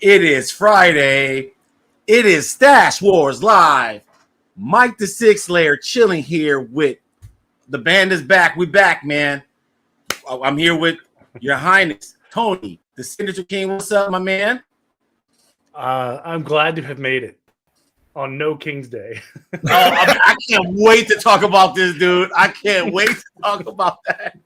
It is Friday. It is Stash Wars Live. Mike the Six Layer chilling here with the band is back. We back, man. I'm here with Your Highness, Tony, the Signature King. What's up, my man? I'm glad to have made it on No King's Day. I can't wait to talk about this, dude. I can't wait to talk about that.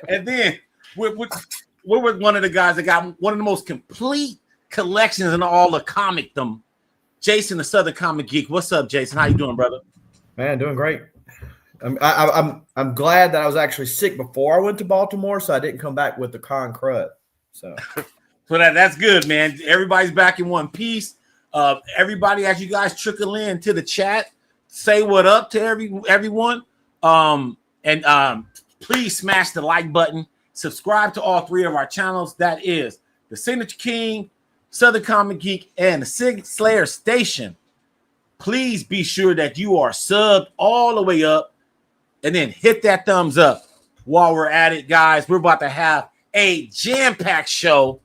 And then we're with one of the guys that got one of the most complete collections in all the comicdom. Jason, the Southern Comic Geek. What's up, Jason? How you doing, brother? Man, doing great. I'm glad that I was actually sick before I went to Baltimore, so I didn't come back with the con crud. So that's good, man. Everybody's back in one piece. Everybody, as you guys trickle in to the chat, say what up to everyone. Please smash the like button. Subscribe to all three of our channels. That is the Signature King, Southern Comic Geek, and the Sig Slayer Station. Please be sure that you are subbed all the way up, and then hit that thumbs up. While we're at it, guys, we're about to have a jam-packed show.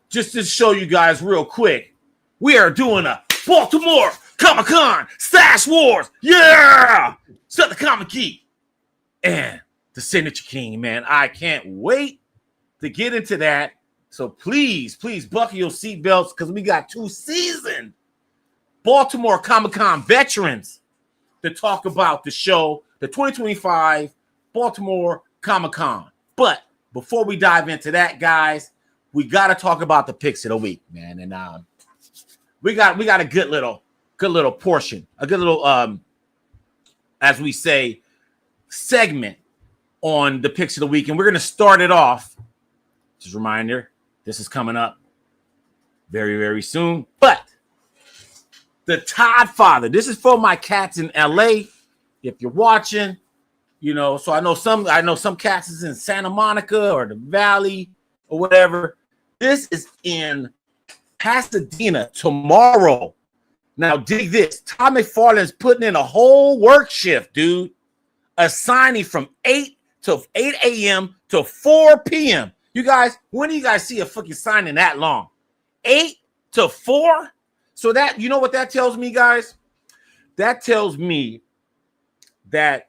Just to show you guys real quick, we are doing a Baltimore Comic-Con Stash Wars. Yeah! Southern Comic Geek and the Signature King, man. I can't wait to get into that. So please buckle your seatbelts because we got two seasoned Baltimore Comic-Con veterans to talk about the show, the 2025 Baltimore Comic-Con. But before we dive into that, guys, we got to talk about the picks of the week, man. And we got a good little portion, a good little as we say, segment on the picks of the week. And we're going to start it off. Just a reminder, this is coming up very, very soon. But the Todd Father, this is for my cats in LA. If you're watching, so I know some cats is in Santa Monica or the Valley or whatever. This is in Pasadena tomorrow. Now dig this. Todd McFarlane's putting in a whole work shift, dude. A signing from 8 a.m. to 4 p.m. You guys, when do you guys see a fucking signing that long? 8 to 4? So that, you know what that tells me, guys? That tells me that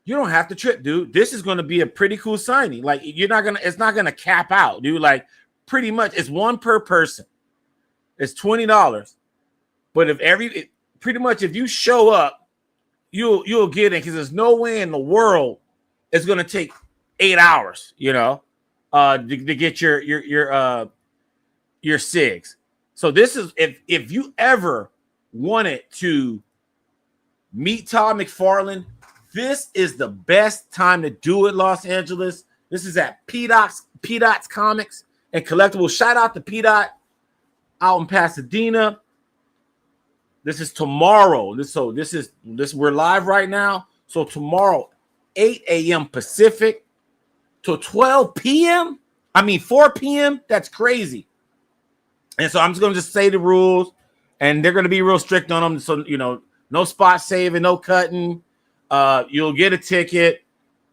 you don't have to trip, dude. This is going to be a pretty cool signing. Like, it's not going to cap out, dude. Like, pretty much, it's one per person. It's $20. But if you show up, you'll get it, because there's no way in the world it's going to take 8 hours, to get your SIGs. So this is, if you ever wanted to meet Todd McFarlane, this is the best time to do it, Los Angeles. This is at P-Dot's Comics and Collectibles. Shout out to P-Dot out in Pasadena. This is tomorrow. We're live right now. So tomorrow, 8 a.m. Pacific to 12 p.m. 4 p.m. That's crazy. And so I'm just going to say the rules, and they're going to be real strict on them. So, no spot saving, no cutting. You'll get a ticket.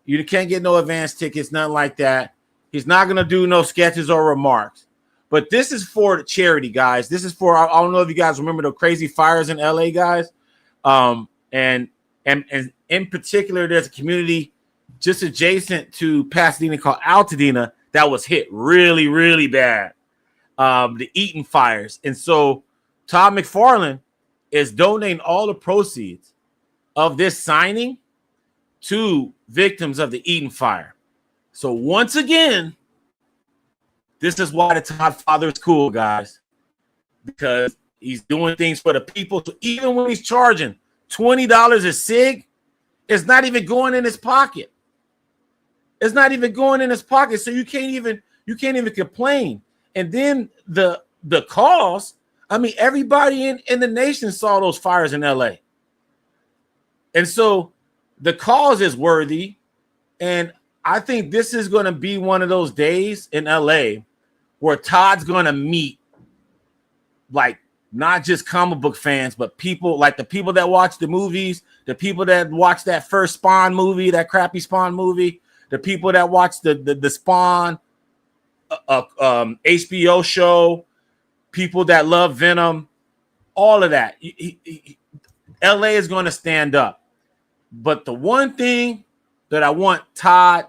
You can't get no advance tickets, nothing like that. He's not going to do no sketches or remarks. But this is for the charity, guys. This is for, I don't know if you guys remember the crazy fires in LA, guys. And in particular, there's a community just adjacent to Pasadena called Altadena that was hit really, really bad. The Eaton fires. And so Todd McFarlane is donating all the proceeds of this signing to victims of the Eaton fire. So once again, this is why the Todd Father is cool, guys, because he's doing things for the people. So even when he's charging $20 a SIG, it's not even going in his pocket. It's not even going in his pocket. So you can't even complain. And then the cause, everybody in the nation saw those fires in LA. And so the cause is worthy. And I think this is going to be one of those days in LA where Todd's going to meet, like, not just comic book fans, but people, like the people that watch the movies, the people that watch that first Spawn movie, that crappy Spawn movie, the people that watch the Spawn HBO show, people that love Venom, all of that. LA is going to stand up. But the one thing that I want Todd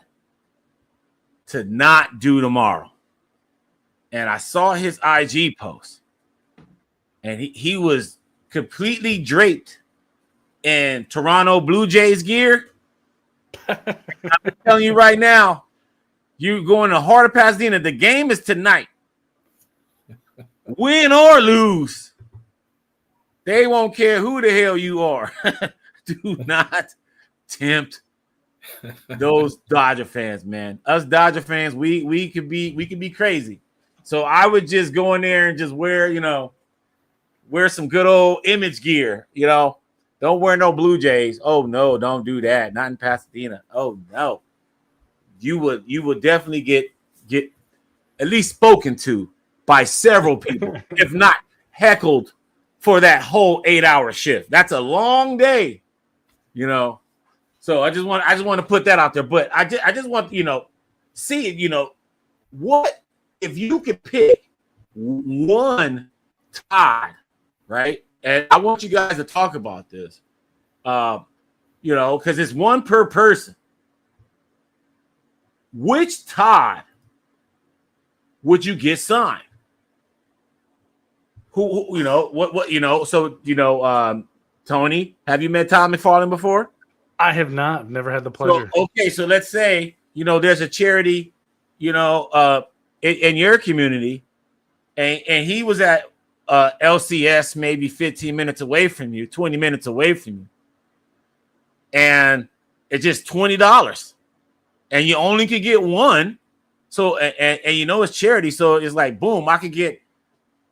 to not do tomorrow, and I saw his IG post, and he was completely draped in Toronto Blue Jays gear. I'm telling you right now, you're going to Heart of Pasadena. The game is tonight. Win or lose, they won't care who the hell you are. Do not tempt those Dodger fans, man. Us Dodger fans, we could be crazy. So I would just go in there and just wear some good old image gear. Don't wear no Blue Jays. Oh no, don't do that. Not in Pasadena. Oh no, you would definitely get at least spoken to by several people, if not heckled for that whole 8-hour shift. That's a long day, So I just want to put that out there. But I just want see it. What if you could pick one Todd, right? And I want you guys to talk about this, because it's one per person. Which Todd would you get signed? Who So Tony, have you met Todd McFarlane before? I have not. Never had the pleasure. So let's say there's a charity, in your community, and he was at LCS maybe 15 minutes away from you, 20 minutes away from you, and it's just $20, and you only could get one. So and it's charity, so it's like boom, I could get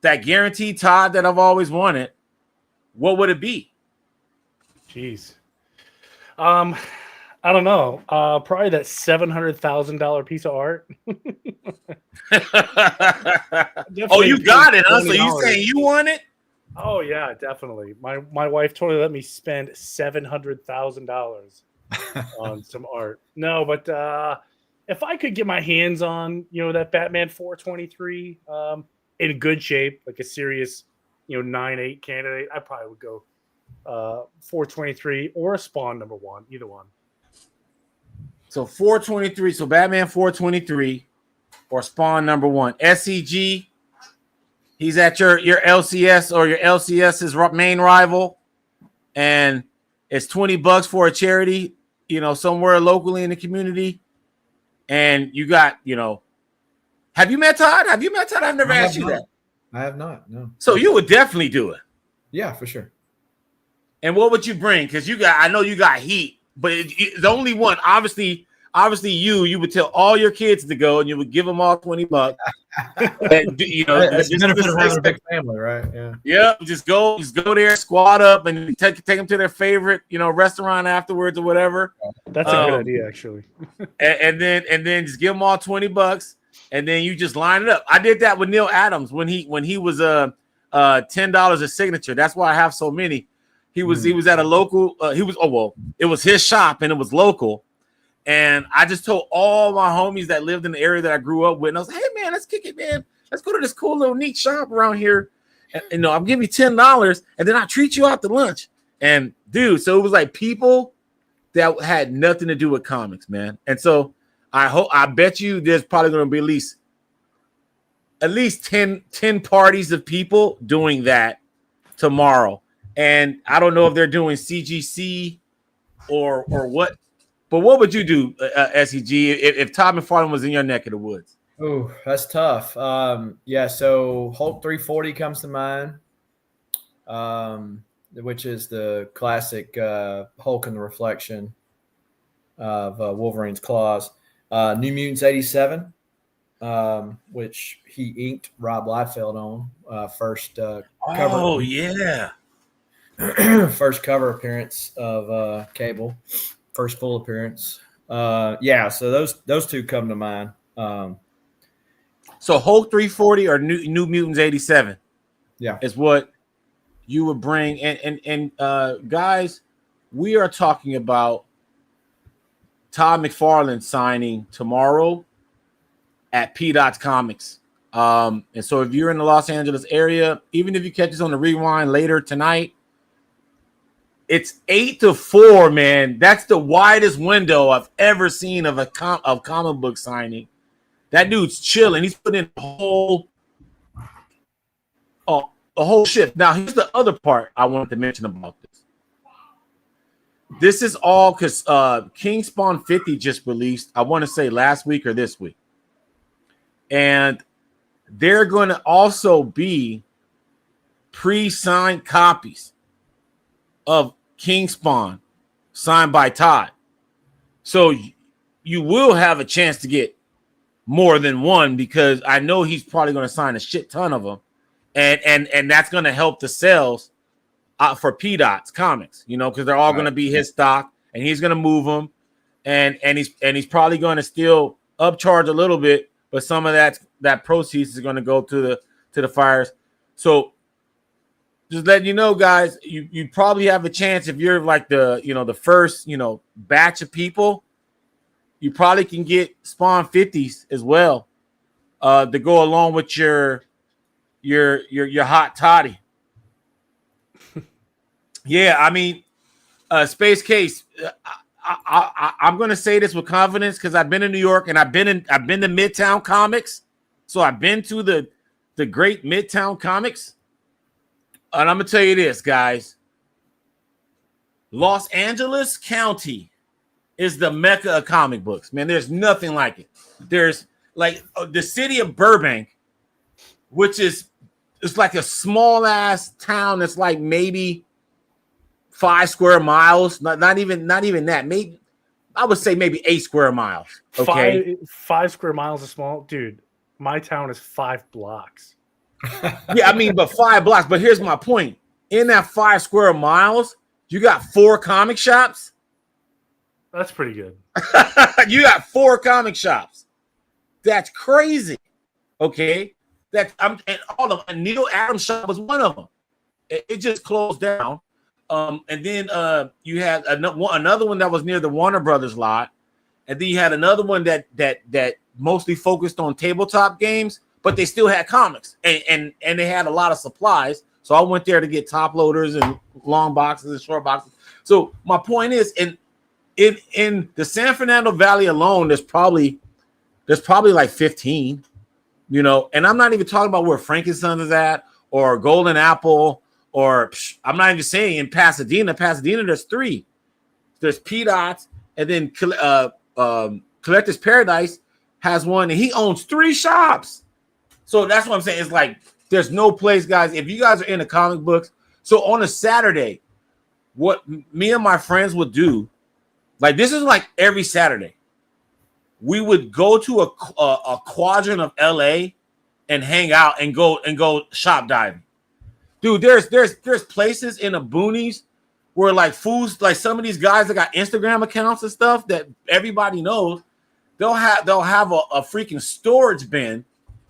that guaranteed Todd that I've always wanted. What would it be? Jeez. I don't know. Probably that $700,000 piece of art. Oh, you got it, huh? So you saying you want it? Oh yeah, definitely. My wife totally let me spend $700,000 on some art. No, but if I could get my hands on that Batman 423 in good shape, like a serious 9/8 candidate, I probably would go 423 or a Spawn #1, either one. So 423. So Batman 423 or Spawn #1. SEG. He's at your LCS or your LCS's main rival, and it's $20 for a charity, somewhere locally in the community. And you got, have you met Todd? I've never asked you that. I have not. No. So you would definitely do it. Yeah, for sure. And what would you bring? Because I know you got heat, but the only one, obviously you would tell all your kids to go, and you would give them all $20. And it's the benefit of having a big family, right? Yeah. Yeah, just go there, squat up, and take them to their favorite, restaurant afterwards or whatever. That's a good idea, actually. and then just give them all $20, and then you just line it up. I did that with Neil Adams when he was $10 a signature. That's why I have so many. He was at a local. It was his shop and it was local. And I just told all my homies that lived in the area that I grew up with, and I was like, hey man, let's kick it, man. Let's go to this cool little neat shop around here. And I'll give you $10, and then I'll treat you out to lunch. And dude, so it was like people that had nothing to do with comics, man. And so I bet you there's probably going to be at least 10 parties of people doing that tomorrow. And I don't know if they're doing CGC or what. But what would you do, SEG, if Todd McFarlane was in your neck of the woods? Oh, that's tough. So Hulk 340 comes to mind, which is the classic Hulk and the reflection of Wolverine's claws. New Mutants 87, which he inked Rob Liefeld on first cover. Oh, yeah. First cover appearance of Cable. First full appearance. So those two come to mind. So Hulk 340 or New Mutants 87 is what you would bring. And guys, we are talking about Todd McFarlane signing tomorrow at P. Comics. And so if you're in the Los Angeles area, even if you catch us on the rewind later tonight, it's 8 to 4, man. That's the widest window I've ever seen of of comic book signing. That dude's chilling. He's putting in a whole shift. Now, here's the other part I wanted to mention about this. This is all because King Spawn 50 just released, I want to say last week or this week. And they're going to also be pre-signed copies of King Spawn signed by Todd. So you will have a chance to get more than one, because I know he's probably going to sign a shit ton of them. And that's going to help the sales for P-Dot's comics, you know, because they're all going to be his stock, and he's going to move them, and he's probably going to still upcharge a little bit, but some of that proceeds is going to go to the fires. So just letting you know, guys, you probably have a chance if you're like the first batch of people. You probably can get Spawn 50s as well to go along with your hot toddy. Yeah, I mean, Space Case. I'm going to say this with confidence because I've been in New York and I've been to Midtown Comics, so I've been to the great Midtown Comics, and I'm going to tell you this, guys. Los Angeles County is the mecca of comic books, man. There's nothing like it. There's like the city of Burbank, which is it's like a small ass town that's like maybe 5 square miles, not even that. Maybe I would say maybe 8 square miles. Okay, 5 square miles is small, dude. My town is 5 blocks. Yeah, I mean, but 5 blocks. But here's my point: in that 5 square miles, you got 4 comic shops. That's pretty good. You got 4 comic shops. That's crazy. Okay, and all of them. Neil Adams shop was one of them. It just closed down. And then you had another one that was near the Warner Brothers lot, and then you had another one that mostly focused on tabletop games, but they still had comics, and they had a lot of supplies. So I went there to get top loaders and long boxes and short boxes. So my point is, in the San Fernando Valley alone, there's probably like 15, and I'm not even talking about where Frankenstein is at or Golden Apple. Or I'm not even saying in Pasadena. There's 3. There's P-Dots, and then Collector's Paradise has one, and he owns 3 shops. So that's what I'm saying. It's like there's no place, guys. If you guys are into comic books, so on a Saturday, what me and my friends would do, like this is like every Saturday, we would go to a quadrant of LA and hang out and go shop diving. Dude, there's places in the boonies where like foods, like some of these guys that got Instagram accounts and stuff that everybody knows, they'll have a freaking storage bin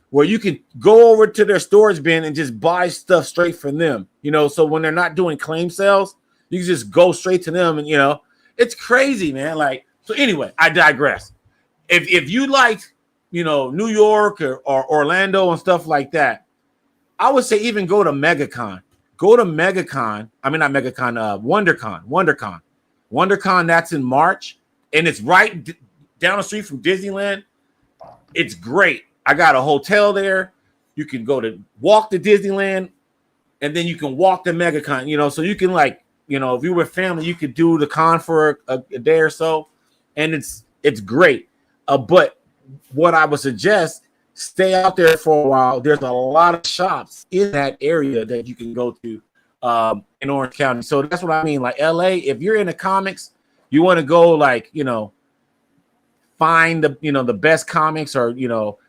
where you can go over to their storage bin and just buy stuff straight from them. So when they're not doing claim sales, you can just go straight to them, and it's crazy, man. Like, so anyway, I digress. If you like, New York or Orlando and stuff like that, I would say even go to MegaCon. I mean, not MegaCon, WonderCon. WonderCon, that's in March, and it's right down the street from Disneyland. It's great. I got a hotel there. You can walk to Disneyland, and then you can walk to MegaCon, so you can if you were family, you could do the con for a day or so, and it's great. But what I would suggest, stay out there for a while. There's a lot of shops in that area that you can go to in Orange County. So that's what I mean. Like LA, if you're into comics, you want to go find the best comics, or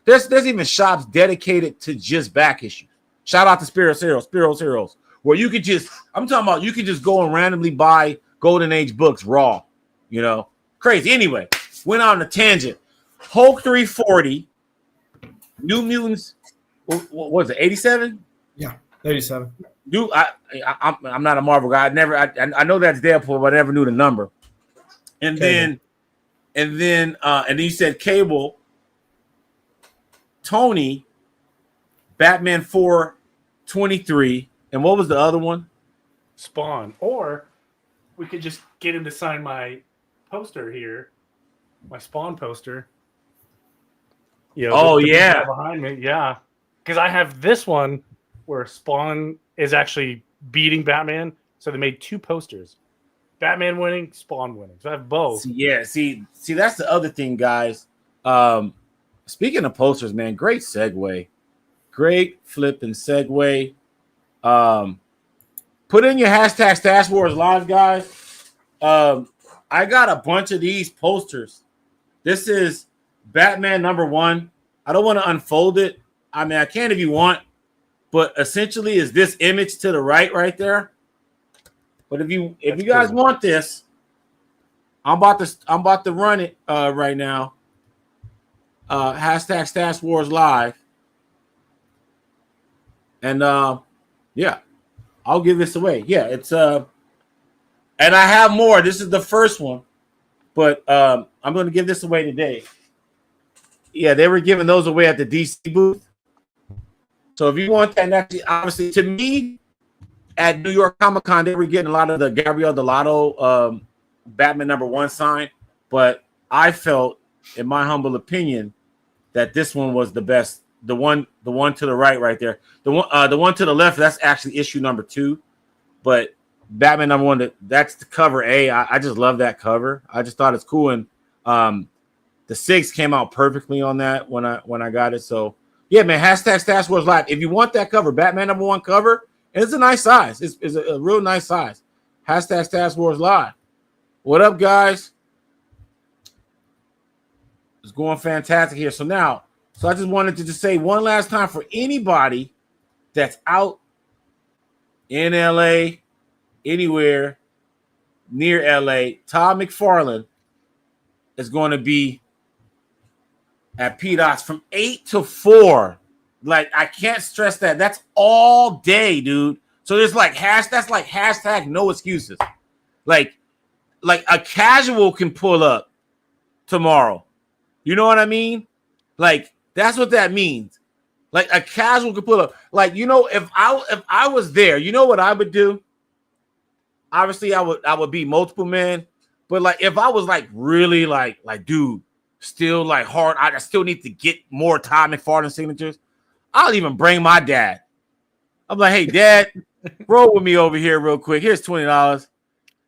there's even shops dedicated to just back issues. Shout out to Spiro's Heroes, where you could just go and randomly buy Golden Age books raw. Crazy. Anyway, went on a tangent. Hulk 340. New Mutants, what was it, 87? Yeah, 87. I'm not a Marvel guy. I know that's Deadpool, but I never knew the number. And then you said Cable, Tony, Batman 423, and what was the other one? Spawn. Or we could just get him to sign my poster here, my Spawn poster. Oh, the big yeah. guy behind me. Yeah, because I have this one where Spawn is actually beating Batman. So they made 2 posters: Batman winning, Spawn winning. So I have both. See, that's the other thing, guys. Speaking of posters, man, great segue. Great flipping segue. Put in your hashtag Stash Wars Live, guys. I got a bunch of these posters. This is Batman #1. I don't want to unfold it. I mean, I can if you want, but essentially is this image to the right there. But if you guys want this, I'm about to run it right now. Hashtag Stash Wars Live. And yeah, I'll give this away. Yeah, it's and I have more. This is the first one, but I'm going to give this away today. Yeah, they were giving those away at the DC booth. So if you want that, and actually, obviously, to me, at New York Comic Con, they were getting a lot of the Gabriel Delato Batman #1 sign, but I felt, in my humble opinion, that this one was the best. The one to the right there. The one to the left, that's actually issue #2. But Batman #1, that's the cover A. I just love that cover. I just thought it's cool, and the 6 came out perfectly on that when I got it. So yeah, man, hashtag Stash Wars Live. If you want that cover, Batman #1 cover, and it's a nice size. It's a real nice size. Hashtag Stash Wars Live. What up, guys? It's going fantastic here. So I just wanted to just say one last time for anybody that's out in LA, anywhere near LA, Todd McFarlane is going to be at PDOTS from 8 to 4. Like, I can't stress that. That's all day, dude. So there's that's like hashtag no excuses. Like a casual can pull up tomorrow. You know what I mean? Like, that's what that means. Like, a casual could pull up. Like, if I was there, you know what I would do? Obviously, I would be multiple men. But like, if I was like really like dude, still like hard, I still need to get more Todd McFarlane signatures. I'll even bring my dad. I'm like, hey, Dad, roll with me over here real quick. Here's $20.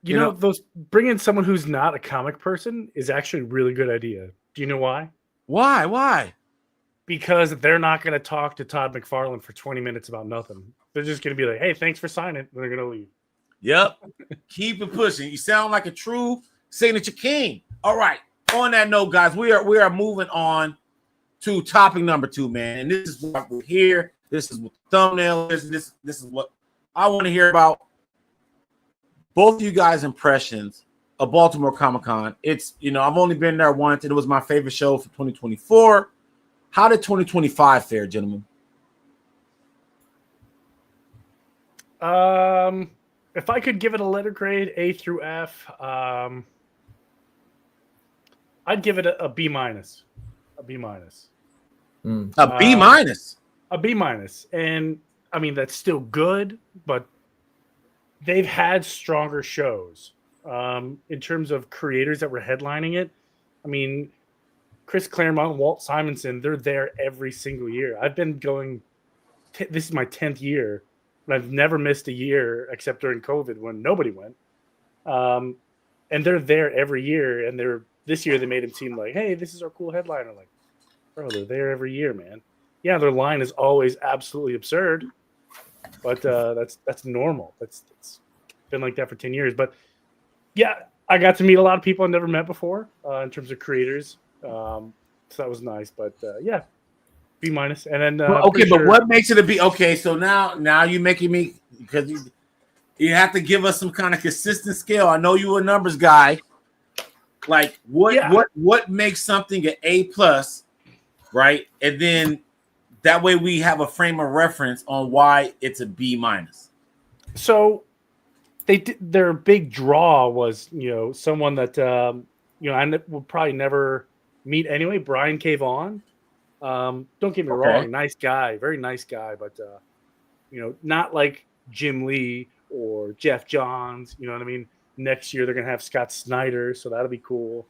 You know, those bringing someone who's not a comic person is actually a really good idea. Do you know why? Why? Because they're not going to talk to Todd McFarlane for 20 minutes about nothing. They're just going to be like, hey, thanks for signing. And they're going to leave. Yep. Keep it pushing. You sound like a true signature king. All right. On that note, guys, we are moving on to topic #2, man. And this is what we're here. This is what the thumbnail is. This is what I want to hear about. Both of you guys' impressions of Baltimore Comic Con. It's, I've only been there once, and it was my favorite show for 2024. How did 2025 fare, gentlemen? If I could give it a letter grade, A through F, I'd give it a B-. A B-. A B-. A B-. And I mean, that's still good, but they've had stronger shows. In terms of creators that were headlining it, I mean, Chris Claremont and Walt Simonson, they're there every single year. I've been going, this is my 10th year, but I've never missed a year except during COVID when nobody went. And they're there every year, and this year they made him seem like, hey, this is our cool headliner. Like, bro, they're there every year, man. Yeah, their line is always absolutely absurd, but that's normal. It's been like that for 10 years. But yeah, I got to meet a lot of people I've never met before in terms of creators. So that was nice. But yeah, B-. And then okay, but what makes it a B? Okay, so now you're making me, because you have to give us some kind of consistent scale. I know you're a numbers guy. Like what makes something an A+, right? And then that way we have a frame of reference on why it's a B-. So their big draw was, someone that I would probably never meet anyway, Brian K. Vaughan. Don't get me Okay. wrong, nice guy, very nice guy, but not like Jim Lee or Jeff Johns. You know what I mean? Next year they're gonna have Scott Snyder, so that'll be cool.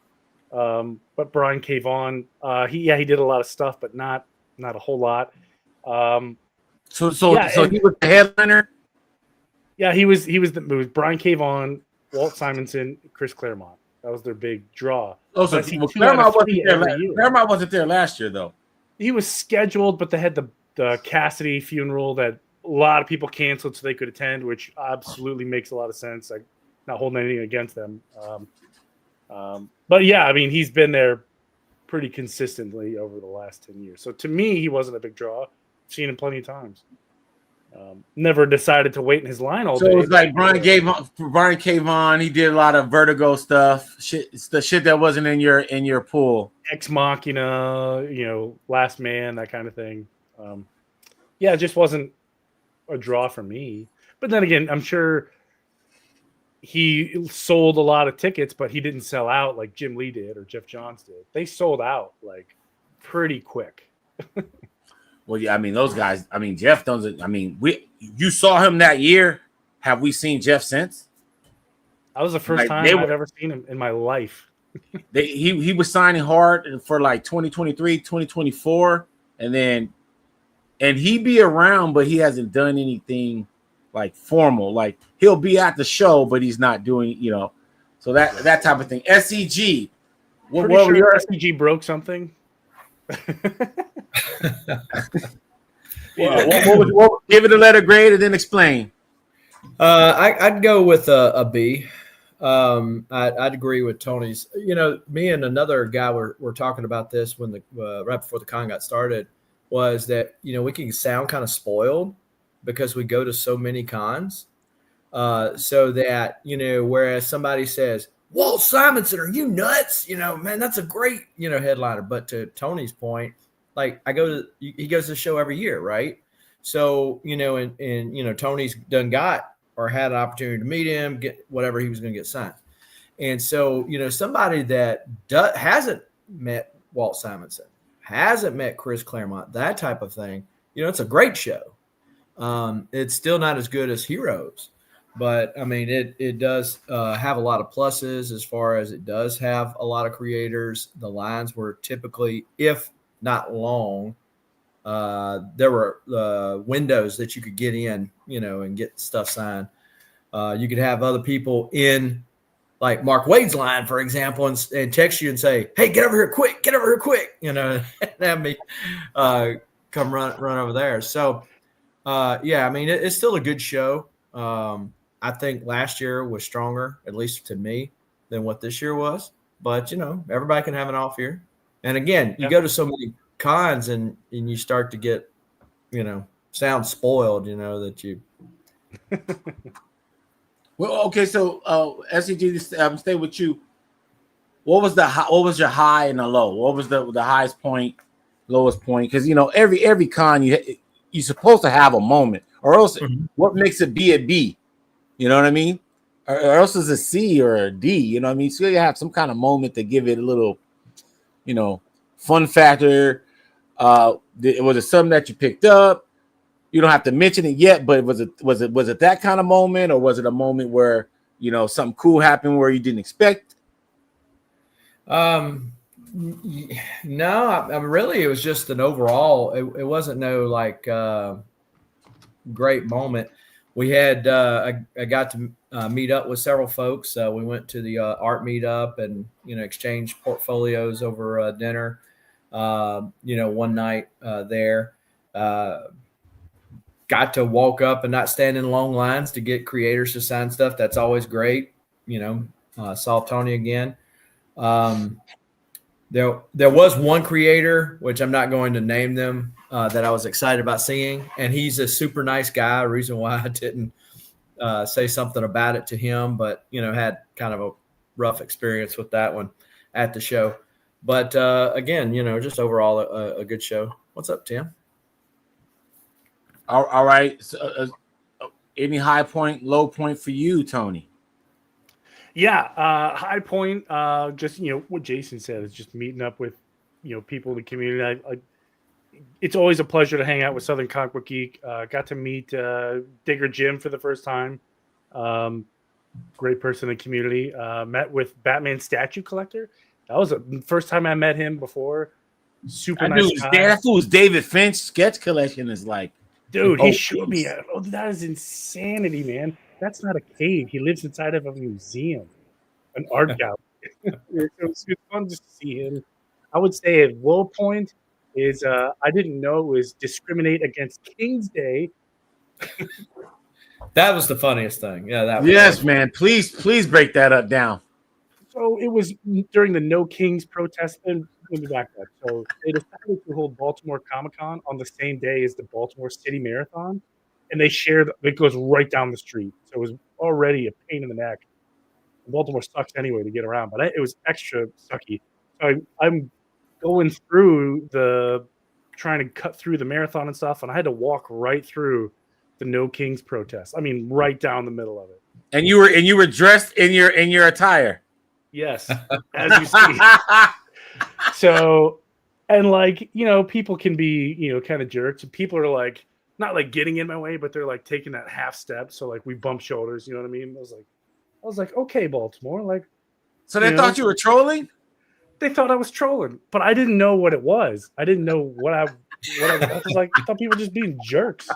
But Brian K. Vaughan, he did a lot of stuff, but not a whole lot. So Yeah, he was the headliner. yeah, it was Brian K. Vaughan, Walt Simonson, Chris Claremont. That was their big draw. Oh, so But I see 2 out of Claremont 3 wasn't there. every year. Claremont wasn't there last year though. He was scheduled, but they had the Cassidy funeral that a lot of people canceled so they could attend, which absolutely makes a lot of sense. Like, not holding anything against them. But yeah, I mean, he's been there pretty consistently over the last 10 years. So to me, he wasn't a big draw. Seen him plenty of times. Never decided to wait in his line all day. So it was like Brian K. Vaughan. He did a lot of Vertigo stuff. It's the shit that wasn't in your pool. Ex Machina, Last Man, that kind of thing. Yeah, it just wasn't a draw for me. But then again, I'm sure he sold a lot of tickets, but he didn't sell out like Jim Lee did or Jeff Johns did. They sold out like pretty quick. Well, yeah, I mean, those guys. I mean, Jeff doesn't. I mean, you saw him that year. Have we seen Jeff since? That was the first time I've ever seen him in my life. He was signing hard for like 2023, 2024, and he'd be around, but he hasn't done anything like formal. Like, he'll be at the show, but he's not doing, so that type of thing. SEG. Pretty sure SEG broke something. Give it a letter grade and then explain. I'd go with a B. I'd agree with Tony's. Me and another guy were talking about this when right before the con got started, was that we can sound kind of spoiled because we go to so many cons, so that whereas somebody says, Walt Simonson, are you nuts? Man, that's a great headliner. But to Tony's point, like, he goes to the show every year, right? So and Tony's done got or had an opportunity to meet him, get whatever he was going to get signed. And so, somebody that hasn't met Walt Simonson, hasn't met Chris Claremont, that type of thing, it's a great show. It's still not as good as Heroes, but I mean, it does have a lot of pluses as far as it does have a lot of creators. The lines were typically, if not long, there were windows that you could get in, and get stuff signed. You could have other people in, like Mark Wade's line, for example, and text you and say, "Hey, get over here quick! Get over here quick!" And have me come run over there. So, yeah, I mean, it's still a good show. I think last year was stronger, at least to me, than what this year was. But everybody can have an off year. And again, you go to so many cons and you start to get, sound spoiled, that you. Well, okay, so SCG, stay with you. What was your high and the low? What was the highest point, lowest point? Because every con you're supposed to have a moment, or else what makes it be a B? You know what I mean? Or else it's a C or a D. You know what I mean? So you have some kind of moment to give it a little, fun factor. Was it something that you picked up? You don't have to mention it yet, but was it that kind of moment, or was it a moment where something cool happened where you didn't expect? No, I really, it was just an overall. It wasn't no like great moment. We had I got to meet up with several folks. We went to the art meetup and exchanged portfolios over dinner. One night there. Got to walk up and not stand in long lines to get creators to sign stuff. That's always great. Saw Tony again. There was one creator, which I'm not going to name them, that I was excited about seeing. And he's a super nice guy. Reason why I didn't say something about it to him, but, had kind of a rough experience with that one at the show. But again, just overall a good show. What's up, Tim? All right. So, any high point, low point for you, Tony? Yeah, high point. Just what Jason said is just meeting up with people in the community. it's always a pleasure to hang out with Southern Comic Book Geek. Got to meet Digger Jim for the first time. Great person in the community. Met with Batman statue collector. That was the first time I met him before. Super nice guy. That fool's David Finch sketch collection is like, dude. He showed me. Oh, that is insanity, man. That's not a cave. He lives inside of a museum, an art gallery. It was fun to see him. I would say at low point is I didn't know it was discriminate against King's Day. That was the funniest thing. Yeah, that. Yes, man. Please break that up down. So it was during the No Kings protest. And let me back up. So they decided to hold Baltimore Comic-Con on the same day as the Baltimore City Marathon, and they shared. It goes right down the street, so it was already a pain in the neck. Baltimore sucks anyway to get around, but it was extra sucky. So I'm going through trying to cut through the marathon and stuff, and I had to walk right through the No Kings protest. I mean, right down the middle of it. And you were dressed in your attire. Yes, as you see. So, and like, you know, people can be, you know, kind of jerks. And people are like, not like getting in my way, but they're like taking that half step. So like we bump shoulders, you know what I mean? I was like, okay, Baltimore. Like, so they thought you were trolling? They thought I was trolling, but I didn't know what it was. I didn't know what I was like. I thought people were just being jerks,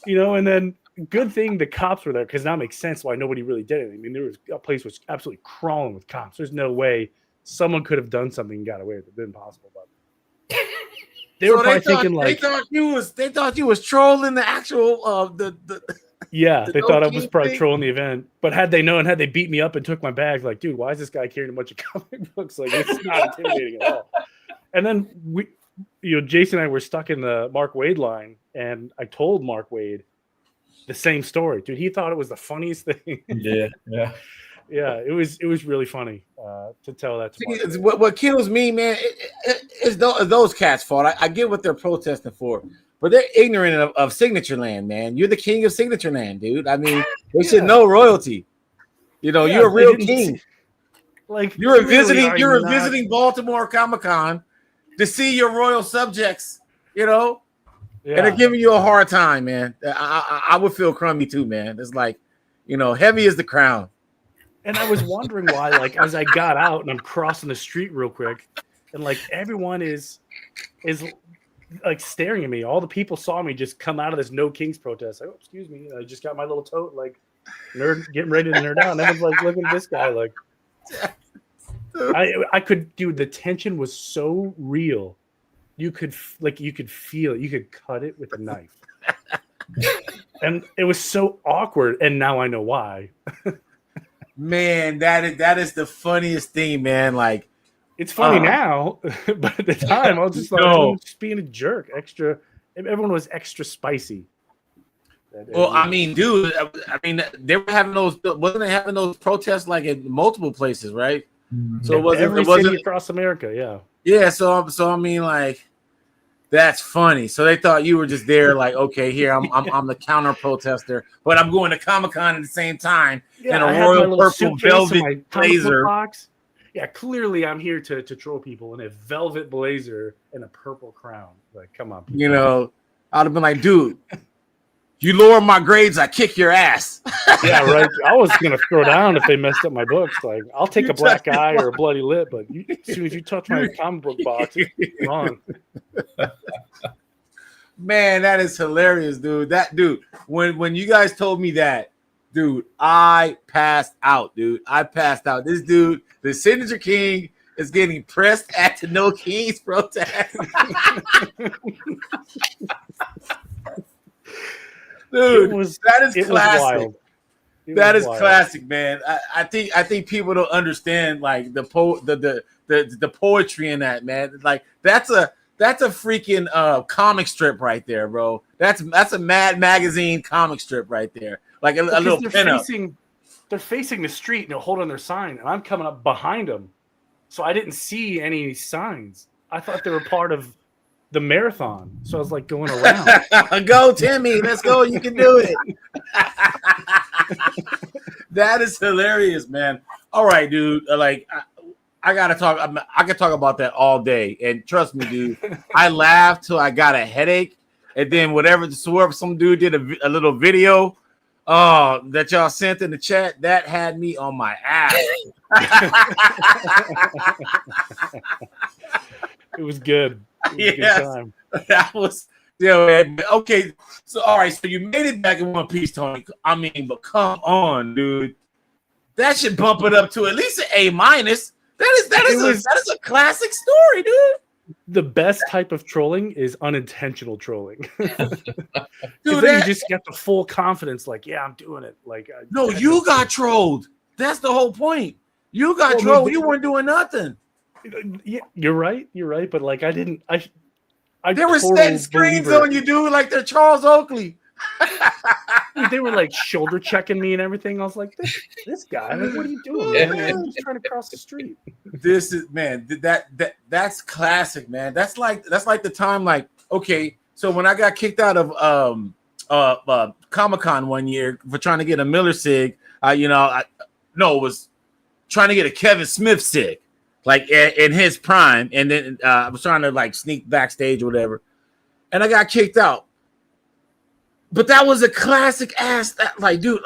you know. And then good thing the cops were there, because now it makes sense why nobody really did it. I mean, there was a place was absolutely crawling with cops. There's no way someone could have done something and got away with it. It's impossible. But they were probably thinking like they thought you was trolling the actual yeah, they thought I was probably trolling the event. But had they known, had they beat me up and took my bag, like, dude, why is this guy carrying a bunch of comic books? Like, it's not intimidating at all. And then Jason and I were stuck in the Mark Waid line, and I told Mark Waid the same story. Dude, he thought it was the funniest thing. Yeah. Yeah, it was really funny to tell that to Mark. What kills me, man, is those cats' fault. I get what they're protesting for. But they're ignorant of Signature Land, man. You're the king of Signature Land, dude. I mean, they should know royalty. You know, you're a real king. Like you're visiting Baltimore Comic-Con to see your royal subjects, you know, and they're giving you a hard time, man. I would feel crummy too, man. It's like, you know, heavy is the crown. And I was wondering why, like, as I got out and I'm crossing the street real quick, and like everyone is like staring at me. All the people saw me just come out of this No Kings protest. Like, oh, excuse me. I just got my little tote, like, nerd, getting ready to nerd out. And everyone's like, look at this guy. Like, I could, dude, the tension was so real. You could feel it. You could cut it with a knife. And it was so awkward. And now I know why. Man, that is the funniest thing, man. Like, it's funny now, but at the time, I was just like, oh, just being a jerk. Everyone was extra spicy. Well, I mean, dude, they were having wasn't they having those protests like in multiple places, right? Mm-hmm. So it wasn't city across America, yeah. Yeah, so I mean, like, that's funny. So they thought you were just there, like, okay, here I'm the counter protester, but I'm going to Comic-Con at the same time in a royal purple velvet blazer. Yeah, clearly I'm here to troll people in a velvet blazer and a purple crown. Like, come on, people. You know, I'd have been like, dude, you lower my grades, I kick your ass. Yeah, right. I was gonna throw down if they messed up my books. Like, I'll take a black eye or a bloody lip, but as soon as you touch my comic book box, it's wrong. Man, that is hilarious, dude. When you guys told me that, dude, I passed out, dude. This dude, the Signature King, is getting pressed at the No Kings protest. Dude, that is classic. That is classic, man. I think people don't understand like the poetry in that, man. Like that's a freaking comic strip right there, bro. That's a Mad Magazine comic strip right there. Like a little pinup. They're facing the street and they're holding their sign, and I'm coming up behind them, so I didn't see any signs. I thought they were part of the marathon, so I was like going around. Go, Timmy! Let's go! You can do it. That is hilarious, man. All right, dude. Like, I gotta talk. I could talk about that all day, and trust me, dude. I laughed till I got a headache, and then whatever some dude did a little video, that y'all sent in the chat, that had me on my ass. It was good. It was Yes. a good time. That was man. Okay, so all right, so you made it back in one piece, Tony. I mean, but come on, dude. That should bump it up to at least an A minus. That is a classic story, dude. The best type of trolling is unintentional trolling. Dude, then you just get the full confidence, like, yeah, I'm doing it. Like, no, you got trolled. That's the whole point. You got trolled. You weren't doing nothing. Yeah, you're right. You're right. But like, I didn't. They were setting screens on you, dude, like they're Charles Oakley. They were like shoulder checking me and everything. I was like, this guy, like, what are you doing, man? I'm just trying to cross the street. This is, man, that's classic, man. That's like the time, like, okay, so when I got kicked out of Comic-Con one year for trying to get a Miller Sig, it was trying to get a Kevin Smith Sig, like in his prime, and then I was trying to like sneak backstage or whatever, and I got kicked out. But that was a classic ass. Like, dude,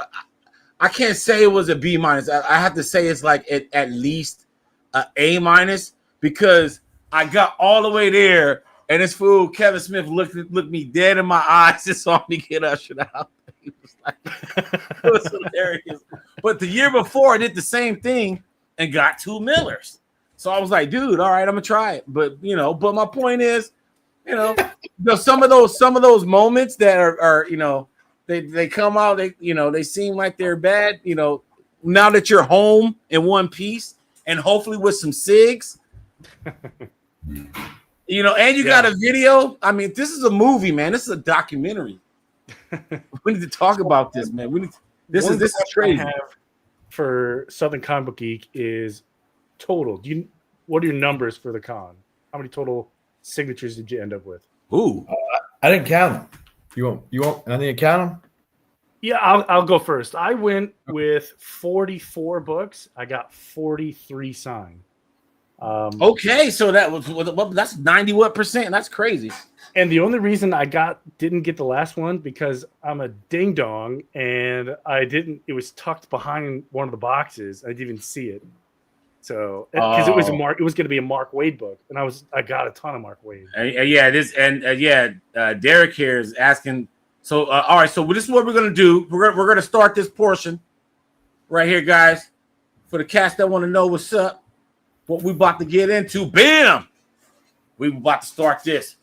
I can't say it was a B minus. I have to say it's like at least a A minus, because I got all the way there, and this fool Kevin Smith looked me dead in my eyes and saw me get ushered out. He was like, it was hilarious. But the year before, I did the same thing and got 2 Millers. So I was like, dude, all right, I'm gonna try it. But but my point is, some of those moments that are they come out, they seem like they're bad, now that you're home in one piece and hopefully with some cigs, and you got a video. I mean, this is a movie, man. This is a documentary. We need to talk about this, man. This is crazy. I have for Southern Comic Book Geek is total. What are your numbers for the con? How many total signatures did you end up with? Ooh, I didn't count them. You want? I didn't count them. Yeah, I'll go first. I went with 44 books. I got 43 signed. Okay, so that's 90 what percent? That's crazy. And the only reason I didn't get the last one because I'm a ding dong and it was tucked behind one of the boxes. I didn't even see it. So because it was it was going to be a Mark Waid book, and I got a ton of Mark Waid. Derek here is asking. So all right, so this is what we're going to do. We're going to start this portion right here, guys. For the cast that want to know what's up, what we about to get into. Bam! We about to start this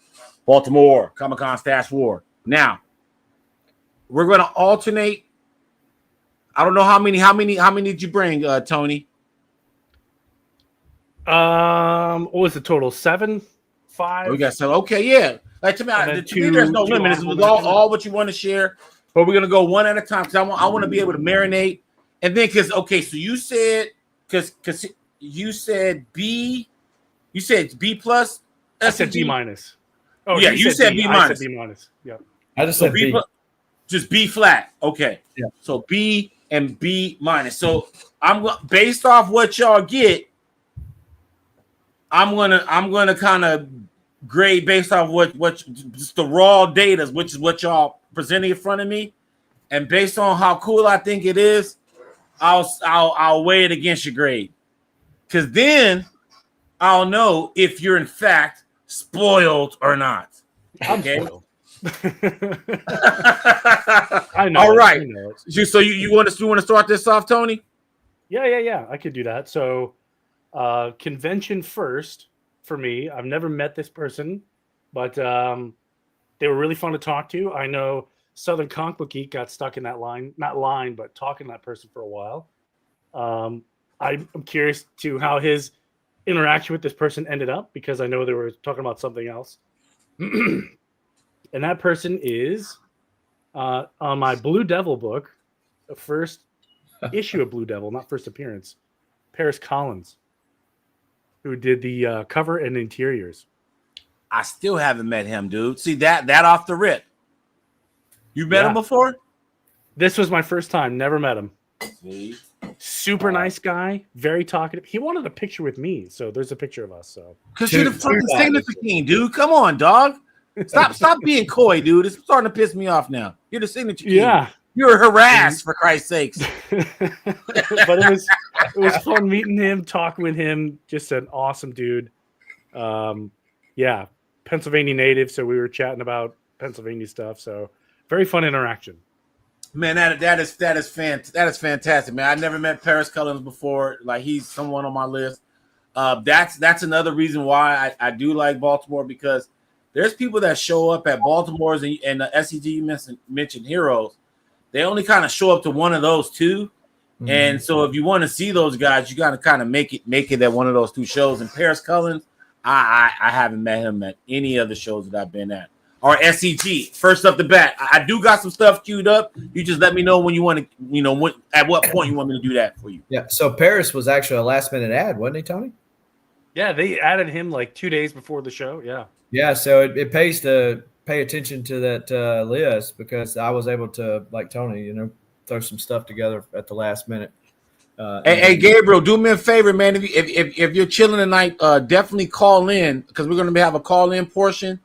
Baltimore Comic-Con Stash War. Now we're going to alternate. I don't know how many did you bring, Tony? What was the total? 7, 5. We got 7. Okay, yeah. Like to me, there's no limit. This was all what you want to share, but we're gonna go one at a time because I want to be able to marinate. And then so you said because you said B plus. I said B minus. Oh yeah, you said B minus. I said B minus. Yeah, I just said B. Just B flat. Okay. Yeah. So B and B minus. So I'm based off what y'all get. I'm gonna kind of grade based off what just the raw data, which is what y'all presenting in front of me, and based on how cool I think it is, I'll weigh it against your grade, because then I'll know if you're in fact spoiled or not. Okay. I know. All right. I know. So you want to start this off, Tony? Yeah. I could do that. So. Convention first for me. I've never met this person, but they were really fun to talk to. I know Southern Comic Book Geek got stuck in that but talking to that person for a while. I'm curious to how his interaction with this person ended up, because I know they were talking about something else. And that person is on my Blue Devil book, the first issue of Blue Devil, not first appearance, Paris Collins, who did the cover and interiors. I still haven't met him, dude. See that off the rip. You met him before? This was my first time. Never met him. See, Super nice guy, very talkative. He wanted a picture with me, so there's a picture of us. So because you're the fucking signature king, dude. Come on, dog. Stop being coy, dude. It's starting to piss me off now. You're the signature king. yeah, You're harassed for Christ's sakes. but it was fun meeting him, talking with him. Just an awesome dude. Yeah, Pennsylvania native, so we were chatting about Pennsylvania stuff. So very fun interaction. Man, that is fantastic, man. I never met Paris Cullins before. Like, he's someone on my list. That's another reason why I do like Baltimore, because there's people that show up at Baltimore's and the SEG you mentioned Heroes. They only kind of show up to one of those two. Mm-hmm. And so if you want to see those guys, you got to kind of make it at one of those two shows. And Paris Cullins, I haven't met him at any of the shows that I've been at. Or SEG, first up the bat. I do got some stuff queued up. You just let me know when you want to, at what point you want me to do that for you. Yeah. So Paris was actually a last minute ad, wasn't he, Tony? Yeah, they added him like 2 days before the show. Yeah. Yeah. So it pays to pay attention to that list, because I was able to, like Tony, throw some stuff together at the last minute. Hey, Gabriel, do me a favor, man. If you're chilling tonight, definitely call in, because we're going to have a call in portion.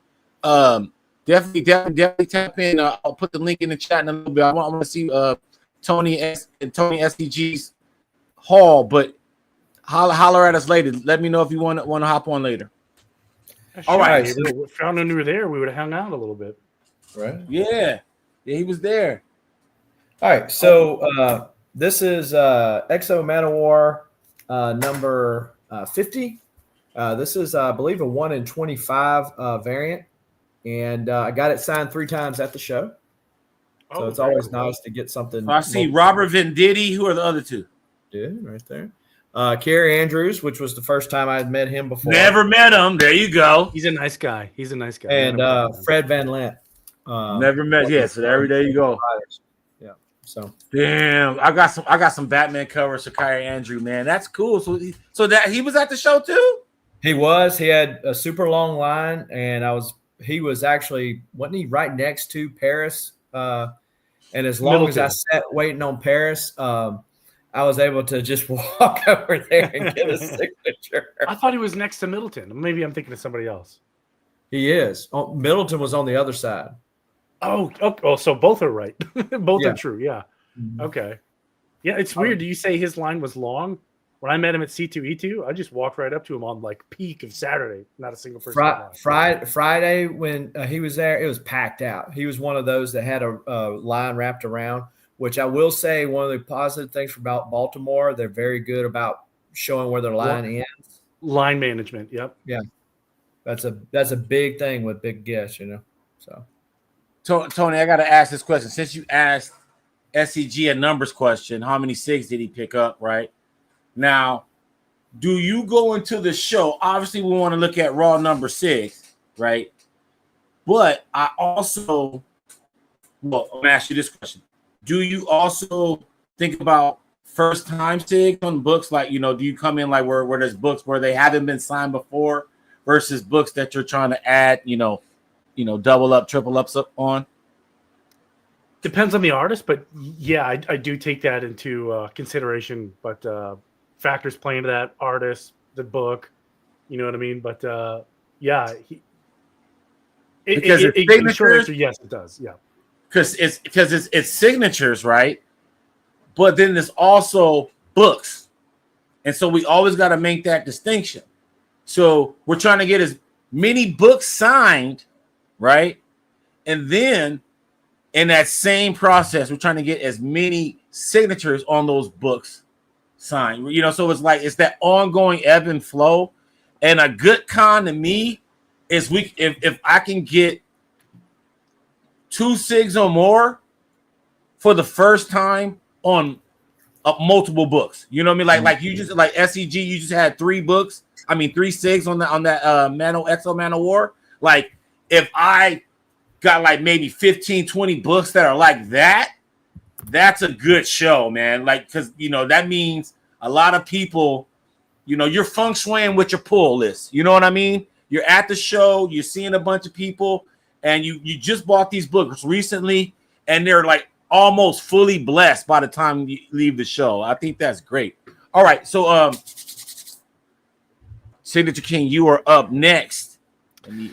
Definitely tap in. I'll put the link in the chat in a little bit. I want to see Tony SDG's haul, but holler at us later. Let me know if you want to hop on later. All right. Found when we were there, we would have hung out a little bit. Right. Yeah, he was there. All right. So this is Exo Manowar number 50. This is, I believe, a 1 in 25 variant. And I got it signed 3 times at the show. So it's always nice to get something. I see Robert Venditti. Who are the other two? Yeah, right there. Kerry Andrews, which was the first time I had met him before. Never met him. There you go. He's a nice guy. And Fred Van Lent. Never met. Yeah, so there you go. Yeah. So damn, I got some Batman covers for Kerry Andrews, man. That's cool. So that he was at the show too? He was. He had a super long line, and he was actually, wasn't he right next to Paris? And as long as I sat waiting on Paris, I was able to just walk over there and get a signature. I thought he was next to Middleton. Maybe I'm thinking of somebody else. He is. Middleton was on the other side. Oh, so both are right. Both are true. Yeah. Mm-hmm. Okay. Yeah, it's weird. Do you say his line was long? When I met him at C2E2, I just walked right up to him on like peak of Saturday. Not a single person. Friday when he was there, it was packed out. He was one of those that had a line wrapped around, which I will say one of the positive things about Baltimore, they're very good about showing where their line ends. Line management. Yep. Yeah. That's a big thing with big guests, So, Tony, I got to ask this question. Since you asked SEG a numbers question, how many SIGs did he pick up, right? Now, do you go into the show? Obviously, we want to look at raw number 6, right? But I also, I'm going to ask you this question. Do you also think about first-time SIGs on books? Like, do you come in like where there's books where they haven't been signed before versus books that you're trying to add, double up, triple ups up on? Depends on the artist, but yeah, I do take that into consideration. But factors play into that, artist, the book, you know what I mean? But yeah, because yes, it does. Yeah, because it's signatures, right? But then there's also books, and so we always got to make that distinction. So we're trying to get as many books signed, right? And then in that same process, we're trying to get as many signatures on those books signed. So it's that ongoing ebb and flow. And a good con to me is if I can get 2 SIGs or more for the first time on multiple books. You know what I mean? Like you just like SEG, you just had 3 books. 3 SIGs on that Exo Manowar. Like if I got like maybe 15, 20 books that are like that, that's a good show, man. Like, because that means a lot of people, you're feng shuiing with your pull list. You know what I mean? You're at the show, you're seeing a bunch of people, and you just bought these books recently, and they're like almost fully blessed by the time you leave the show. I think that's great. All right, so Signature King, you are up next. Let me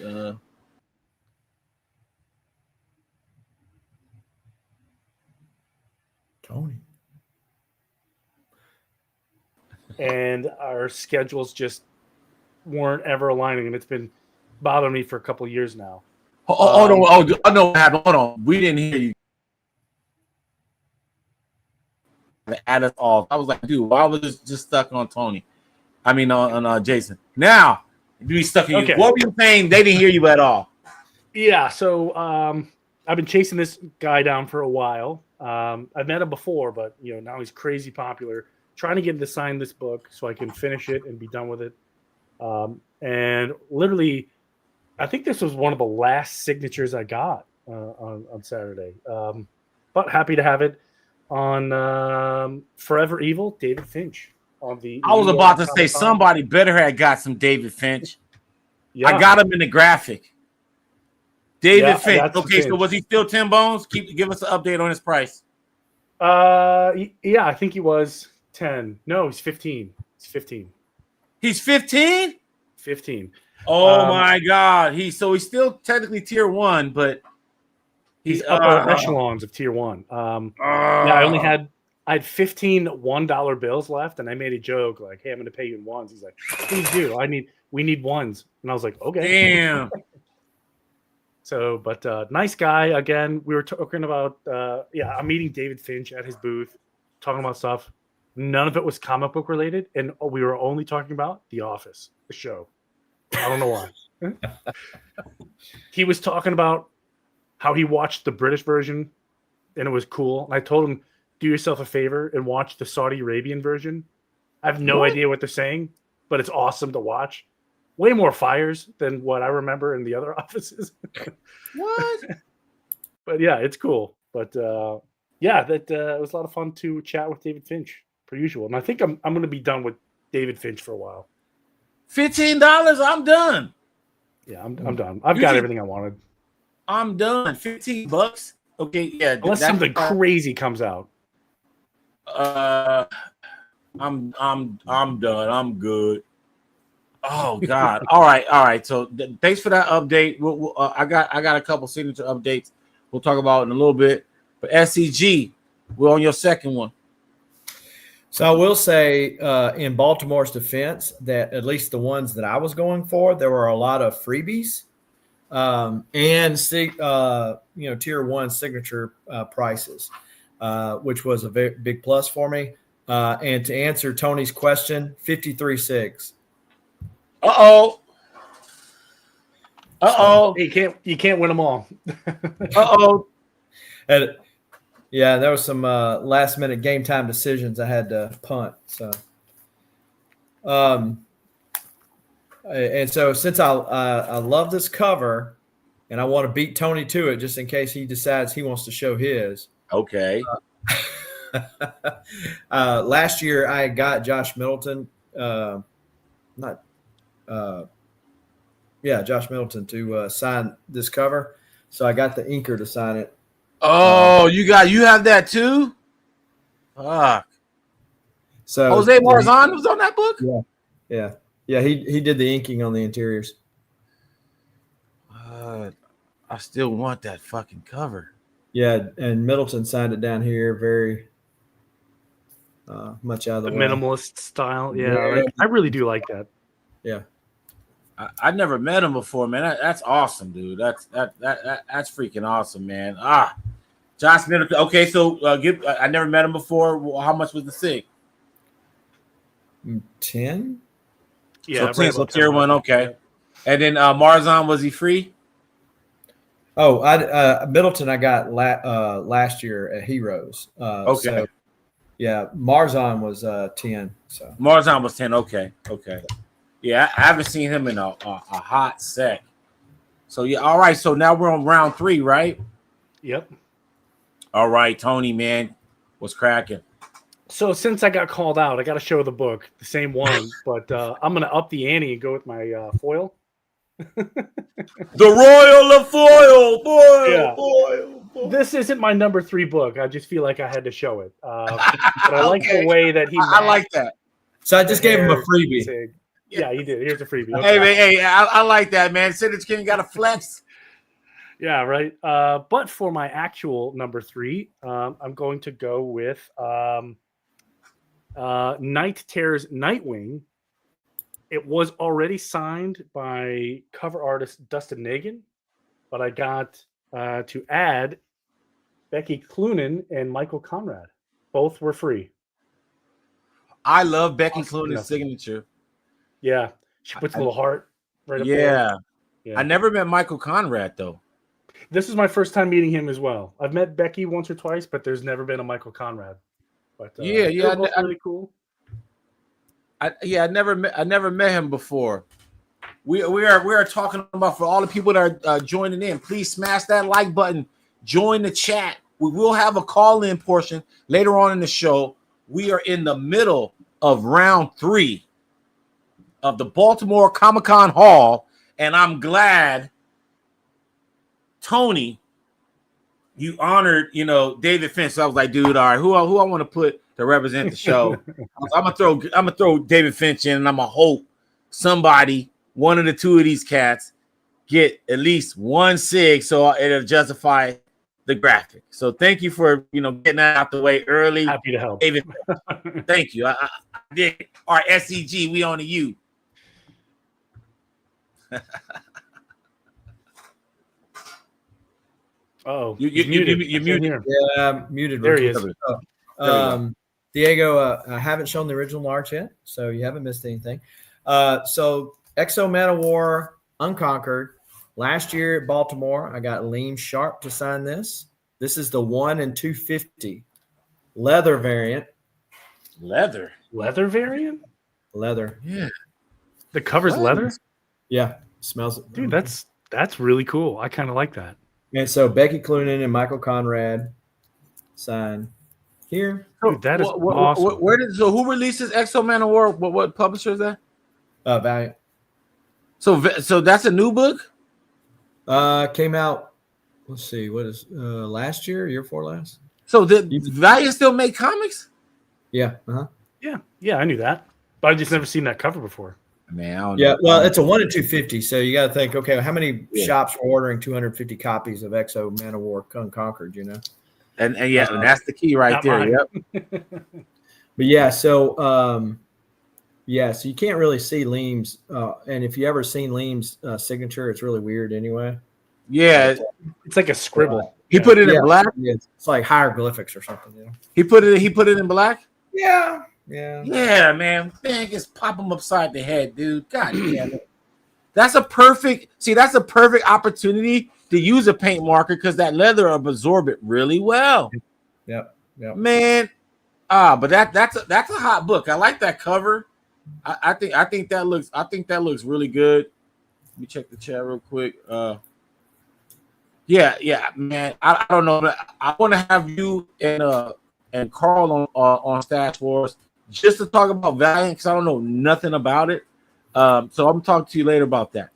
Tony. And our schedules just weren't ever aligning, and it's been bothering me for a couple of years now. hold on. Oh, I know what happened. Hold on. We didn't hear you. Add us all. I was like, dude, why was this just stuck on Tony? I mean, on Jason. Now, we stuck in you. Okay. What were you saying? They didn't hear you at all. Yeah, so I've been chasing this guy down for a while. I've met him before, but now he's crazy popular. Trying to get him to sign this book so I can finish it and be done with it. And literally, I think this was one of the last signatures I got on Saturday. But happy to have it on Forever Evil, David Finch. On the I was about to say somebody better have got some David Finch. Yeah. I got him in the graphic. David Finch. that's Okay, so Finch. was he still 10 bones? Give us an update on his price. Yeah, I think he was 10. No, he's 15. He's 15. He's 15? 15. Oh my God. He's still technically tier 1, but he's upper echelons of tier 1. Yeah, I had 15 $1 bills left, and I made a joke like, "Hey, I'm going to pay you in ones." He's like, "Please do. We need ones." And I was like, "Okay." Damn. So, but nice guy. Again, we were talking about I'm meeting David Finch at his booth, talking about stuff. None of it was comic book related, and we were only talking about The Office, the show. I don't know why. He was talking about how he watched the British version, and it was cool. And I told him, do yourself a favor and watch the Saudi Arabian version. I have no idea what they're saying, but it's awesome to watch. Way more fires than what I remember in the other offices. What? But yeah, it's cool. But it was a lot of fun to chat with David Finch, per usual. And I think I'm going to be done with David Finch for a while. $15? I'm done. Yeah, I'm done. I've got everything I wanted. I'm done. $15? Okay, yeah. Unless something crazy comes out. I'm done. I'm good. Oh God. All right. So thanks for that update. I got a couple signature updates we'll talk about in a little bit. But SCG, we're on your second one. So I will say, in Baltimore's defense, that at least the ones that I was going for, there were a lot of freebies, and tier 1 signature prices, which was a very big plus for me. And to answer Tony's question, 53.6. Uh-oh. You can't win them all. Uh-oh. And yeah, there was some last minute game time decisions I had to punt. So, and so since I love this cover, and I want to beat Tony to it, just in case he decides he wants to show his. Okay. Last year I got Josh Middleton, Josh Middleton to sign this cover. So I got the inker to sign it. Oh, you have that too? Fuck. So Jose Marzan was on that book? Yeah. He did the inking on the interiors. I still want that fucking cover. Yeah, and Middleton signed it down here very much out of the way. Minimalist style. Yeah, I really do like that. Yeah. I never met him before, man. That's awesome, dude. That's freaking awesome, man. Josh Middleton. Okay, so I never met him before. How much was the SIG? 10. Yeah, so 10, so tier 1. Okay, and then Marzan, was he free? Oh, Middleton I got last year at Heroes. Okay. So, yeah, Marzan was 10. So Marzan was 10. Okay. Yeah, I haven't seen him in a hot sec. So yeah, all right. So now we're on round 3, right? Yep. All right, Tony, man, what's cracking? So since I got called out, I got to show the book, the same one, but I'm gonna up the ante and go with my foil. The Royal of Foil, Yeah. This isn't my number 3 book. I just feel like I had to show it. But I like the way that he. I like that. So I just gave him a freebie. Sig. Yeah, you did. Here's a freebie. Okay. Hey, man, hey, I like that, man. Synergy King got a flex. Yeah, right. But for my actual number 3, I'm going to go with Night Terror's Nightwing. It was already signed by cover artist Dustin Nagan, but I got to add Becky Cloonan and Michael Conrad. Both were free. I love Becky Awesome. Cloonan's signature. Yeah, she puts a little heart right up Yeah. there. Yeah. I never met Michael Conrad, though. This is my first time meeting him as well. I've met Becky once or twice, but there's never been a Michael Conrad. But Yeah, they're both really cool. I never met him before. We are talking about, for all the people that are joining in, please smash that like button, join the chat. We will have a call-in portion later on in the show. We are in the middle of round 3 of the Baltimore Comic-Con Hall, and I'm glad, Tony, you honored, David Finch. So I was like, dude, all right, who I want to put to represent the show? I'm gonna throw David Finch in, and I'm gonna hope somebody, one of the 2 of these cats, get at least 1 sig, so it'll justify the graphic. So thank you for getting that out the way early. Happy to help, David. Thank you. I did. All right, SCG, we on to you. Oh, you're muted. You're muted. Yeah, muted. There he is. Diego, I haven't shown the original art yet, so you haven't missed anything. So Exo Manowar Unconquered. Last year at Baltimore, I got Liam Sharp to sign this. This is the 1 in 250 leather variant. Leather variant? Leather. Yeah. The cover's leather? Yeah. Smells it. Dude, that's really cool. I kind of like that. And so Becky Cloonan and Michael Conrad sign here. Dude, that is awesome. Who releases Exo Manowar? What publisher is that? Valiant. So that's a new book? Came out, let's see, what is last year before last? So did Valiant still make comics? Yeah. Uh-huh. Yeah, I knew that. But I just never seen that cover before. Man, I don't yeah, know. well, it's a 1 in 250, so you got to think, okay, how many shops are ordering 250 copies of Exo Manowar Unconquered, And that's the key right there. Mine. Yep. But yeah, so so you can't really see Liam's, and if you ever seen Liam's signature, it's really weird anyway. Yeah, it's like a scribble. He put it in black. It's like hieroglyphics or something. He put it in black. Yeah, man. Man, just pop him upside the head, dude. God damn it. That's a perfect opportunity to use a paint marker because that leather will absorb it really well. Yep. Man, but that's a hot book. I like that cover. I think that looks really good. Let me check the chat real quick. Yeah, man. I don't know, but I want to have you and Carl on Stash Wars just to talk about Valiant because I don't know nothing about it. So I'm talking to you later about that.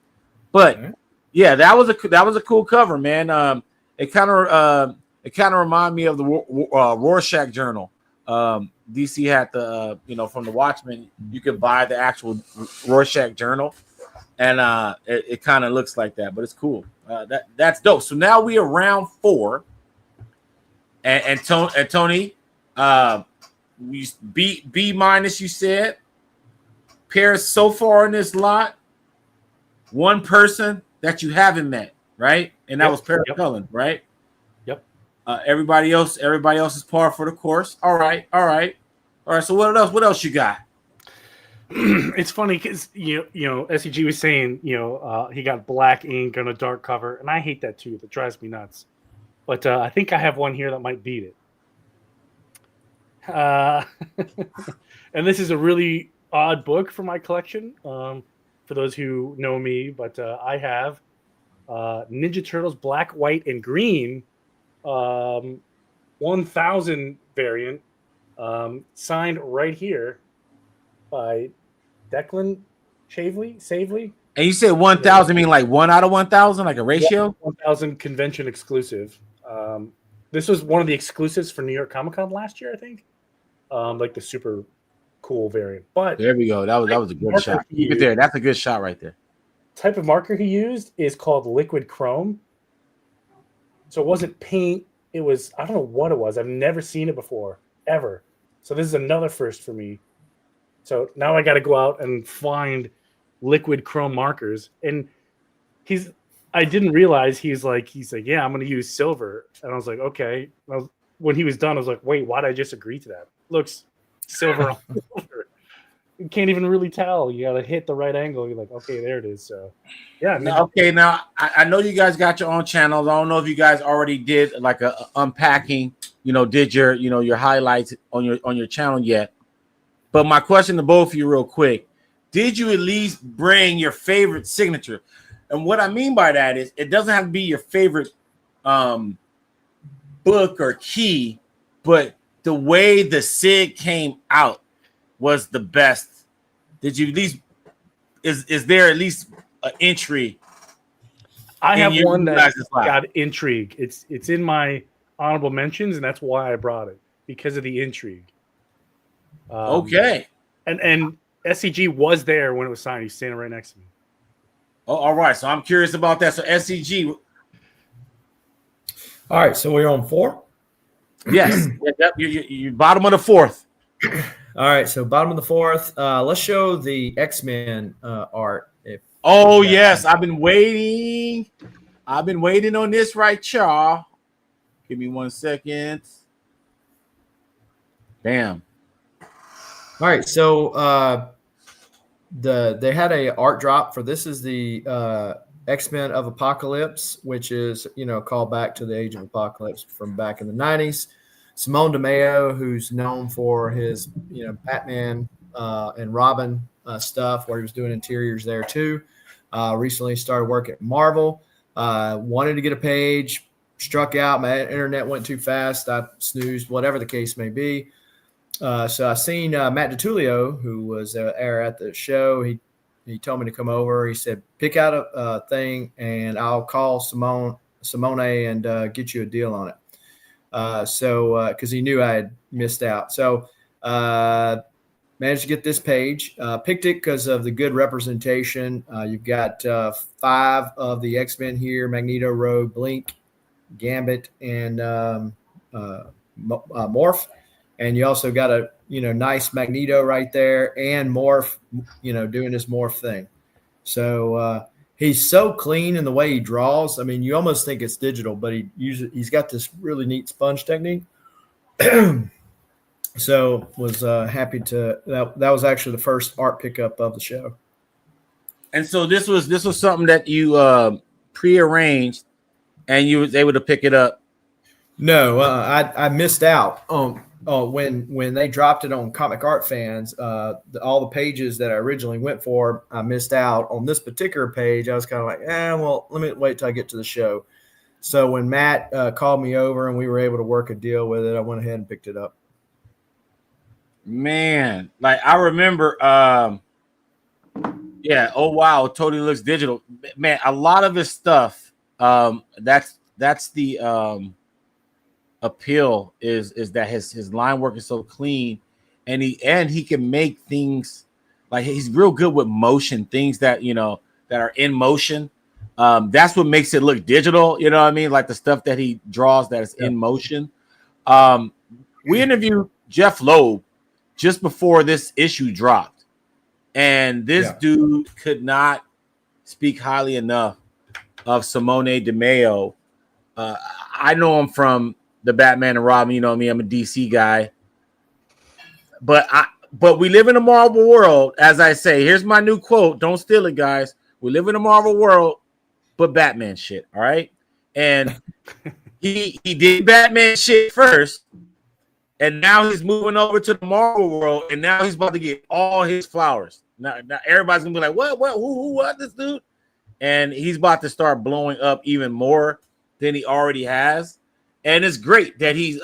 But yeah, that was a cool cover, man. It kind of reminded me of the Rorschach Journal. DC had the from the Watchmen, you could buy the actual Rorschach Journal, and it kind of looks like that, but it's cool. That's dope. So now we are round 4, and Tony, we B minus. You said pairs so far in this lot. One person that you haven't met, right? And that was Paris Cullen, right? Yep. Everybody else is par for the course. All right. So what else you got? It's funny because SEG was saying he got black ink on a dark cover, and I hate that too. That drives me nuts. But I think I have one here that might beat it. And this is a really odd book for my collection. For those who know me, but I have Ninja Turtles Black, White, and Green 1000 variant signed right here by Declan Savely. And you said 1000 mean like 1 out of 1000, like a ratio? 1000 convention exclusive. This was one of the exclusives for New York Comic Con last year, I think. Like the super cool variant. But there we go. That was a good shot. Keep it there. That's a good shot right there. Type of marker he used is called liquid chrome. So it wasn't paint. It was, I don't know what it was. I've never seen it before, ever. So this is another first for me. So now I got to go out and find liquid chrome markers. And I didn't realize he's like, yeah, I'm going to use silver. And I was like, okay. When he was done, I was like, wait, why did I just agree to that? Looks silver on silver. You can't even really tell. You got to hit the right angle. You're like, okay, there it is. So, yeah. Okay, now I know you guys got your own channels. I don't know if you guys already did like a unpacking, did your highlights on your channel yet. But my question to both of you real quick, did you at least bring your favorite signature? And what I mean by that is it doesn't have to be your favorite book or key, but the way the SIG came out was the best. Did you at least is there at least an entry? I have one that got intrigue. It's in my honorable mentions, and that's why I brought it, because of the intrigue. Okay. And SCG was there when it was signed. He's standing right next to me. Oh, all right. So I'm curious about that. So SCG. All right. So we're on 4. Yes. You bottom of the 4th. All right. So bottom of the 4th. Let's show the X-Men art. Yes. I've been waiting on this right, y'all. Give me 1 second. Bam. All right. So they had a art drop for this is the X-Men of Apocalypse, which is, called back to the Age of Apocalypse from back in the 90s. Simone DeMeo, who's known for his, Batman and Robin stuff, where he was doing interiors there too. Recently started work at Marvel. Wanted to get a page, struck out. My internet went too fast. I snoozed, whatever the case may be. So I seen Matt DiTullio, who was there at the show. He told me to come over. He said, pick out a thing, and I'll call Simone and get you a deal on it. Because he knew I had missed out. So managed to get this page. Picked it because of the good representation. You've got 5 of the X-Men here: Magneto, Rogue, Blink, Gambit, and Morph. And you also got a nice Magneto right there, and Morph, doing his Morph thing. So he's so clean in the way he draws. I mean, you almost think it's digital, but he's got this really neat sponge technique. So was happy to that was actually the first art pickup of the show. And so this was something that you prearranged, and you was able to pick it up. No, I missed out on when they dropped it on Comic Art Fans. All the pages that I originally went for, I missed out on this particular page. I was kind of like, well, let me wait till I get to the show. So when Matt called me over and we were able to work a deal with it, I went ahead and picked it up. Man, like I remember, yeah. Oh wow, it totally looks digital. Man, a lot of his stuff. That's the appeal is that his line work is so clean, and he can make things like he's real good with motion, things that that are in motion. That's what makes it look digital. You know what I mean? Like the stuff that he draws that is in motion. We interviewed Jeff Loeb just before this issue dropped, and this dude could not speak highly enough of Simone DeMeo. I know him from the Batman and Robin. You know me, I'm a DC guy, but we live in a Marvel world. As I say, here's my new quote. Don't steal it, guys. We live in a Marvel world, but Batman shit. All right, and he did Batman shit first. And now he's moving over to the Marvel world, and now he's about to get all his flowers. Now everybody's gonna be like, "What? Who? What? This dude?" And he's about to start blowing up even more than he already has. And it's great that he's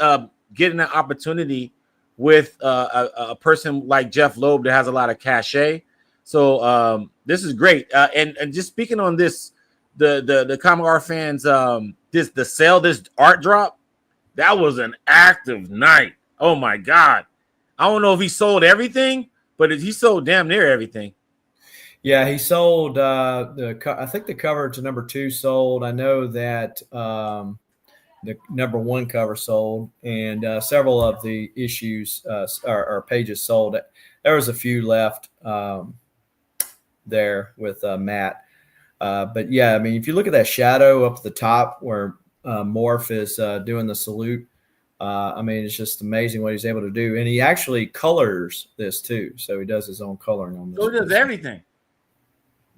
getting an opportunity with a person like Jeff Loeb that has a lot of cachet. So this is great. And just speaking on this the comic art fans this art drop, that was an active night. Oh my god. I don't know if he sold everything, but he sold damn near everything. Yeah, he sold I think the cover to number 2 sold. I know that the number 1 cover sold, and several of the issues or pages sold. There was a few left there with Matt. But yeah, I mean, if you look at that shadow up at the top where Morph is doing the salute, I mean, it's just amazing what he's able to do. And he actually colors this too. So he does his own coloring on this. So he does everything.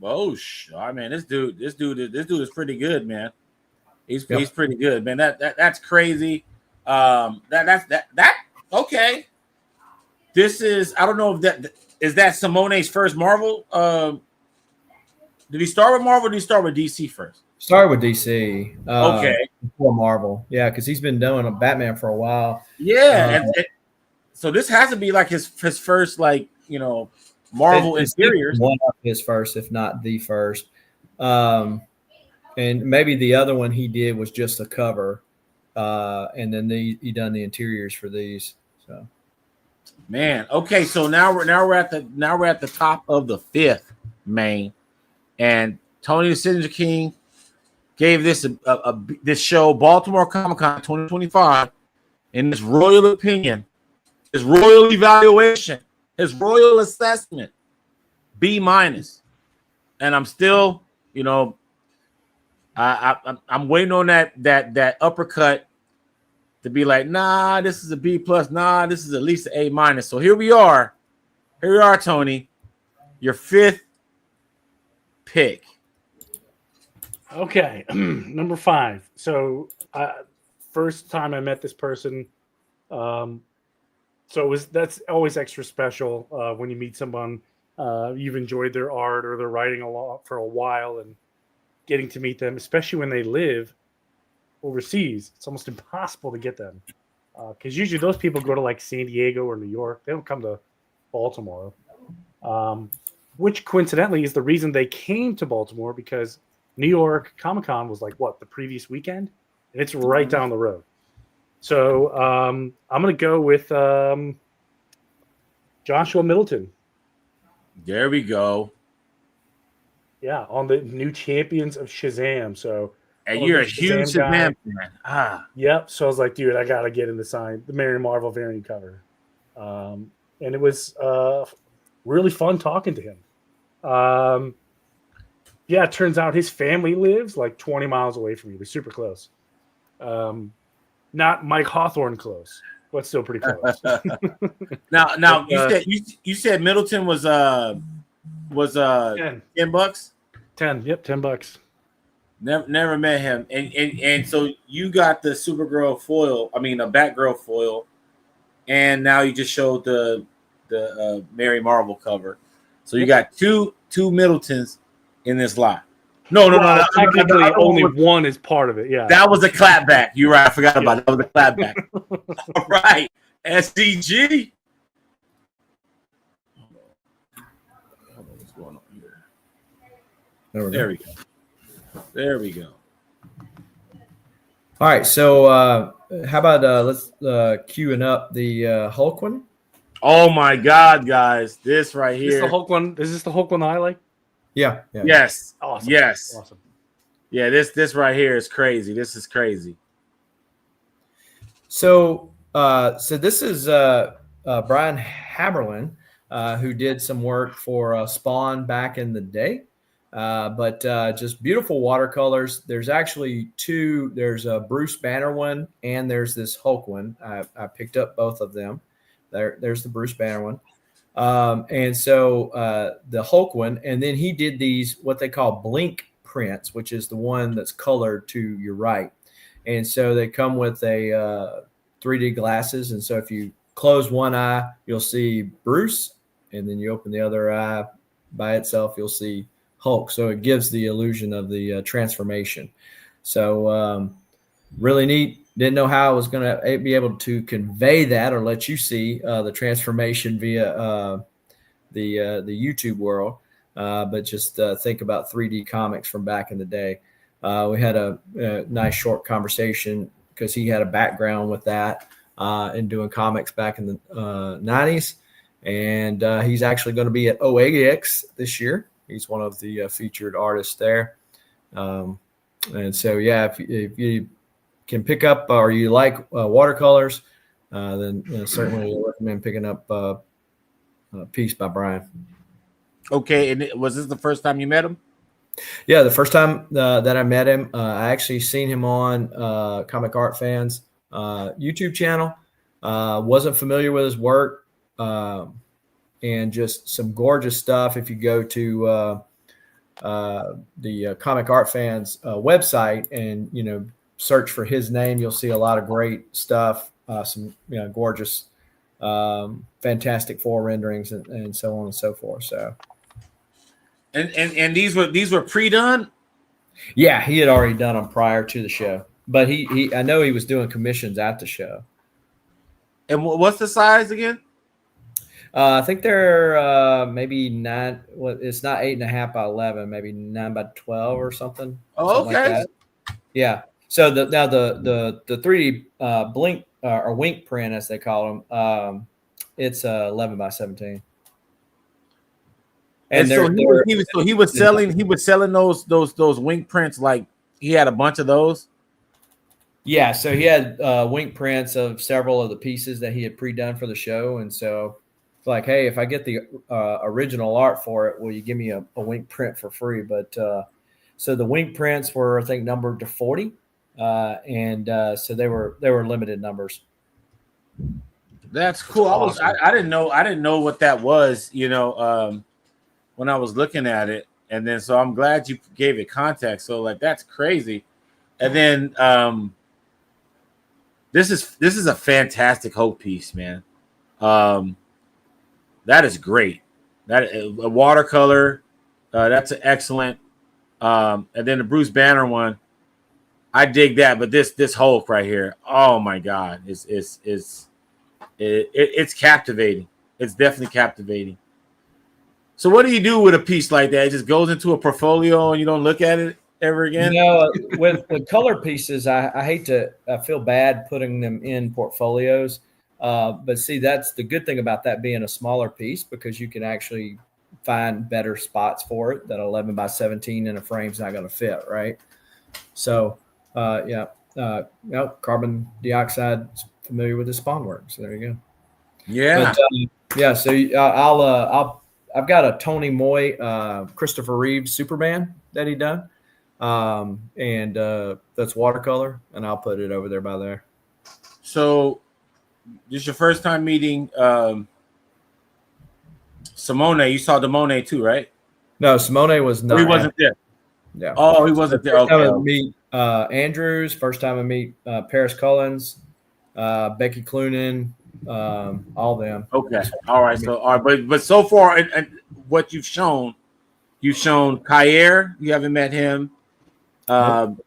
Oh, I mean, this dude is pretty good, man. He's pretty good, man. That's crazy. That okay. This is, I don't know if that Simone's first Marvel. Did he start with Marvel or did he start with DC first? Started with DC. Okay. Before Marvel. Yeah, because he's been doing a Batman for a while. Yeah. So this has to be like his first, like, you know, Marvel interiors. One of his first, if not the first. And maybe the other one he did was just a cover. And then he done the interiors for these. So man, okay, so now we're at the top of the 5th main. And Tony the Signature King gave this this show, Baltimore Comic-Con 2025, in his royal opinion, his royal evaluation, his royal assessment, B-. And I'm still, you know, I'm waiting on that uppercut to be like, nah, this is a B+, nah, this is at least an A-. So here we are, Tony, your 5th pick. Okay, number 5. So first time I met this person, so that's always extra special when you meet someone you've enjoyed their art or their writing a lot for a while, and getting to meet them, especially when they live overseas. It's almost impossible to get them because usually those people go to like San Diego or New York. They don't come to Baltimore, which coincidentally is the reason they came to Baltimore, because New York Comic-Con was like the previous weekend, and it's right down the road. So I'm going to go with Joshua Middleton. There we go. Yeah, on the new Champions of Shazam. So, and you're a huge Shazam fan. Yep. So I was like, dude, I got to get him to sign the Mary Marvel variant cover. And it was really fun talking to him. Yeah, it turns out his family lives like 20 miles away from me. They're super close. Not Mike Hawthorne close, but still pretty close. Now you said Middleton was $10. $10. Yep, $10. Never met him, and so you got the Supergirl foil. I mean, a Batgirl foil, and now you just showed the Mary Marvel cover. So you got two Middletons in this lot. No. Technically, only one is part of it. Yeah, that was a clapback. You're right. I forgot about it. That was a clapback. All right, SDG. What's going on here? There we go. All right, so how about let's queuing up the Hulk one? Oh my God, guys! This right here. Is this the Hulk one? Is this the Hulk one that I like? Yeah. Yes. Awesome. Yes. Awesome. Yeah. This right here is crazy. This is crazy. So this is Brian Haberlin, who did some work for Spawn back in the day. But just beautiful watercolors. There's actually two. There's a Bruce Banner one, and there's this Hulk one. I picked up both of them. There's the Bruce Banner one. And so the Hulk one, and then he did these, what they call blink prints, which is the one that's colored to your right. And so they come with a 3D glasses. And so if you close one eye, you'll see Bruce, and then you open the other eye by itself, you'll see Hulk. So it gives the illusion of the transformation. So really neat. Didn't know how I was going to be able to convey that or let you see the transformation via the YouTube world. but just think about 3D comics from back in the day. We had a nice short conversation because he had a background with that and doing comics back in the 90s. And he's actually going to be at OAX this year. He's one of the featured artists there. And so, yeah, if you can pick up or you like watercolors, then certainly recommend picking up a piece by Brian. Okay, and was this the first time you met him? Yeah, the first time that I met him, I actually seen him on Comic Art Fans YouTube channel. Wasn't familiar with his work, and just some gorgeous stuff. If you go to the Comic Art Fans website and search for his name, you'll see a lot of great stuff. Some gorgeous, Fantastic Four renderings and so on and so forth. So. And these were pre-done? Yeah, he had already done them prior to the show, but he I know he was doing commissions at the show. And what's the size again? I think they're maybe 9. Well, it's not 8.5 by 11, maybe 9 by 12 or something. Oh, something okay. Like that. Yeah. So the 3D blink or wink print, as they call them, it's 11 by 17. And so he was selling those wink prints, like he had a bunch of those. Yeah, so he had wink prints of several of the pieces that he had pre-done for the show, and so it's like, hey, if I get the original art for it, will you give me a wink print for free? But so the wink prints were, I think, numbered to 40, and so they were limited numbers. That's cool. Awesome. I didn't know what that was. When I was looking at it, and then so I'm glad you gave it context. So like that's crazy. And then this is a fantastic Hope piece, man. That is great. That a watercolor, that's an excellent. And then the Bruce Banner one, I dig that. But this Hulk right here, oh my God, it's captivating. It's definitely captivating. So what do you do with a piece like that? It just goes into a portfolio and you don't look at it ever again? With color pieces, I feel bad putting them in portfolios. But see, that's the good thing about that being a smaller piece, because you can actually find better spots for it. That 11 by 17 in a frame is not going to fit, right? So, carbon dioxide is familiar with the spawn work. So there you go. Yeah. But, so I've got a Tony Moy, Christopher Reeve Superman that he done. And that's watercolor, and I'll put it over there by there. So this is your first time meeting Simone. You saw Demone too, right? No, Simone was not. He wasn't there. Yeah. Oh, he wasn't there. First time I Okay. meet Andrews. First time I meet Paris Cullens, Becky Cloonan, all them. Okay. All right. So but so far, and what you've shown Kyer. You haven't met him. Nope.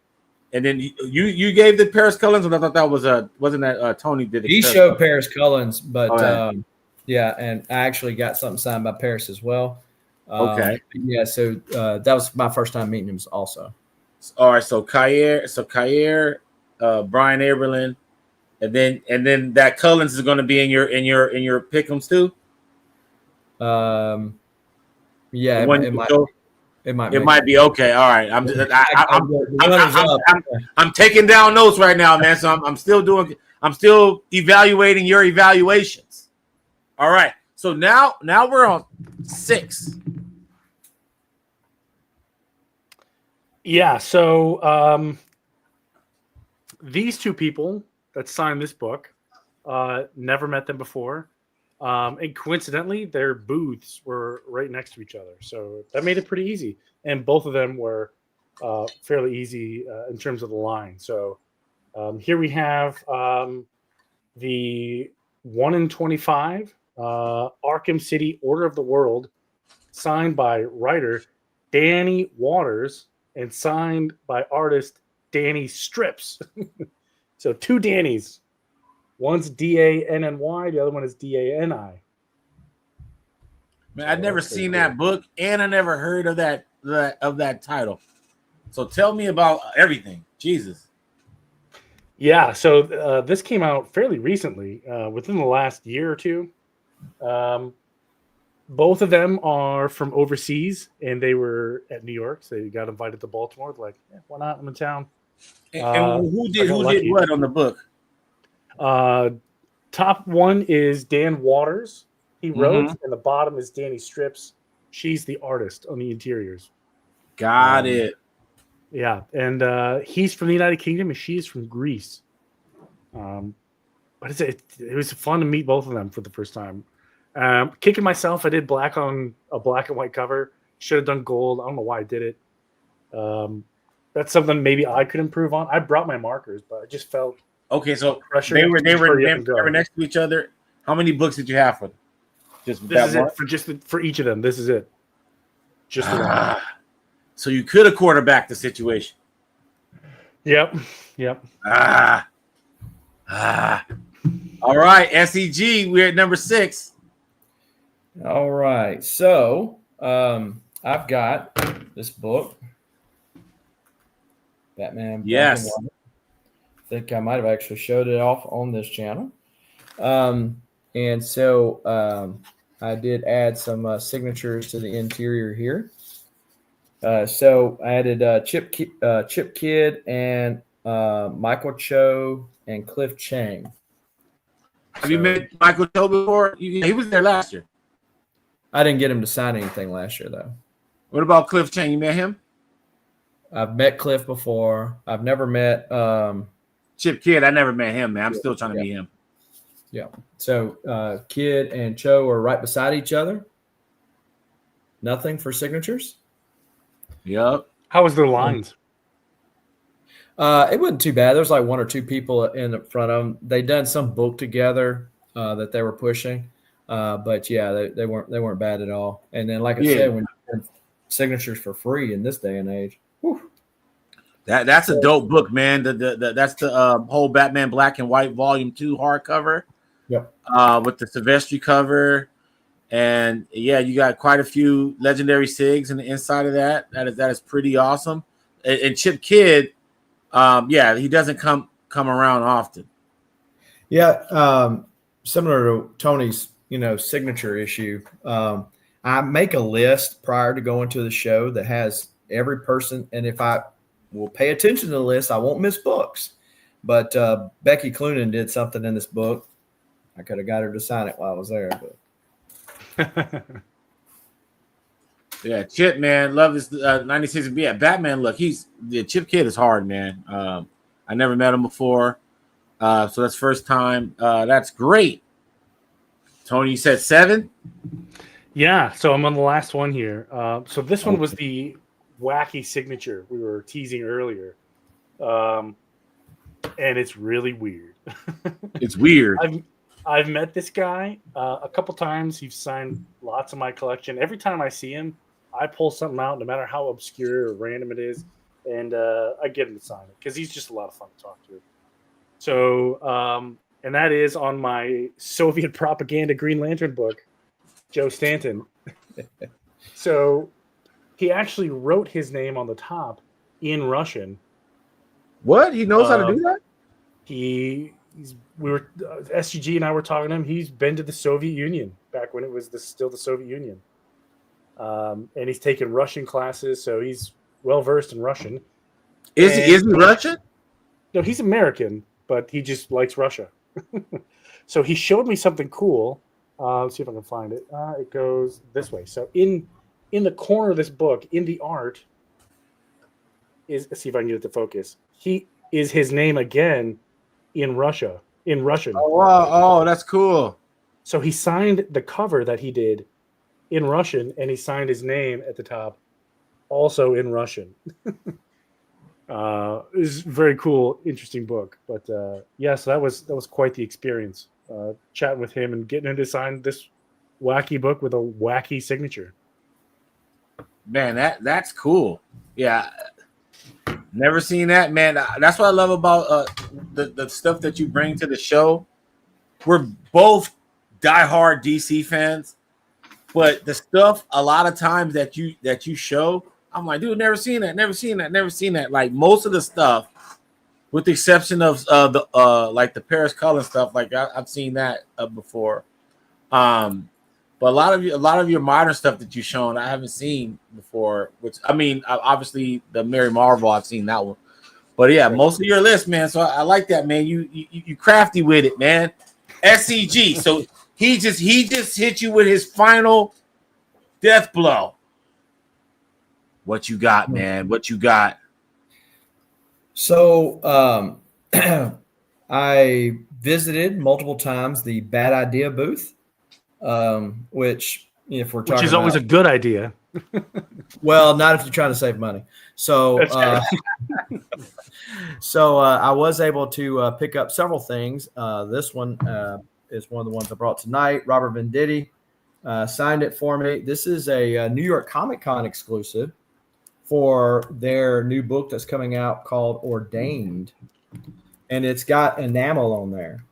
And then you gave the Paris Cullens, and I thought that wasn't that Tony did it. He showed Paris Cullens, but yeah, and I actually got something signed by Paris as well. Okay. Yeah, so that was my first time meeting him also. All right, so Kyer, Brian Aberlin, and then that Cullens is going to be in your pick'ems too. Yeah, it might be okay. All right, I'm taking down notes right now, man. So I'm still evaluating your evaluations. All right, so now we're on 6. Yeah, so these two people that signed this book, never met them before. And coincidentally, their booths were right next to each other. So that made it pretty easy. And both of them were fairly easy in terms of the line. So here we have the 1 in 25 Arkham City Order of the World, signed by writer Danny Waters and signed by artist Danny Strips. So 2 Dannys. One's Danny, the other one is Dani. Man, I'd never that's pretty seen cool. that book, and I never heard of that title. So tell me about everything. Jesus. Yeah, so this came out fairly recently, within the last year or two. Both of them are from overseas, and they were at New York. So they got invited to Baltimore. They're like, why not? I'm in town. And who I got who did lucky. what on the book? Top one is Dan Waters. He wrote, Mhm. and the bottom is Danny Strips. She's the artist on the interiors. Got it. Yeah, and he's from the United Kingdom, and she's from Greece. But it was fun to meet both of them for the first time. Kicking myself, I did black on a black and white cover. Should have done gold. I don't know why I did it. That's something maybe I could improve on. I brought my markers, but I just felt Okay, so pressure. they were Hurry up and go. next to each other. How many books did you have for them? Just This that is one? it for each of them. This is it. Just the one. Ah, so you could have quarterbacked the situation. Yep. Ah. All right, SEG. We're at number 6. All right. So I've got this book, Batman. Yes. Black and White. I think I might have actually showed it off on this channel. And so I did add some signatures to the interior here. So I added Chip Kidd and Michael Cho and Cliff Chang. Have you met Michael Cho before? He was there last year. I didn't get him to sign anything last year, though. What about Cliff Chang? You met him? I've met Cliff before. I've never met Chip Kidd. I never met him, man. I'm still trying to meet him. Yeah. So Kidd and Cho are right beside each other. Nothing for signatures. Yep. How was their lines? It wasn't too bad. There's like one or two people in the front of them. They done some book together that they were pushing, but yeah, they weren't bad at all. And then, like I said, when you get signatures for free in this day and age, whew. That's a dope book, man. That's the whole Batman Black and White Volume 2 hardcover. Yep. With the Silvestri cover, and yeah, you got quite a few legendary SIGs in the inside of that. That is pretty awesome. And Chip Kidd, he doesn't come around often. Yeah, similar to Tony's, signature issue. I make a list prior to going to the show that has every person, and if I will pay attention to the list, I won't miss books. But Becky Cloonan did something in this book. I could have got her to sign it while I was there, but yeah, Chip, man, love this 96. Yeah, Batman. Look, Chip Kidd is hard, man. I never met him before, so that's first time. That's great. Tony, you said 7. Yeah, so I'm on the last one here. So this one was the wacky signature we were teasing earlier, and it's really weird. It's weird. I've met this guy a couple times. He's signed lots of my collection. Every time I see him, I pull something out, no matter how obscure or random it is, and I get him to sign it because he's just a lot of fun to talk to. So, and that is on my Soviet propaganda Green Lantern book, Joe Stanton. So he actually wrote his name on the top in Russian. What? He knows how to do that? SGG and I were talking to him. He's been to the Soviet Union back when it was still the Soviet Union. And he's taken Russian classes, so he's well versed in Russian. Is he Russian? No, he's American, but he just likes Russia. So he showed me something cool. Let's see if I can find it. It goes this way. So in the corner of this book, in the art, let's see if I can get it to focus. His name again in Russian. Oh, wow. Oh, that's cool. So he signed the cover that he did in Russian, and he signed his name at the top also in Russian. It's a very cool, interesting book. But so that was quite the experience. Chatting with him and getting him to sign this wacky book with a wacky signature. Man, that's cool. Yeah. Never seen that, man. That's what I love about the stuff that you bring to the show. We're both diehard DC fans, But the stuff a lot of times that you show, I'm like, dude, never seen that, never seen that, never seen that. Like most of the stuff, with the exception of the like the Paris Cullen stuff, like I've seen that before. But a lot of your modern stuff that you've shown, I haven't seen before. Which I mean, obviously the Mary Marvel, I've seen that one. But yeah, most of your list, man. So I like that, man. You crafty with it, man. SCG. So he just hit you with his final death blow. What you got, man? What you got? So I visited multiple times the Bad Idea booth, which if we're talking, which is always a good idea. Well, not if you're trying to save money. So, I was able to pick up several things. This one is one of the ones I brought tonight. Robert Venditti signed it for me. This is a New York Comic Con exclusive for their new book that's coming out called Ordained, and it's got enamel on there.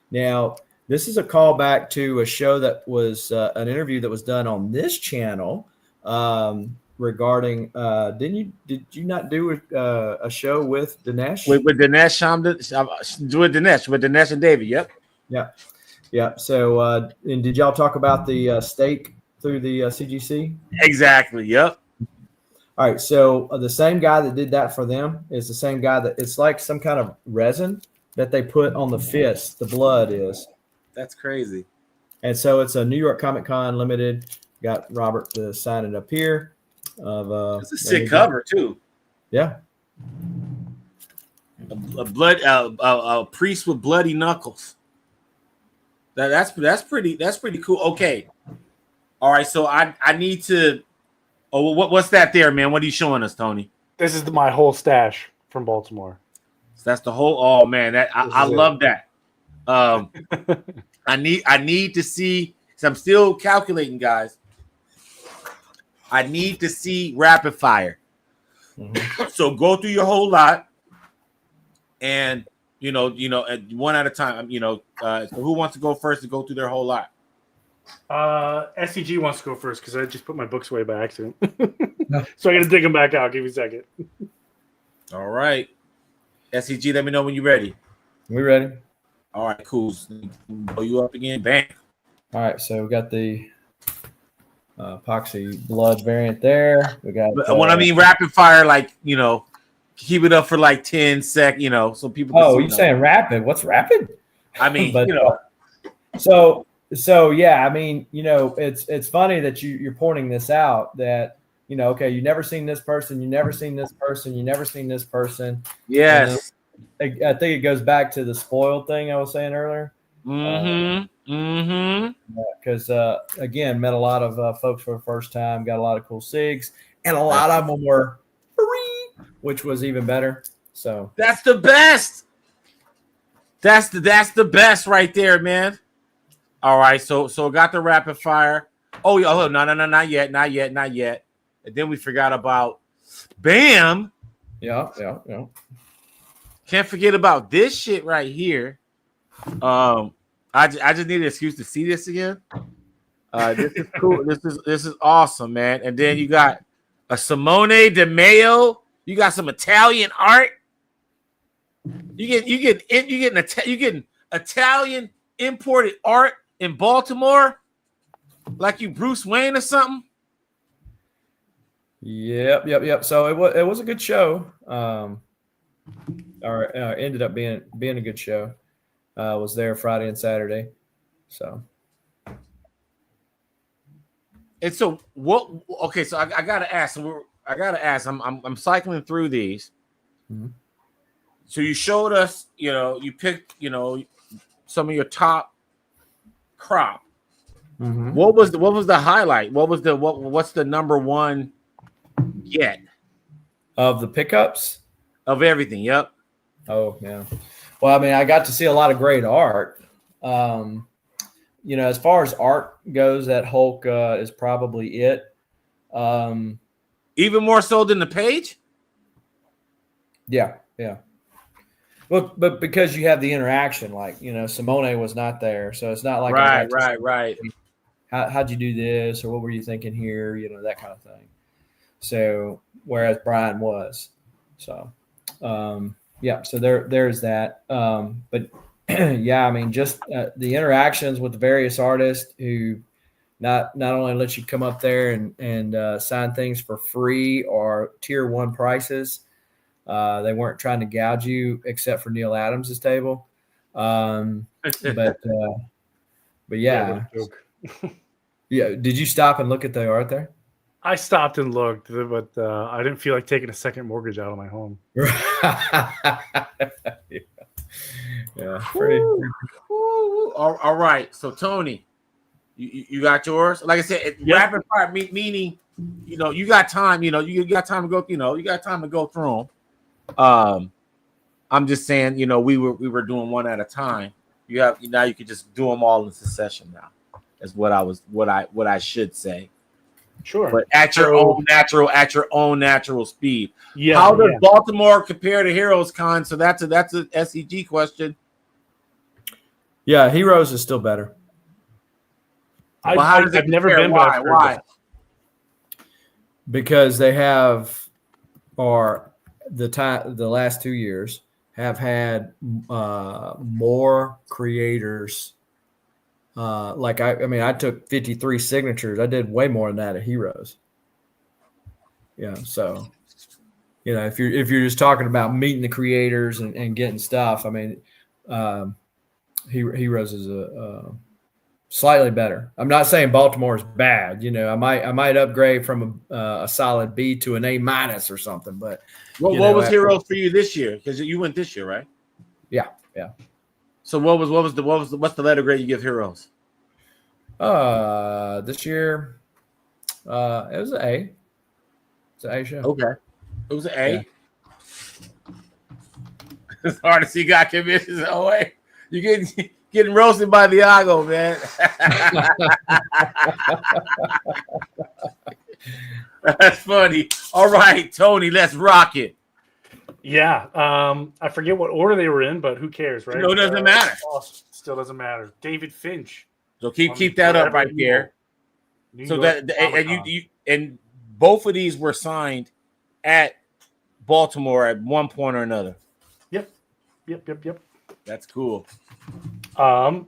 Now, this is a callback to a show that was an interview that was done on this channel regarding. Did you not do a show with Dinesh? With Dinesh, with Dinesh and David. Yep. Yeah. So, and did y'all talk about the stake through the CGC? Exactly. Yep. All right. So the same guy that did that for them is the same guy that it's like some kind of resin that they put on the fist. The blood is. That's crazy. And so it's a New York Comic Con limited. Got Robert to sign it up here. It's a sick cover too. Yeah. A priest with bloody knuckles. That's pretty cool. Okay. All right. So I need to. Oh, what's that there, man? What are you showing us, Tony? This is my whole stash from Baltimore. So that's the whole. Oh man, I love that. I need to see. Cause I'm still calculating, guys. I need to see rapid fire. Mm-hmm. So go through your whole lot, and one at a time. So who wants to go first to go through their whole lot? SCG wants to go first because I just put my books away by accident. So I got to dig them back out. Give me a second. All right, SCG. Let me know when you're ready. We ready? All right, cool. Blow you up again. Bam. All right, so we got the epoxy blood variant there. We got when I mean rapid fire, like keep it up for like 10 seconds. So people. Oh, you're saying rapid? What's rapid? I mean, but, So yeah, I mean, it's funny that you're pointing this out that okay, you never seen this person, you never seen this person, you never seen this person. Yes. I think it goes back to the spoiled thing I was saying earlier. Because again, met a lot of folks for the first time, got a lot of cool SIGs, and a lot of them were free, which was even better. So that's the best. That's the best right there, man. All right, so got the rapid fire. Oh no, not yet. And then we forgot about Bam. Yeah. Can't forget about this shit right here. I just need an excuse to see this again. This is cool. This is awesome, man. And then you got a Simone De Mayo. You got some Italian art. You getting Italian imported art in Baltimore, like you Bruce Wayne or something. Yep. So it was a good show. Or ended up being a good show. Was there Friday and Saturday. So. And so what? Okay, so I gotta ask. I'm cycling through these. Mm-hmm. So you showed us. You picked. Some of your top crop. Mm-hmm. What was the highlight? What's the number one get of the pickups of everything? Yep. Oh yeah. Well, I mean, I got to see a lot of great art. As far as art goes, that Hulk is probably it. Even more so than the page. Yeah. Well, but because you have the interaction, like Simone was not there, so it's not like right. how'd you do this, or what were you thinking here? That kind of thing. So whereas Brian was, so so there's that. But yeah, I mean, just the interactions with the various artists who not only let you come up there and sign things for free or tier 1 prices. They weren't trying to gouge you, except for Neil Adams's table. But yeah. Yeah. Did you stop and look at the art there? I stopped and looked, but I didn't feel like taking a second mortgage out of my home. Yeah. Pretty. All right. So Tony, you got yours. Like I said, rapid fire meaning, you got time. You got time to go. You got time to go through them. I'm just saying, we were doing one at a time. Now you can just do them all in succession now. Is what I should say. Sure. But at your own natural speed. Yeah. How does Baltimore compare to Heroes Con? So that's a SEG question. Yeah, Heroes is still better. I've never been. Why? Because they have, or the last 2 years have had more creators. I took 53 signatures. I did way more than that at Heroes. Yeah, so if you're just talking about meeting the creators and getting stuff, I mean, Heroes is a slightly better. I'm not saying Baltimore is bad. I might upgrade from a solid B to an A- or something. But what was Heroes for you this year? Because you went this year, right? Yeah. So what's the letter grade you give Heroes? This year, it was an A. It's an A show. Okay, it was an A. Yeah. It's hard to see guy commissions. Oh wait, you getting roasted by Viago, man. That's funny. All right, Tony, let's rock it. Yeah, I forget what order they were in, but who cares, right? No, it doesn't matter. Still doesn't matter. David Finch. So keep that up right there. So that and both of these were signed at Baltimore at one point or another. Yep. That's cool.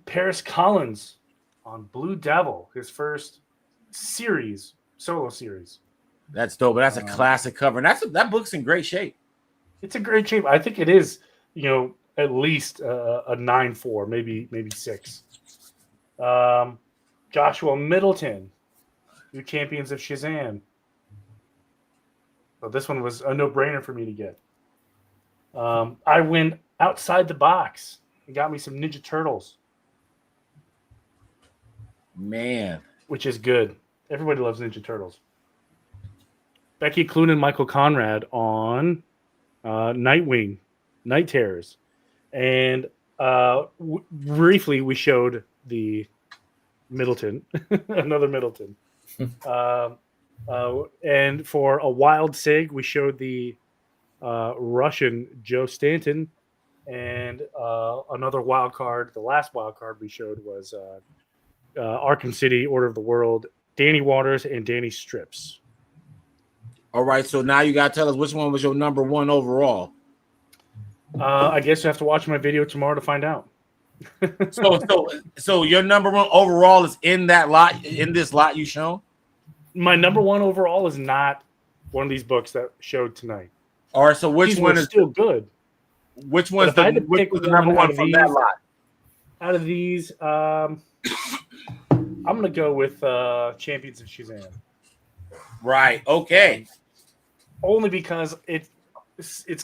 Paris Collins on Blue Devil, his first solo series. That's dope. But that's a classic cover. And that book's in great shape. It's a great shape. I think it is, at least a 9.4, maybe 6. Joshua Middleton, new champions of Shazam. So this one was a no-brainer for me to get. I went outside the box and got me some Ninja Turtles. Man. Which is good. Everybody loves Ninja Turtles. Becky Cloonan and Michael Conrad on Nightwing, Night Terrors. And briefly, we showed the Middleton, another Middleton. And for a wild sig, we showed the Russian Joe Stanton. And another wild card, the last wild card we showed was Arkham City, Order of the World, Danny Waters and Danny Strips. All right, so now you got to tell us which one was your number one overall. I guess you have to watch my video tomorrow to find out. So your number one overall is in this lot you shown? My number one overall is not one of these books that showed tonight. All right, so which one is still good? Which one's the number one from that lot? Out of these, I'm going to go with Champions of Shazam. Right. Okay. Only because it's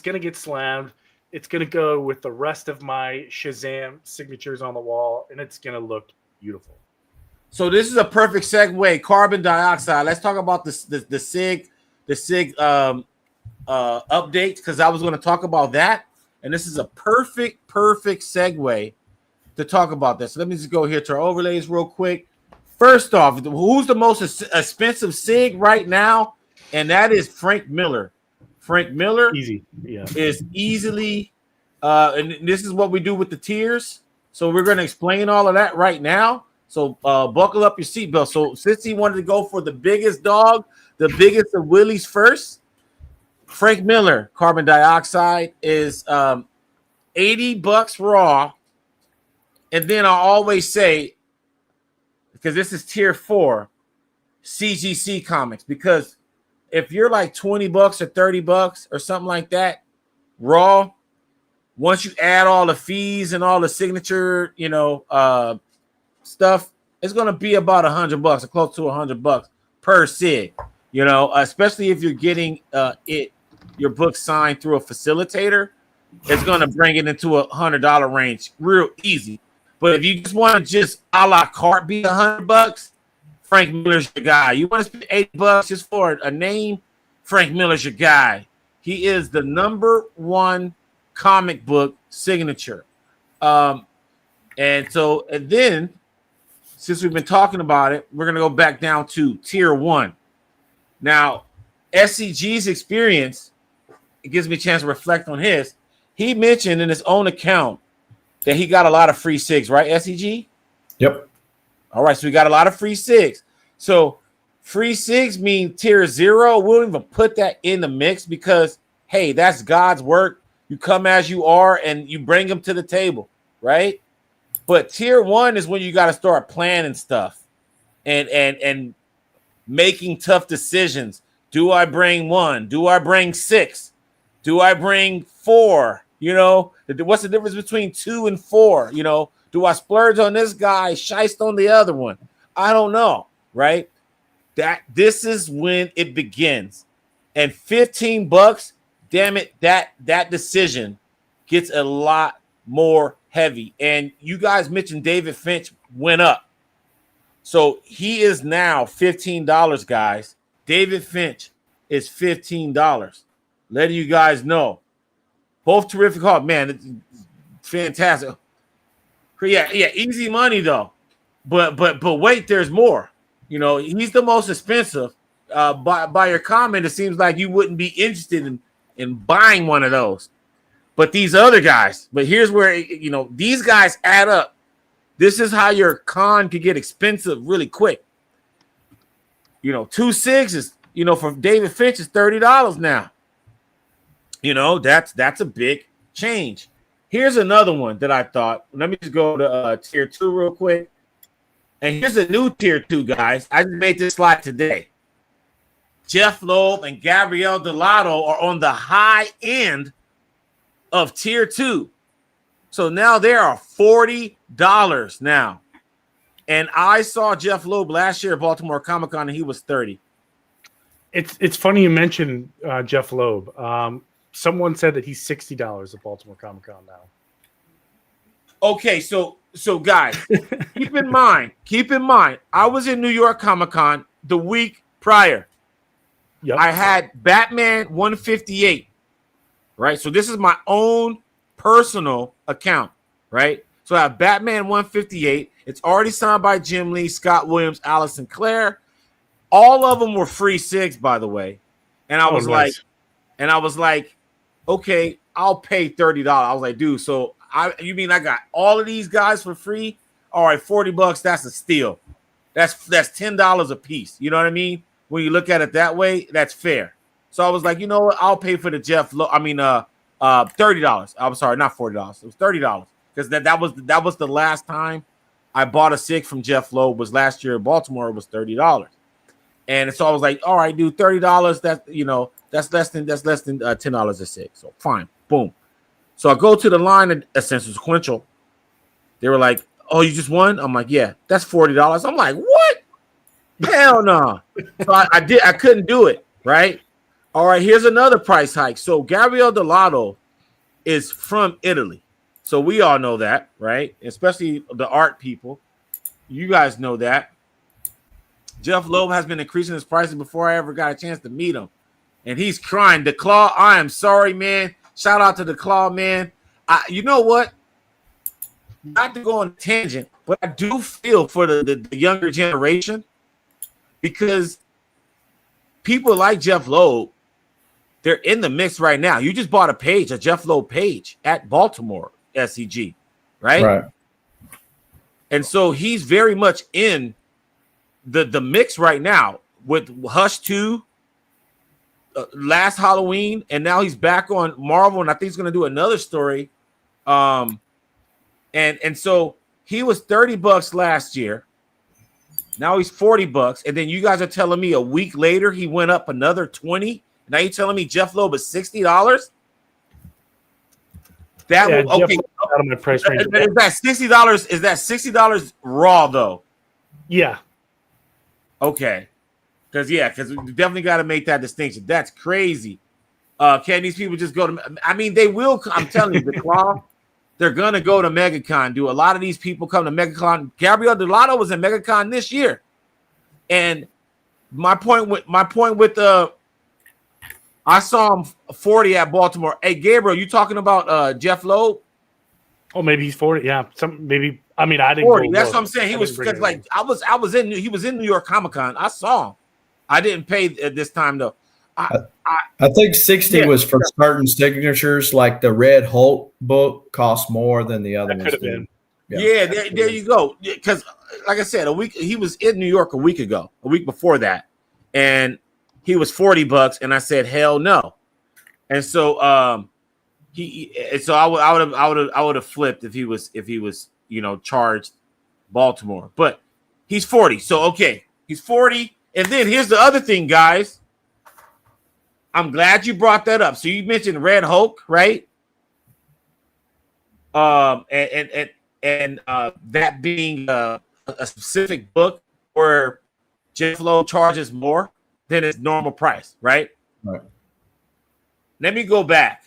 going to get slammed. It's going to go with the rest of my Shazam signatures on the wall, and it's going to look beautiful. So this is a perfect segue. Carbon dioxide. Let's talk about the SIG update, because I was going to talk about that, and this is a perfect segue to talk about this. So let me just go here to our overlays real quick. First off, who's the most expensive SIG right now? And that is Frank Miller. Frank Miller is easily, and this is what we do with the tiers. So we're going to explain all of that right now. So buckle up your seatbelt. So since he wanted to go for the biggest dog, the biggest of Willie's first, Frank Miller carbon dioxide is $80 raw. And then I always say, because this is tier 4, CGC Comics, because if you're like $20 or $30 or something like that raw, once you add all the fees and all the signature, stuff, it's going to be about $100 or close to $100 per sig, especially if you're getting your book signed through a facilitator. It's going to bring it into $100 range real easy. But if you just want to just a la carte be $100, Frank Miller's your guy. You want to spend $80 just for a name? Frank Miller's your guy. He is the #1 comic book signature. And then since we've been talking about it, we're going to go back down to tier 1. Now, SCG's experience, it gives me a chance to reflect on his. He mentioned in his own account that he got a lot of free SIGs, right, SCG? Yep. All right, so we got a lot of free SIGs. So free SIGs mean tier 0. We don't even put that in the mix because, hey, that's God's work. You come as you are and you bring them to the table, right? But tier 1 is when you got to start planning stuff and making tough decisions. Do I bring 1? Do I bring 6? Do I bring 4? What's the difference between 2 and 4? Do I splurge on this guy, shiest on the other one? I don't know, right? This is when it begins. And $15, damn it, that decision gets a lot more heavy. And you guys mentioned David Finch went up. So he is now $15, guys. David Finch is $15. Letting you guys know. Both terrific hard, man. It's fantastic. Yeah, easy money though. But wait, there's more. He's the most expensive. By your comment, it seems like you wouldn't be interested in buying one of those. But these other guys, but here's where these guys add up. This is how your con could get expensive really quick. 2 SIGs is, for David Finch is $30 now. That's a big change. Here's another one that I thought. Let me just go to tier 2 real quick. And here's a new tier 2, guys. I just made this slide today. Jeff Loeb and Gabrielle Delato are on the high end of tier 2. So now they are $40 now. And I saw Jeff Loeb last year at Baltimore Comic Con and he was $30. It's funny you mentioned Jeff Loeb. Someone said that he's $60 at Baltimore Comic Con now. Okay, so guys, keep in mind, I was in New York Comic Con the week prior. Yep. I had Batman 158, right? So this is my own personal account, right? So I have Batman 158. It's already signed by Jim Lee, Scott Williams, Allison Clare. All of them were free SIGs, by the way. And I was like, okay, I'll pay $30. I was like, dude, so you mean I got all of these guys for free? All right, $40, that's a steal. That's $10 a piece. You know what I mean? When you look at it that way, that's fair. So I was like, you know what? I'll pay for the $30. I'm sorry, not $40. It was $30 because that was the last time I bought a SIG from Jeff Loeb. Was last year in Baltimore. It was $30, and so I was like, all right, dude, $30. That's less than $10 a SIG. So fine, boom. So I go to the line at Essential Sequential. They were like, oh, you just won? I'm like, yeah, that's $40. I'm like, what? Hell no. So I couldn't do it, right? All right, here's another price hike. So Gabrielle Delato is from Italy. So we all know that, right? Especially the art people. You guys know that. Jeff Loeb has been increasing his prices before I ever got a chance to meet him. And he's crying. The Claw, I am sorry, man. Shout out to the Claw, man. You know what? Not to go on a tangent, but I do feel for the younger generation because people like Jeff Loeb, they're in the mix right now. You just bought a Jeff Loeb page at Baltimore SCG, right? Right. And so he's very much in the mix right now with Hush 2, last Halloween, and now he's back on Marvel, and I think he's going to do another story. And so he was $30 last year. Now he's $40, and then you guys are telling me a week later he went up another 20. Now you're telling me Jeff Loeb is $60? That Yeah, will okay. Out of my price range. Is that $60? Is that $60 raw though? Yeah. Okay. Because we definitely got to make that distinction. That's crazy. Can these people just go to? I mean, they will. I'm telling you, the Claw. They're gonna go to MegaCon. Do a lot of these people come to MegaCon? Gabriel Delato was in MegaCon this year, and my point with I saw him 40 at Baltimore. Hey, Gabriel, you talking about Jeff Loeb? Oh, maybe he's 40. Yeah, maybe. I mean, I didn't. 40. That's what I'm saying. He was like he was in New York Comic Con. I saw him. I didn't pay this time though. I think 60 was for certain signatures, like the Red Hulk book cost more than the other ones did. Yeah, there you go. Because, like I said, he was in New York a week before that, and he was $40, and I said hell no, and so I would have flipped if he was charged Baltimore, but he's 40, so okay, he's 40, and then here's the other thing, guys. I'm glad you brought that up. So you mentioned Red Hulk, right? And that being a specific book where Jeff Loeb charges more than its normal price, right? Right. Let me go back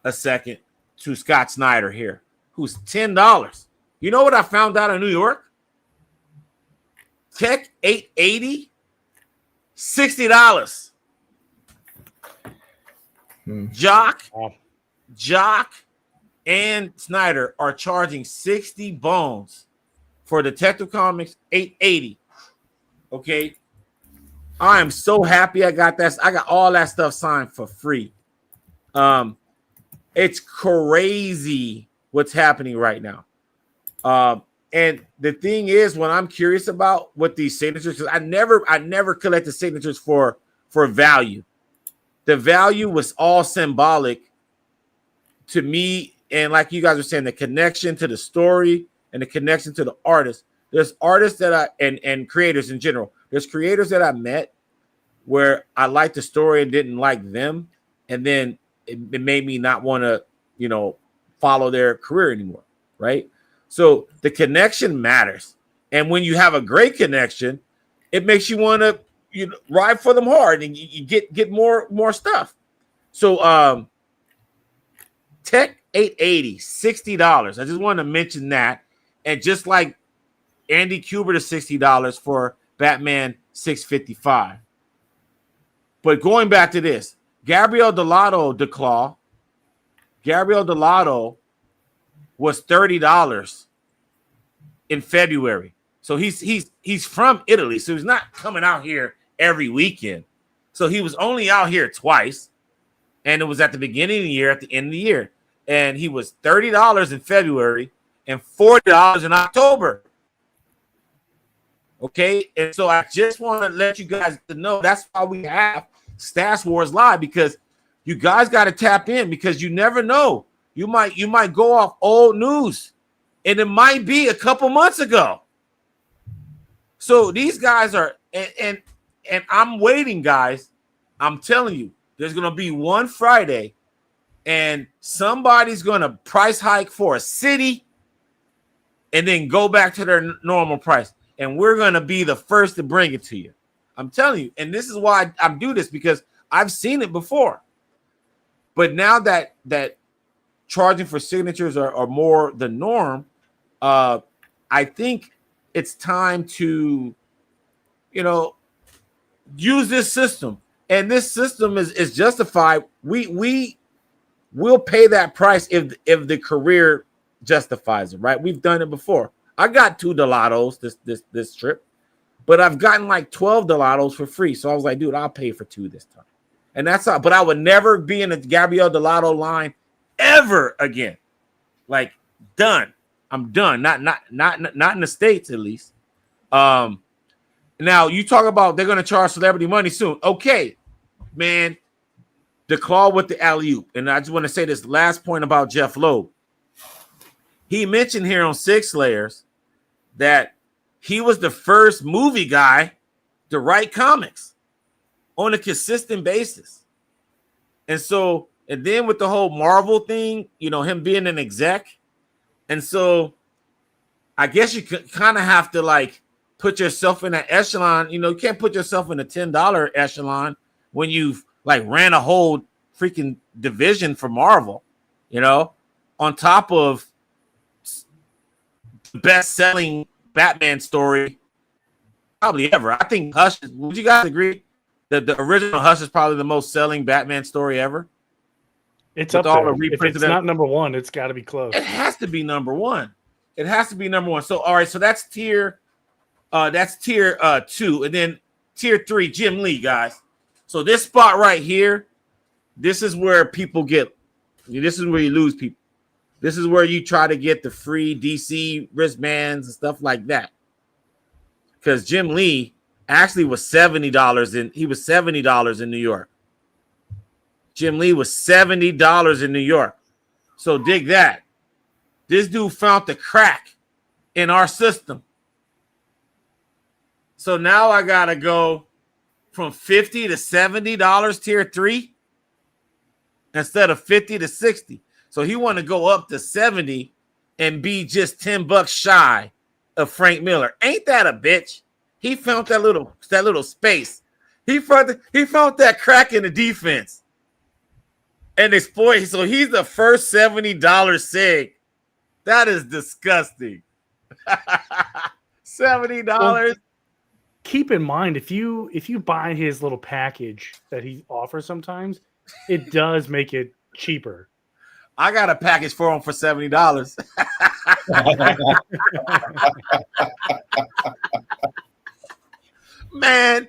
a second to Scott Snyder here, who's $10. You know what I found out in New York? Tech 880, $60. Jock, and Snyder are charging 60 bones for Detective Comics 880. Okay. I am so happy I got that. I got all that stuff signed for free. It's crazy what's happening right now. And the thing is, when I'm curious about what these signatures, because I never collected signatures for value. The value was all symbolic to me. And like you guys were saying, the connection to the story and the connection to the artist. There's artists that and creators in general. There's creators that I met where I liked the story and didn't like them. And then it made me not want to, follow their career anymore. Right. So the connection matters. And when you have a great connection, it makes you want to, ride for them hard, and you get more stuff. So Tech 880, $60. I just wanted to mention that. And just like Andy Kubert is $60 for Batman 655. But going back to this, Gabriel Delato was $30 in February. So he's from Italy. So he's not coming out here every weekend. So he was only out here twice. And it was at the beginning of the year, at the end of the year. And he was $30 in February and $40 in October. Okay. And so I just want to let you guys know that's why we have Stash Wars Live, because you guys got to tap in, because you never know. You might go off old news, and it might be a couple months ago. So these guys are, and I'm waiting, guys. I'm telling you, there's going to be one Friday, and somebody's going to price hike for a city and then go back to their normal price. And we're going to be the first to bring it to you. I'm telling you. And this is why I'm doing this, because I've seen it before. But now that charging for signatures are more the norm, I think it's time to, use this system. And this system is justified. We'll pay that price if the career justifies it, right? We've done it before. I got 2 Delatos this trip, but I've gotten like 12 Delatos for free. So I was like, dude, I'll pay for 2 this time. And that's all. But I would never be in a Gabriel Delato line ever again. Like, done. I'm done. Not in the States, at least. Now you talk about they're gonna charge celebrity money soon. Okay, man. The claw with the alley-oop. And I just want to say this last point about Jeff Loeb. He mentioned here on Six Layers that he was the first movie guy to write comics on a consistent basis. And so, and then with the whole Marvel thing, you know, him being an exec. And so I guess you kind of have to like put yourself in that echelon. You know, you can't put yourself in a $10 echelon when you've like ran a whole freaking division for Marvel, you know, on top of the best-selling Batman story probably ever. I think Hush, would you guys agree that the original Hush is probably the most selling Batman story ever? It's With up all there. the If it's not number one, it's got to be close. It has to be number one. It has to be number one. So, all right, so that's tier 2. And then tier 3, Jim Lee, guys. So this spot right here, this is where people get, this is where you lose people. This is where you try to get the free DC wristbands and stuff like that. Because Jim Lee actually was $70 he was $70 in New York. Jim Lee was $70 in New York. So dig that. This dude found the crack in our system. So now I gotta go from $50 to $70 tier 3 instead of $50 to $60. So he want to go up to 70 and be just $10 shy of Frank Miller. Ain't that a bitch? He found that little space. He found that crack in the defense and exploit. So he's the first $70 sig. That is disgusting. $70. Well, keep in mind, if you buy his little package that he offers sometimes, it does make it cheaper. I got a package for him for $70. Man,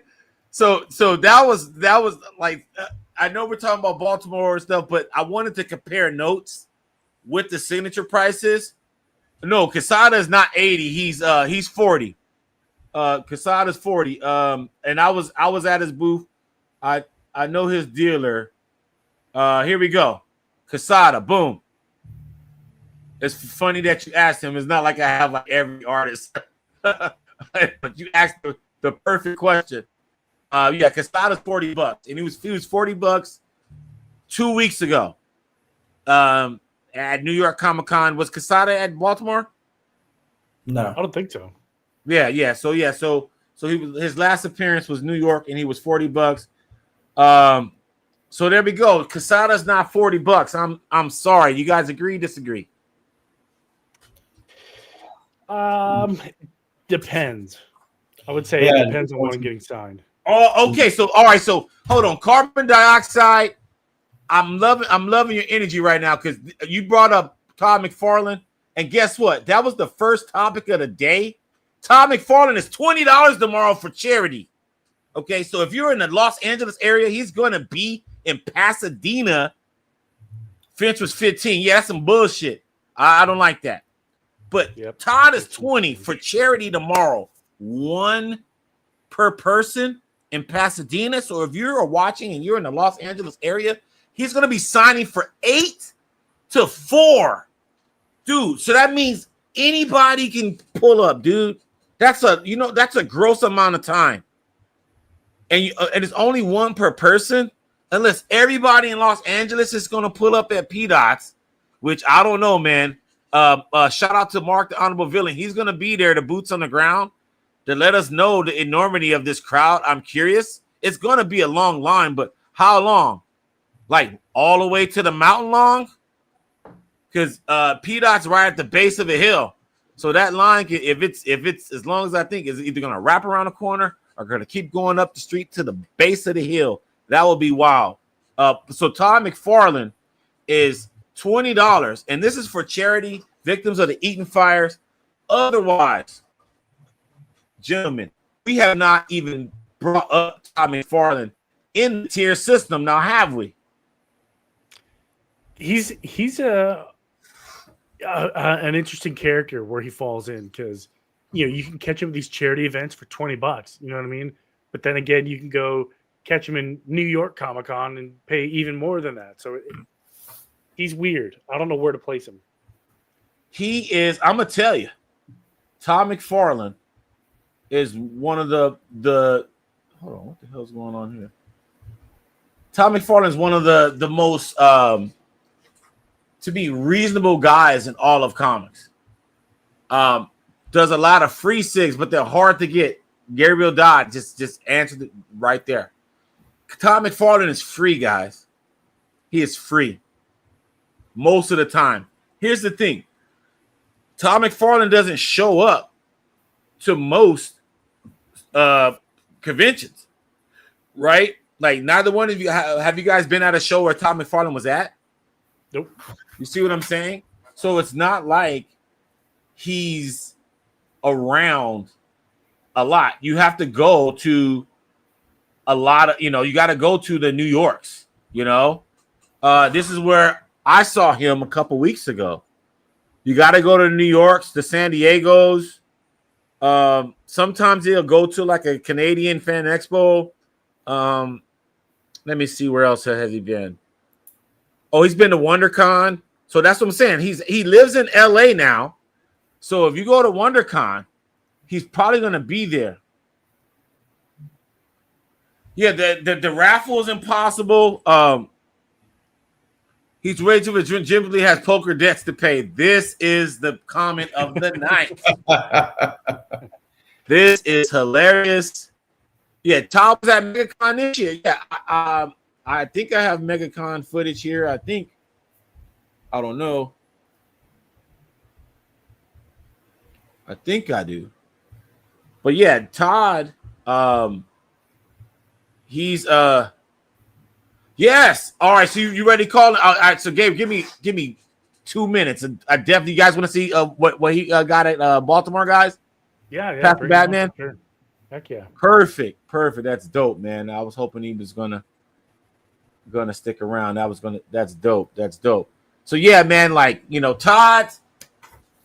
so that was like I know we're talking about Baltimore and stuff, but I wanted to compare notes with the signature prices. No, Quesada is not 80. He's 40. Quesada's 40. And I was at his booth. I know his dealer. Here we go. Quesada, boom. It's funny that you asked him. It's not like I have like every artist, but you asked the perfect question. Yeah, Quesada's $40, and he was $40 2 weeks ago. At New York Comic Con. Was Quesada at Baltimore? No, I don't think so. Yeah. So his last appearance was New York, and he was $40. So there we go. Quesada's not $40. I'm sorry. You guys agree? Disagree? Depends. I would say it depends on when getting signed. Oh, okay. So all right. So hold on. Carbon dioxide. I'm loving your energy right now because you brought up Todd McFarlane, and guess what? That was the first topic of the day. Todd McFarlane is $20 tomorrow for charity. Okay, so if you're in the Los Angeles area, he's going to be in Pasadena. Finch was 15. Yeah, that's some bullshit. I don't like that. But yep. Todd is 20 for charity tomorrow. 1 per person in Pasadena. So if you're watching and you're in the Los Angeles area, he's going to be signing for 8 to 4. Dude, so that means anybody can pull up, dude. That's a gross amount of time. And it's only 1 per person, unless everybody in Los Angeles is going to pull up at P-Dots, which I don't know, man. Shout out to Mark, the Honorable Villain. He's going to be there, the boots on the ground, to let us know the enormity of this crowd. I'm curious. It's going to be a long line, but how long? Like all the way to the mountain long? Because P-Dot's right at the base of a hill. So that line, if it's as long as I think, is either going to wrap around the corner or going to keep going up the street to the base of the hill. That will be wild. So Todd McFarlane is $20, and this is for charity, victims of the Eaton fires. Otherwise, gentlemen, we have not even brought up Todd McFarlane in the tier system now, have we? He's a an interesting character where he falls in because you can catch him at these charity events for $20. You know what I mean? But then again, you can go catch him in New York Comic Con and pay even more than that. So he's weird. I don't know where to place him. He is. I'm gonna tell you, Todd McFarlane is one of the. Hold on, what the hell's going on here? Todd McFarlane is one of the most to be reasonable guys in all of comics. Does a lot of free SIGs, but they're hard to get. Gabriel Dodd just answered it right there. Todd McFarlane is free, guys. He is free most of the time. Here's the thing. Todd McFarlane doesn't show up to most conventions, right? Like neither one of you have you guys been at a show where Todd McFarlane was at? Nope. You see what I'm saying? So it's not like he's around a lot. You have to go to a lot of, you got to go to the New Yorks, This is where I saw him a couple weeks ago. You got to go to New York's, the San Diego's. Sometimes he'll go to like a Canadian Fan Expo. Let me see, where else has he been? Oh, he's been to WonderCon. So that's what I'm saying. He lives in LA now. So if you go to WonderCon, he's probably going to be there. Yeah, the raffle is impossible. He's way too much. Jim Lee has poker debts to pay. This is the comment of the night. This is hilarious. Yeah, Todd was at MegaCon this year. Yeah, I think I have MegaCon footage here. I don't know. I think I do. But yeah, Todd, he's yes. All right, so you ready to call? All right, so Gabe, give me 2 minutes. And I definitely, you guys want to see what he got at Baltimore, guys? Yeah. Pastor Batman. Sure. Heck yeah. Perfect. That's dope, man. I was hoping he was gonna stick around. That's dope. So yeah, man, like Todd,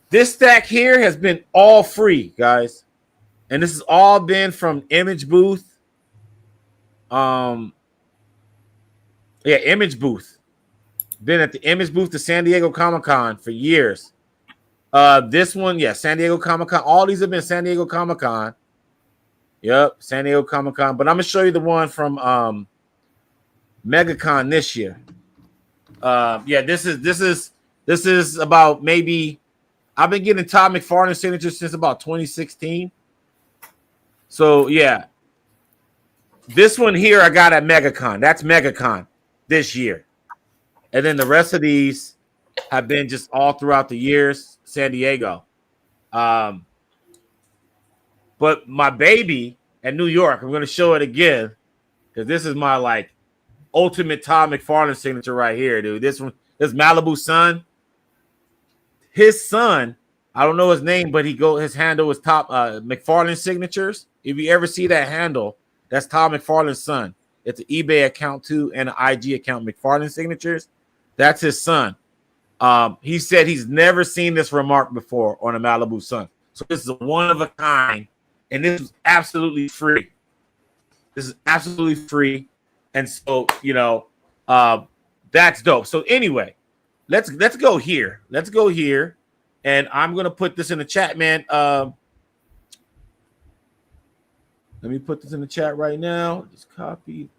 this stack here has been all free, guys. And this has all been from Image Booth. Image Booth. Been at the Image Booth to San Diego Comic-Con for years. This one, San Diego Comic-Con. All these have been San Diego Comic-Con. Yep, San Diego Comic-Con. But I'm gonna show you the one from MegaCon this year. This is about maybe. I've been getting Todd McFarlane signatures since about 2016. So yeah, this one here I got at MegaCon. That's MegaCon this year, and then the rest of these have been just all throughout the years. San Diego. But my baby at New York, I'm going to show it again because this is my ultimate Todd McFarlane signature right here, dude. This Malibu Sun. His son, I don't know his name, but his handle is Top McFarlane Signatures. If you ever see that handle, that's Todd McFarlane's son. It's an eBay account too and an IG account, McFarlane Signatures. That's his son. He said he's never seen this remark before on a Malibu Sun. So this is a one of a kind, and this is absolutely free. And so, that's dope. So anyway, let's go here. And I'm gonna put this in the chat, man. Let me put this in the chat right now. Just copy.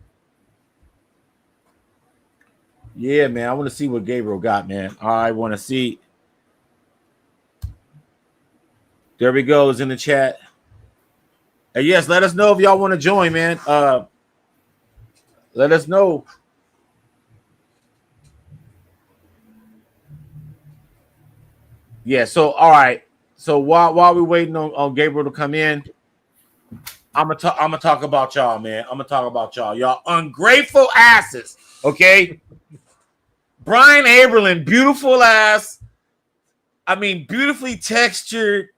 Yeah, man. I want to see what Gabriel got, man. I want to see. There we go. It's in the chat. And yes, let us know if y'all want to join, man. Let us know. Yeah. So all right. So while we're waiting on Gabriel to come in, I'm gonna talk about y'all, man. Y'all ungrateful asses. Okay. Brian Aberlin, beautiful ass. I mean, beautifully textured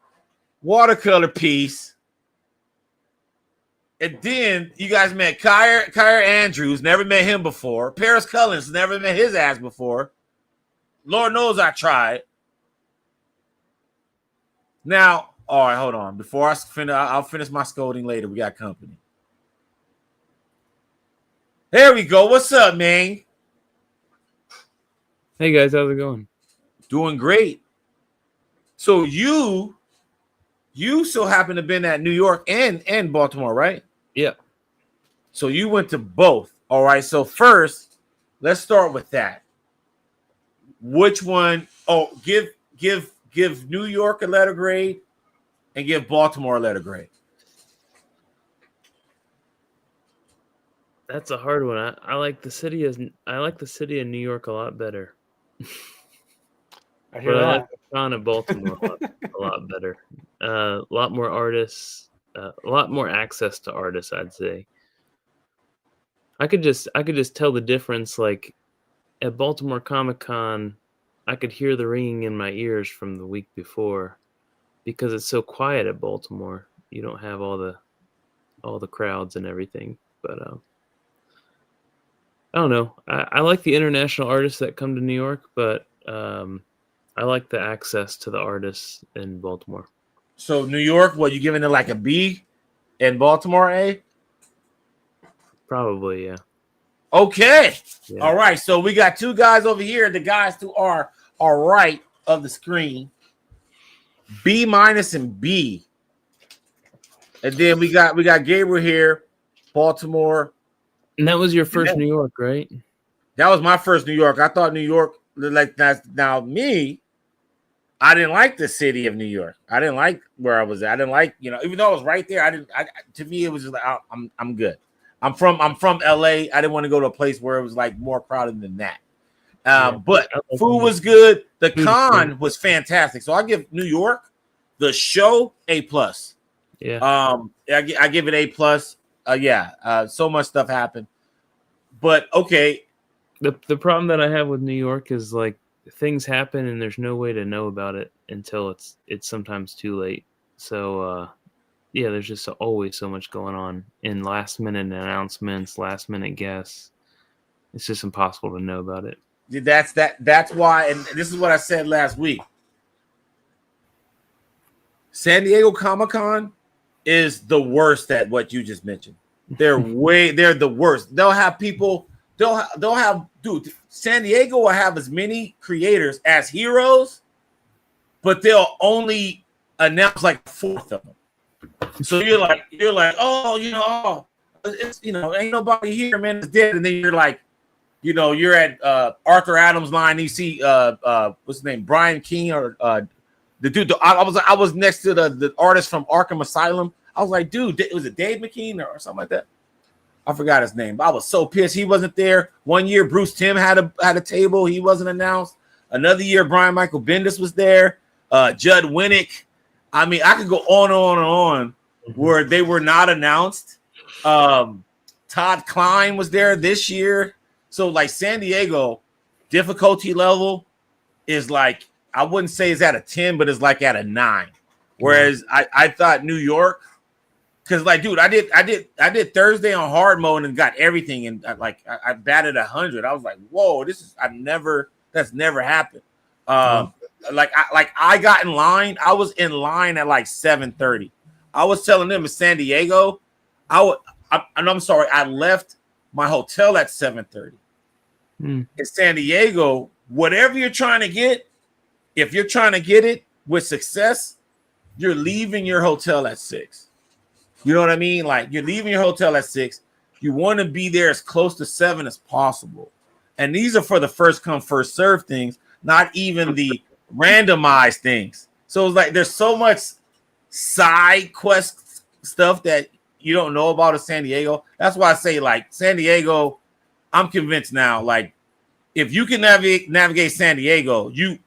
watercolor piece. And then you guys met Kyra Andrews, never met him before. Paris Cullins, never met his ass before. Lord knows I tried. Now, all right, hold on. Before I finish, I'll finish my scolding later. We got company. There we go. What's up, man? Hey guys, how's it going? Doing great. So you so happen to have been at New York and Baltimore, right? Yeah. So you went to both. All right. So first, let's start with that. Which one? Oh, give New York a letter grade and give Baltimore a letter grade. That's a hard one. I like the city of New York a lot better. I hear But I that. like the town of Baltimore a lot better. A lot more artists, a lot more access to artists, I'd say. I could just tell the difference. Like at Baltimore Comic Con, I could hear the ringing in my ears from the week before because it's so quiet at Baltimore. You don't have all the crowds and everything. But I don't know. I like the international artists that come to New York, but I like the access to the artists in Baltimore. So New York, what you giving it like a B, and Baltimore A? Probably, yeah. Okay. Yeah. All right. So we got two guys over here. The guys to our right of the screen, B- and B. And then we got Gabriel here, Baltimore. And that was your first New York, right? That was my first New York. I thought New York, like that's now me. I didn't like the city of New York. I didn't like where I was at. I didn't like, even though I was right there. To me, it was just like I'm good. I'm from LA. I didn't want to go to a place where it was like more crowded than that. But food was good. The con was fantastic. So I give New York, the show, A+. Yeah. I give it A+. So much stuff happened. But okay. The problem that I have with New York is like things happen and there's no way to know about it until it's sometimes too late. So yeah, there's just always so much going on in last minute announcements, last minute guests. It's just impossible to know about it. That's why, and this is what I said last week. San Diego Comic-Con is the worst at what you just mentioned. They're the worst. They'll have people, they'll have dude, San Diego will have as many creators as heroes, but they'll only announce like a fourth of them. So you're like, it's ain't nobody here, man, it's dead. And then you're like, you're at Arthur Adams' line. You see what's his name, Brian King, or the dude. I was next to the artist from Arkham Asylum. I was like, dude, was it Dave McKean or something like that? I forgot his name. But I was so pissed he wasn't there. One year, Bruce Timm had a table. He wasn't announced. Another year, Brian Michael Bendis was there. Judd Winnick. I mean, I could go on and on and on where they were not announced. Todd Klein was there this year. So, like, San Diego, difficulty level is like, I wouldn't say it's at a 10, but it's like at a 9. Whereas I thought New York, because like, dude, I did Thursday on hard mode and got everything, and I batted 100. I was like, whoa, that's never happened. I got in line. I was in line at like 7:30. I was telling them in San Diego, I'm sorry, I left my hotel at 7:30. In San Diego, whatever you're trying to get, if you're trying to get it with success, you're leaving your hotel at 6. You know what I mean? Like, you're leaving your hotel at 6. You want to be there as close to 7 as possible. And these are for the first come, first serve things, not even the randomized things. So it's like there's so much side quest stuff that you don't know about in San Diego. That's why I say, like, San Diego, I'm convinced now, like, if you can navigate San Diego, you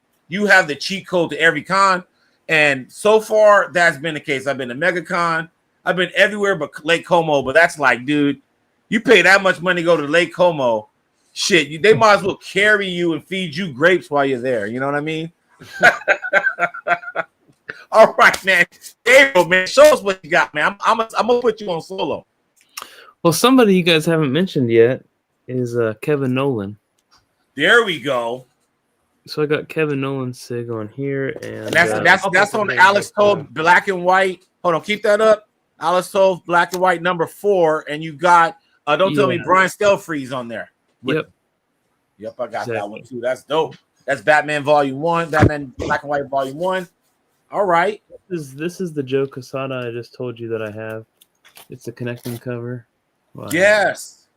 have the cheat code to every con. And so far, that's been the case. I've been to MegaCon. I've been everywhere but Lake Como. But that's like, dude, you pay that much money to go to Lake Como. Shit, they might as well carry you and feed you grapes while you're there. You know what I mean? All right, man. Gabriel, man, show us what you got, man. I'm gonna put you on solo. Well, somebody you guys haven't mentioned yet is Kevin Nolan. There we go. So I got Kevin Nolan's Sig on here, and That's on Alex Toth black and white. Hold on, keep that up. Alex Toth black and white number 4, and you got don't tell me Brian Stelfreeze on there. Yep, I got that one too. That's dope. That's Batman Volume 1, Batman Black and White Volume 1. All right. This is the Joe Quesada I just told you that I have. It's a connecting cover. Wow. Yes.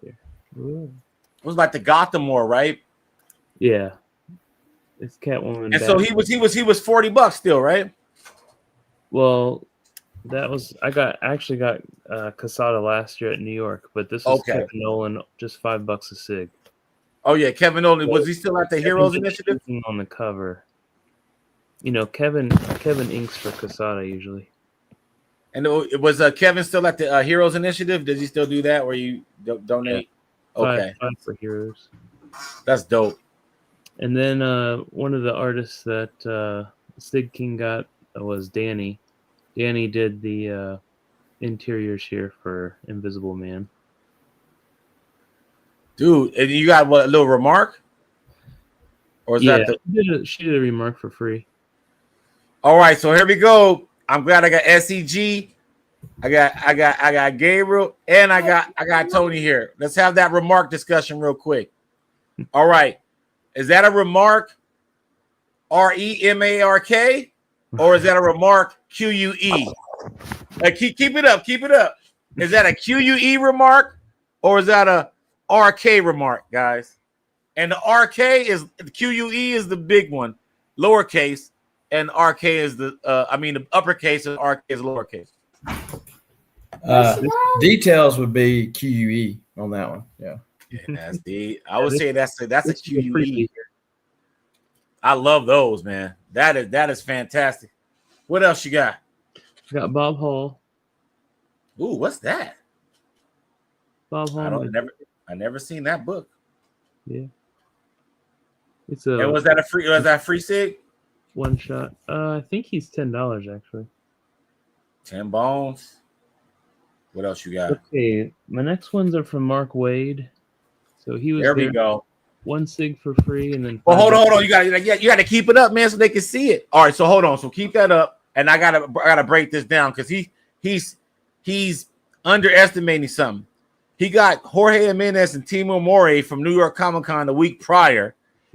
Ooh. It was like the Gotham War, right? Yeah. It's Catwoman. And so he was $40 still, right? Well, that was I actually got Quesada last year at New York, but this was Kevin Nolan, just $5 a sig. Oh yeah, Kevin Nolan. Was he still at the Heroes Initiative? On the cover. You know, Kevin inks for Quesada usually. And it was Kevin still at the Heroes Initiative? Does he still do that where you donate? Yeah. Okay. Five for Heroes. That's dope. And then one of the artists that Sig King got was Danny. Danny did the interiors here for Invisible Man. Dude, and you got what, a little remark? Or is that she did a remark for free. All right, so here we go. I'm glad I got SEG. I got Gabriel, and I got Tony here. Let's have that remark discussion real quick. All right. Is that a remark REMARK? Or is that a remark QUE? Like keep it up, keep it up. Is that a QUE remark or is that a RK remark, guys? And the RK is the QUE is the big one, lowercase, and RK is the the uppercase and RK is lowercase. Details would be QUE on that one. Yeah. That's I would say that's a QUE. I love those, man. That is fantastic. What else you got? Got Bob Hall. Ooh, what's that? Bob Hall. I never seen that book. Yeah. And was that free sig? One shot. I think he's $10 actually. 10 bones. What else you got? Okay, my next ones are from Mark Wade. So he was there. We go. One sig for free, and then. Well, hold on. You got to keep it up, man, so they can see it. All right, so hold on. So keep that up, and I gotta break this down because he's underestimating something. He got Jorge Jimenez and Timo Mori from New York Comic Con the week prior,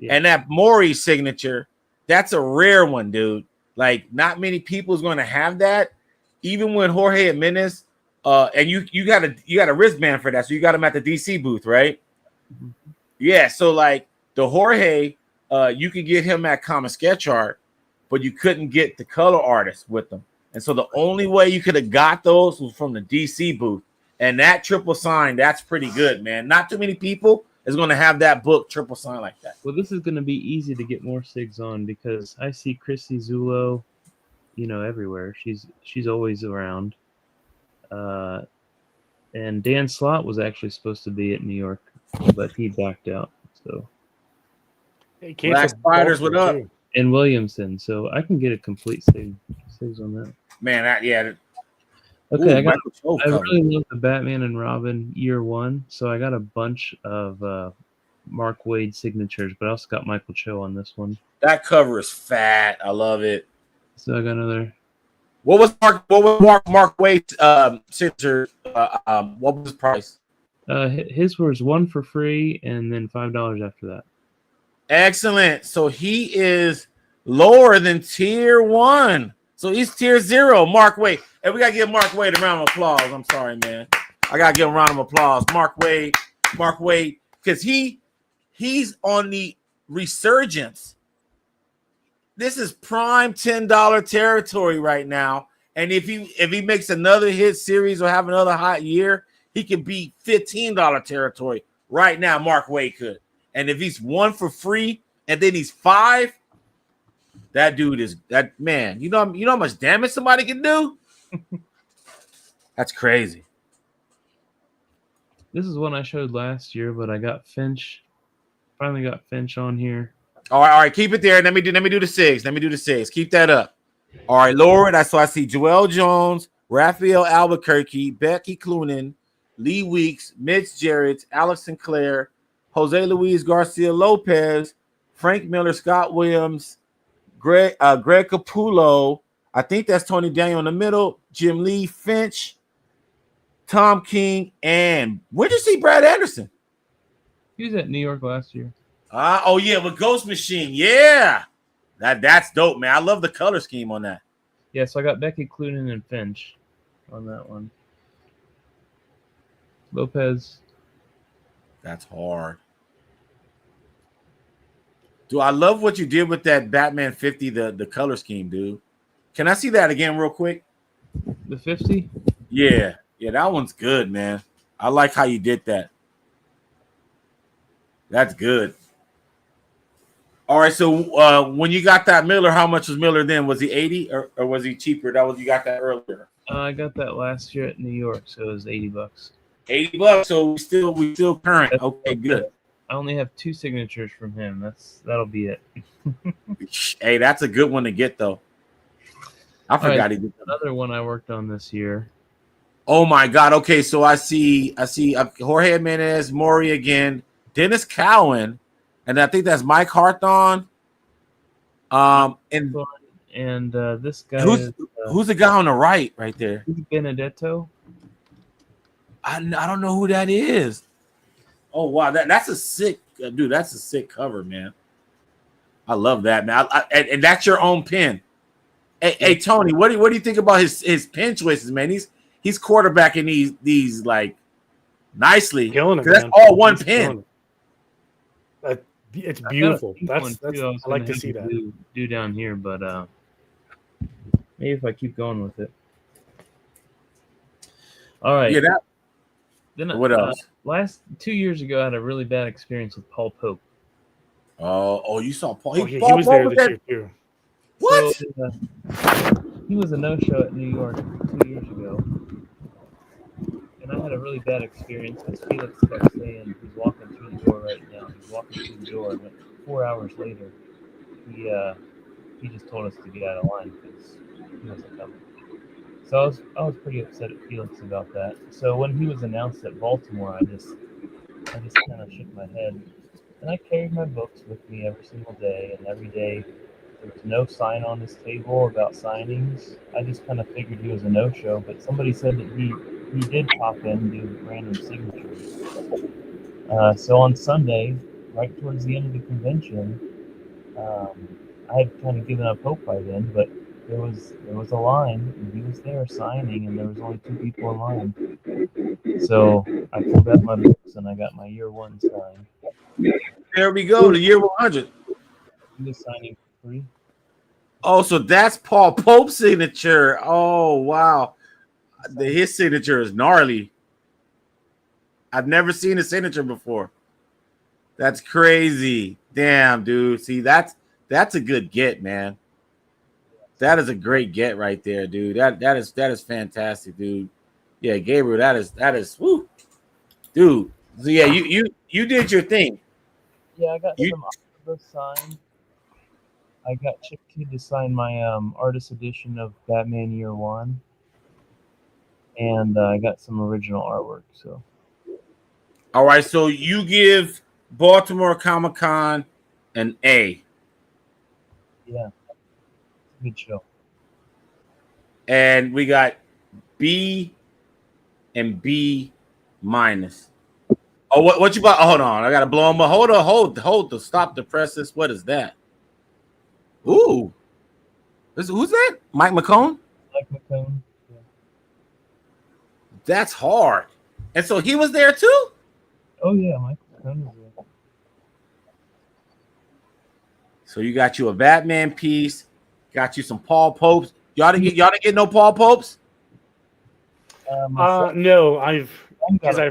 and that Mori signature, that's a rare one, dude. Like, not many people is going to have that. Even when Jorge Jimenez, and you got a wristband for that, so you got him at the DC booth, right? Mm-hmm. Yeah, so like the Jorge, you could get him at Common Sketch Art, but you couldn't get the color artist with them. And so the only way you could have got those was from the DC booth. And that triple sign, that's pretty good, man. Not too many people is going to have that book triple sign like that. Well, this is going to be easy to get more SIGs on because I see Chrissy Zulo, everywhere. She's always around. And Dan Slott was actually supposed to be at New York, but he backed out. So Black Spiders, what up? And Williamson, so I can get a complete SIGs on that. Man, okay, ooh, I really love the Batman and Robin year one, so I got a bunch of Mark Wade signatures, but I also got Michael Cho on this one. That cover is fat. I love it. So I got another. What was Mark Wade's signature? What was his price? His was one for free and then $5 after that. Excellent. So he is lower than tier 1. So he's tier 0, Mark Wade. And we got to give Mark Wade a round of applause. I'm sorry, man. I got to give him a round of applause. Mark Wade, because he's on the resurgence. This is prime $10 territory right now. And if he makes another hit series or have another hot year, he could be $15 territory right now. Mark Wade could. And if he's 1 for free and then he's 5, that dude is that man. You know how much damage somebody can do? That's crazy. This is one I showed last year, but I got Finch. Finally got Finch on here. All right. Keep it there. Let me do the SIGs. Keep that up. All right, lower it. So I see Joel Jones, Raphael Albuquerque, Becky Cloonan, Lee Weeks, Mitch Jarrett, Alex Sinclair, Jose Luis Garcia Lopez, Frank Miller, Scott Williams, Greg Capullo. I think that's Tony Daniel in the middle. Jim Lee, Finch, Tom King, and where'd you see Brad Anderson? He was at New York last year. Oh yeah, with Ghost Machine. Yeah, that's dope, man. I love the color scheme on that. Yeah, so I got Becky Cloonan and Finch on that one. Lopez. That's hard. Dude, I love what you did with that Batman 50, the color scheme, dude. Can I see that again real quick? The 50? Yeah, that one's good, man. I like how you did that. That's good. All right, so when you got that Miller, how much was Miller then? Was he 80 or was he cheaper? That was you got that earlier. I got that last year at New York, so it was $80. $80. So we still current. Okay, good. I only have 2 signatures from him. That'll be it. Hey, that's a good one to get though. I forgot he did that. Another one I worked on this year. Oh my God. Okay, so I see Jorge Jimenez, Maury again, Dennis Cowan, and I think that's Mike Harthon. And this guy who's the guy on the right there? Benedetto. I don't know who that is. Oh wow, that's a sick dude. That's a sick cover, man. I love that, man. And that's your own pen. Hey Tony, what do you think about his pen choices, man? He's quarterbacking these like nicely. Killing it, That's man. all one pen. It's beautiful. That's I like to see that. Do down here, but maybe if I keep going with it. All right. Yeah. Then what else? Last 2 years ago, I had a really bad experience with Paul Pope. Oh, you saw Paul. He was there this year too. What? So, he was a no-show at New York 2 years ago, and I had a really bad experience because Felix kept saying he's walking through the door right now. He's walking through the door, but 4 hours later, he just told us to get out of line because he wasn't coming. So I was pretty upset at Felix about that. So when he was announced at Baltimore, I just kind of shook my head, and I carried my books with me every single day, and every day there was no sign on his table about signings. I just kind of figured he was a no-show, but somebody said that he did pop in and do random signatures. So on Sunday, right towards the end of the convention, I had kind of given up hope by then, but there was a line, and he was there signing, and there was only 2 people in line. So I pulled out my books, and I got my year 1 signed. There we go, the year 100. He was signing for free. Oh, so that's Paul Pope's signature. Oh, wow. His signature is gnarly. I've never seen a signature before. That's crazy. Damn, dude. See, that's a good get, man. That is a great get right there, dude. That is fantastic, dude. Yeah, Gabriel, that is woo. Dude. So yeah, you did your thing. Yeah, I got some autographs signed. I got Chip Kidd to sign my artist edition of Batman Year 1. And I got some original artwork. So, all right, so you give Baltimore Comic-Con an A. Yeah. Good show. And we got B and B minus. Oh, what you bought? Oh, hold on, I gotta blow them up. Hold. Stop the presses. What is that? Ooh, who's that? Mike McCone. Mike McCone. Yeah. That's hard. And so he was there too. Oh yeah, Mike McCone was there. So you got you a Batman piece. Got you some Paul Popes. Y'all didn't get no Paul Popes? No, I've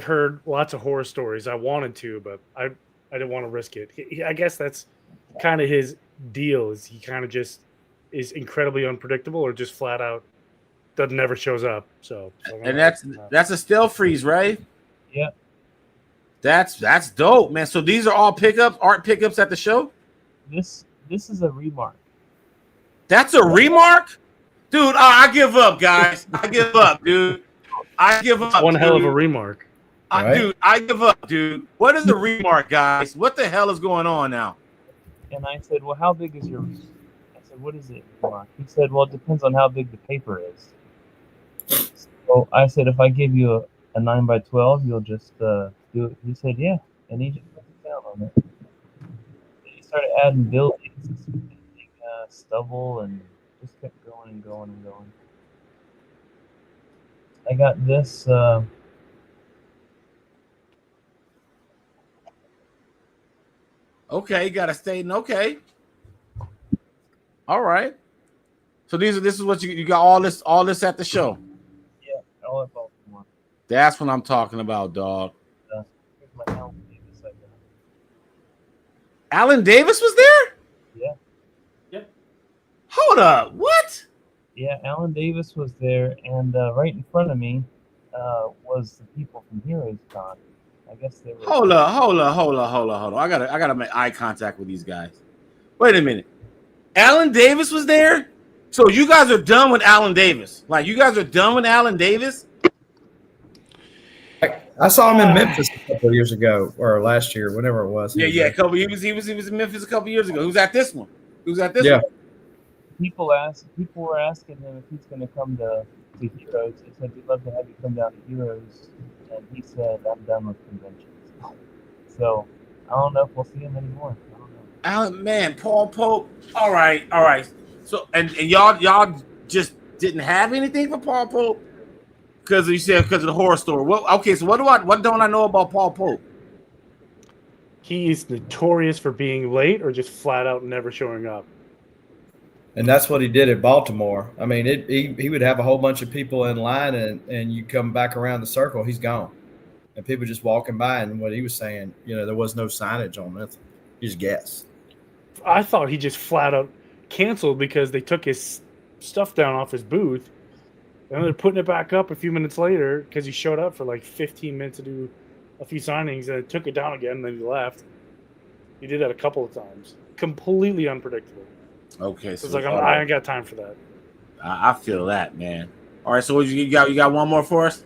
heard lots of horror stories. I wanted to, but I didn't want to risk it. I guess that's kind of his deal. Is he kind of just is incredibly unpredictable, or just flat out never shows up. So and that's a still freeze, right? Yeah. That's dope, man. So these are all art pickups at the show. This is a remark. That's a remark? Dude, I give up, guys. I give up, dude. I give up. One hell of a remark. Dude, I give up, dude. What is the remark, guys? What the hell is going on now? And I said, well, how big is yours? I said, what is it, Mark? He said, well, it depends on how big the paper is. So I said, if I give you a 9 by 12, you'll just do it. He said, yeah. And he just put it down on it. Then he started adding buildings, stubble, and just kept going and going and going. I got this. Okay, you got to stay in. Okay. All right. So this is what you got all this at the show. Yeah, all at Baltimore. That's what I'm talking about, dog. Here's my Alan Davis I got. Alan Davis was there? Yeah. Yep. Hold up. What? Yeah, Alan Davis was there, and right in front of me was the people from Heroes Con. I guess they were. Hold up. I gotta make eye contact with these guys. Wait a minute. Alan Davis was there? So you guys are done with Alan Davis? Like you guys are done with Alan Davis? I saw him in Memphis a couple of years ago, or last year, whenever it was. Yeah. A couple. He was in Memphis a couple years ago. Who's at this one? Yeah. People were asking him if he's going to come to Heroes. They said, we'd love to have you come down to Heroes. And he said, I'm done with conventions. So I don't know if we'll see him anymore. I don't know. Alan, man, Paul Pope. All right. So and y'all just didn't have anything for Paul Pope because you said because of the horror story. Well, okay. So what don't I know about Paul Pope? He's notorious for being late or just flat out never showing up. And that's what he did at Baltimore. I mean, he would have a whole bunch of people in line, and you come back around the circle, he's gone. And people just walking by, and what he was saying, there was no signage on nothing. You just guess. I thought he just flat out canceled because they took his stuff down off his booth. And they're putting it back up a few minutes later because he showed up for like 15 minutes to do a few signings and took it down again, and then he left. He did that a couple of times. Completely unpredictable. Okay, So it's like I ain't got time for that. I feel that, man. All right, so what you got? You got one more for us?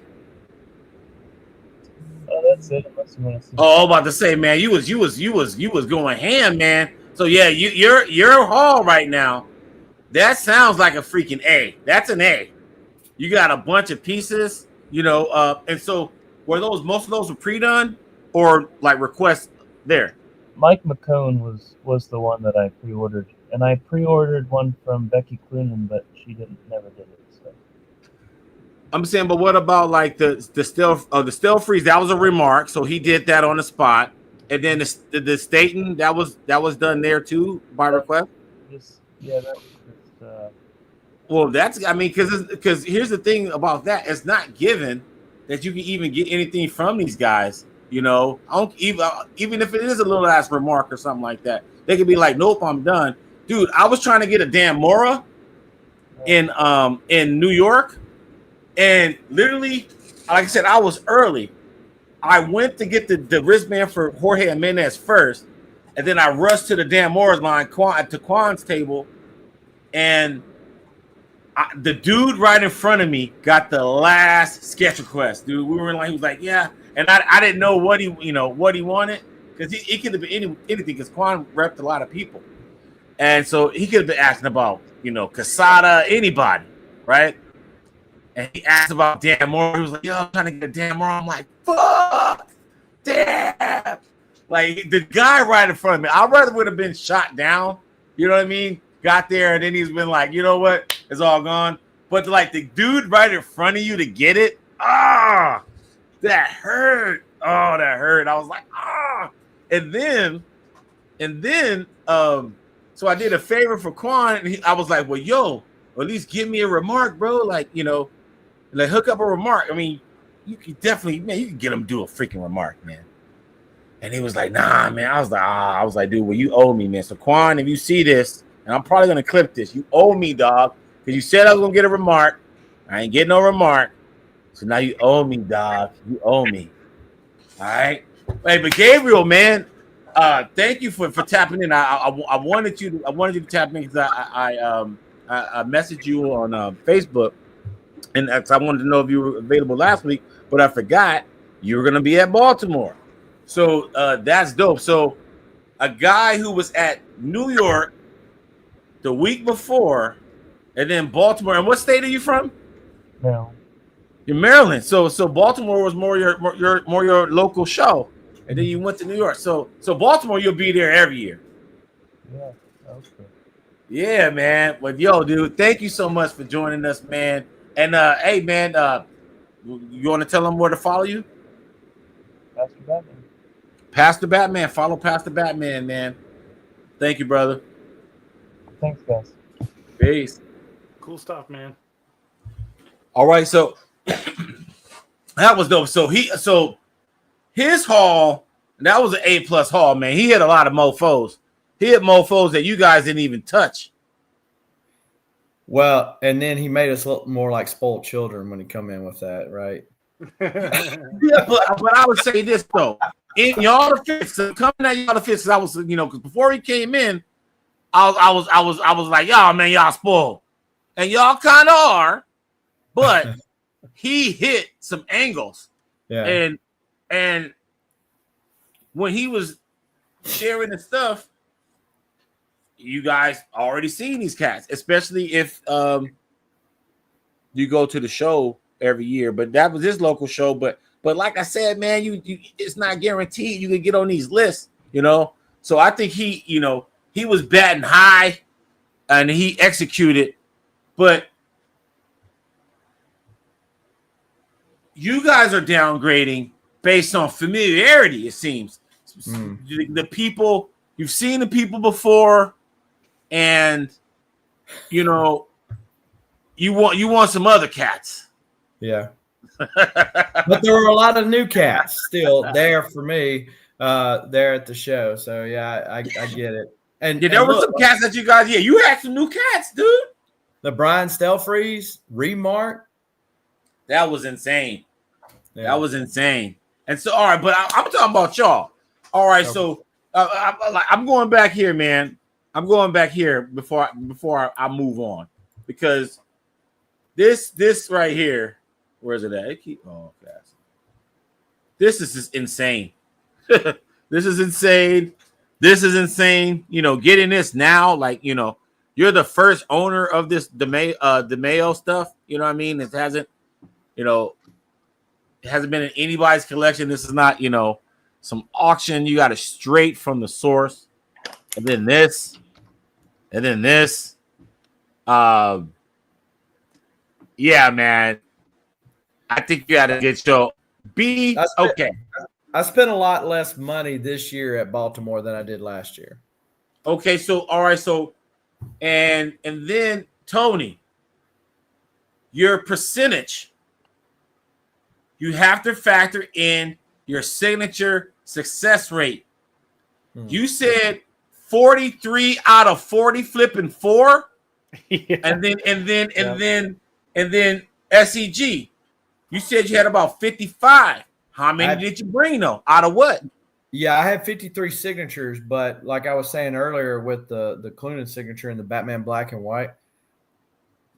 Oh, that's it. Unless you want to see. Oh, I'm about to say, man, you was going ham, man. So yeah, your haul right now. That sounds like a freaking A. That's an A. You got a bunch of pieces, and so most of those were pre-done or like requests there. Mike McCone was the one that I pre-ordered, and I pre-ordered one from Becky Cloonan, but she never did it. So. I'm saying, but what about like the still freeze? That was a remark, so he did that on the spot, and then the Staten that was done there too by request. That was just. Well, because here's the thing about that: it's not given that you can even get anything from these guys. I don't even if it is a little ass remark or something like that, they could be like, "Nope, I'm done." Dude, I was trying to get a damn Mora in New York, and literally, like I said, I was early. I went to get the wristband for Jorge Jimenez first, and then I rushed to the damn Mora's line to Quan's table, and the dude right in front of me got the last sketch request. Dude, he was like, yeah. And I didn't know what he wanted because he could have been anything because Quan repped a lot of people, and so he could have been asking about Casada, anybody, right? And he asked about Dan Moore. He was like, "Yo, I'm trying to get a Dan Moore." I'm like, "Fuck, damn!" Like the guy right in front of me, I'd rather would have been shot down. You know what I mean? Got there and then he's been like, "You know what? It's all gone." But like the dude right in front of you to get it, that hurt. Oh, that hurt. I was like, and then, so I did a favor for Quan, and I was like, well, yo, at least give me a remark, bro. Like, like hook up a remark. I mean, you could definitely, man, you can get him to do a freaking remark, man. And he was like, nah, man. I was like, dude, well, you owe me, man. So Quan, if you see this, and I'm probably gonna clip this, you owe me, dog, because you said I was gonna get a remark. I ain't getting no remark. So now you owe me, dog. You owe me. All right. Hey, but Gabriel, man, thank you for tapping in. I wanted you to tap in because I messaged you on Facebook, and I wanted to know if you were available last week, but I forgot you were gonna be at Baltimore. So that's dope. So a guy who was at New York the week before, and then Baltimore. And what state are you from? No. You're Maryland. So Baltimore was more your local show, and then you went to New York. So Baltimore, you'll be there every year. Yeah. Okay. Yeah, man. But yo, dude, thank you so much for joining us, man. And hey, man, you want to tell them where to follow you? Pastor Batman. Pastor Batman. Follow Pastor Batman, man. Thank you, brother. Thanks, guys. Peace. Cool stuff, man. All right, so that was dope. So his haul, that was an A+ haul, man. He had a lot of mofos. He had mofos that you guys didn't even touch. Well, and then he made us look more like spoiled children when he come in with that, right? Yeah, but I would say this though, in y'all defense, coming at y'all defense, I was, because before he came in, I was like, y'all, man, y'all spoiled, and y'all kind of are, but he hit some angles, Yeah. and when he was sharing the stuff, you guys already seen these cats, especially if you go to the show every year. But that was his local show. But like I said, man, you it's not guaranteed you can get on these lists, So I think he was batting high and he executed. But you guys are downgrading based on familiarity, it seems. The people, you've seen the people before, and you want some other cats. Yeah. But there were a lot of new cats still there for me there at the show. So yeah, I get it. And there were some cats that you guys, you had some new cats, dude. The Brian Stelfreeze, Remark. That was insane. Yeah. That was insane. And so, all right, but I'm talking about y'all. All right, okay. So I'm going back here, man. I'm going back here before I move on, because this right here, where is it at? It keep going fast. This is just insane. This is insane. This is insane. Getting this now, like you're the first owner of this DeMayo stuff. You know what I mean? It hasn't, it hasn't been in anybody's collection. This is not, some auction. You got it straight from the source. And then this. And then this. Yeah, man. I think you had a good show. Okay. I spent a lot less money this year at Baltimore than I did last year. Okay, so all right, so and then Tony, your percentage, you have to factor in your signature success rate. You said 43 out of 40 flipping 4, yeah. and then SEG. You said you had about 55. How many did you bring though? Out of what? Yeah, I had 53 signatures, but like I was saying earlier with the Clunan signature and the Batman Black and White,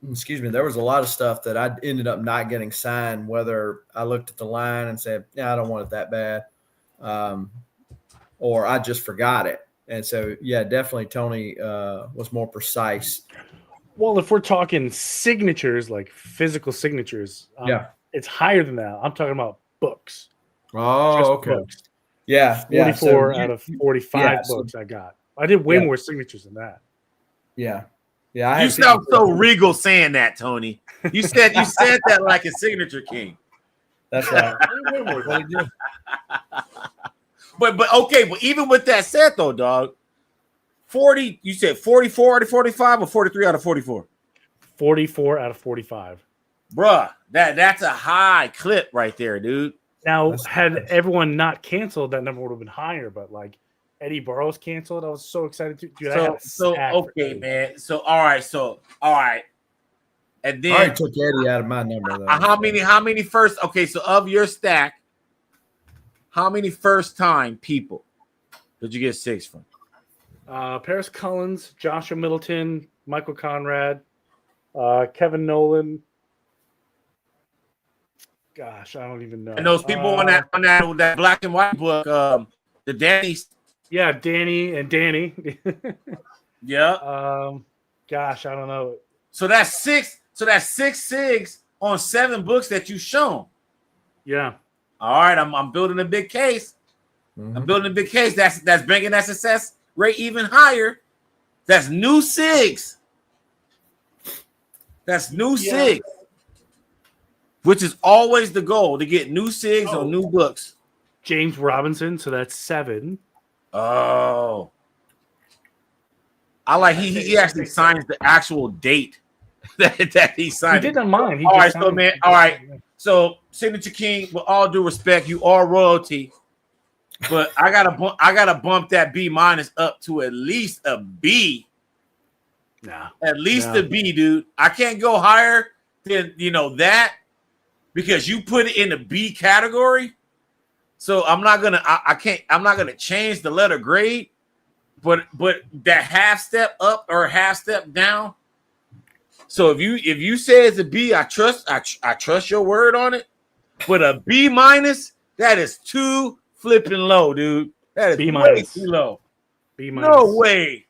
there was a lot of stuff that I ended up not getting signed, whether I looked at the line and said, I don't want it that bad, or I just forgot it. And so, yeah, definitely Tony was more precise. Well, if we're talking signatures, like physical signatures, it's higher than that. I'm talking about books. Oh, okay. Books. Yeah. 44 out of 45 books I got. I did way more signatures than that. Yeah. Yeah. You sound so regal saying that, Tony. You said that like a signature king. That's right. But okay, but even with that said though, dog, 40, you said 44 out of 45 or 43 out of 44? 44 out of 45. Bruh, that's a high clip right there, dude. Now, had everyone not canceled, that number would have been higher, but like Eddie Burroughs canceled. I was so excited to do that. So okay, man. So all right. And then I took Eddie out of my number though. How many first? Okay, so of your stack, how many first time people did you get 6 from? Paris Cullins, Joshua Middleton, Michael Conrad, Kevin Nolan. Gosh, I don't even know. And those people on that black and white book, the Danny Yeah, Danny and Danny. Yeah. Gosh, I don't know. So that's six. So that's 6 SIGs on 7 books that you've shown. Yeah. All right, I'm building a big case. I'm building a big case. That's bringing that success rate even higher. That's new SIGs. That's new SIGs, which is always the goal, to get new SIGs on new books. James Robinson, so that's 7. Oh, I like he actually signs the actual date that he signed. He did on mine. All right, so man. All right, so Signature King. With all due respect, you are royalty, but I gotta bump that B- up to at least a B. Nah, at least a B, dude. I can't go higher than that, because you put it in the B category. So I'm not gonna change the letter grade, but that half step up or half step down. So if you say it's a B, I trust your word on it. But a B-, that is too flipping low, dude. That is B-. way too low. B-. No way,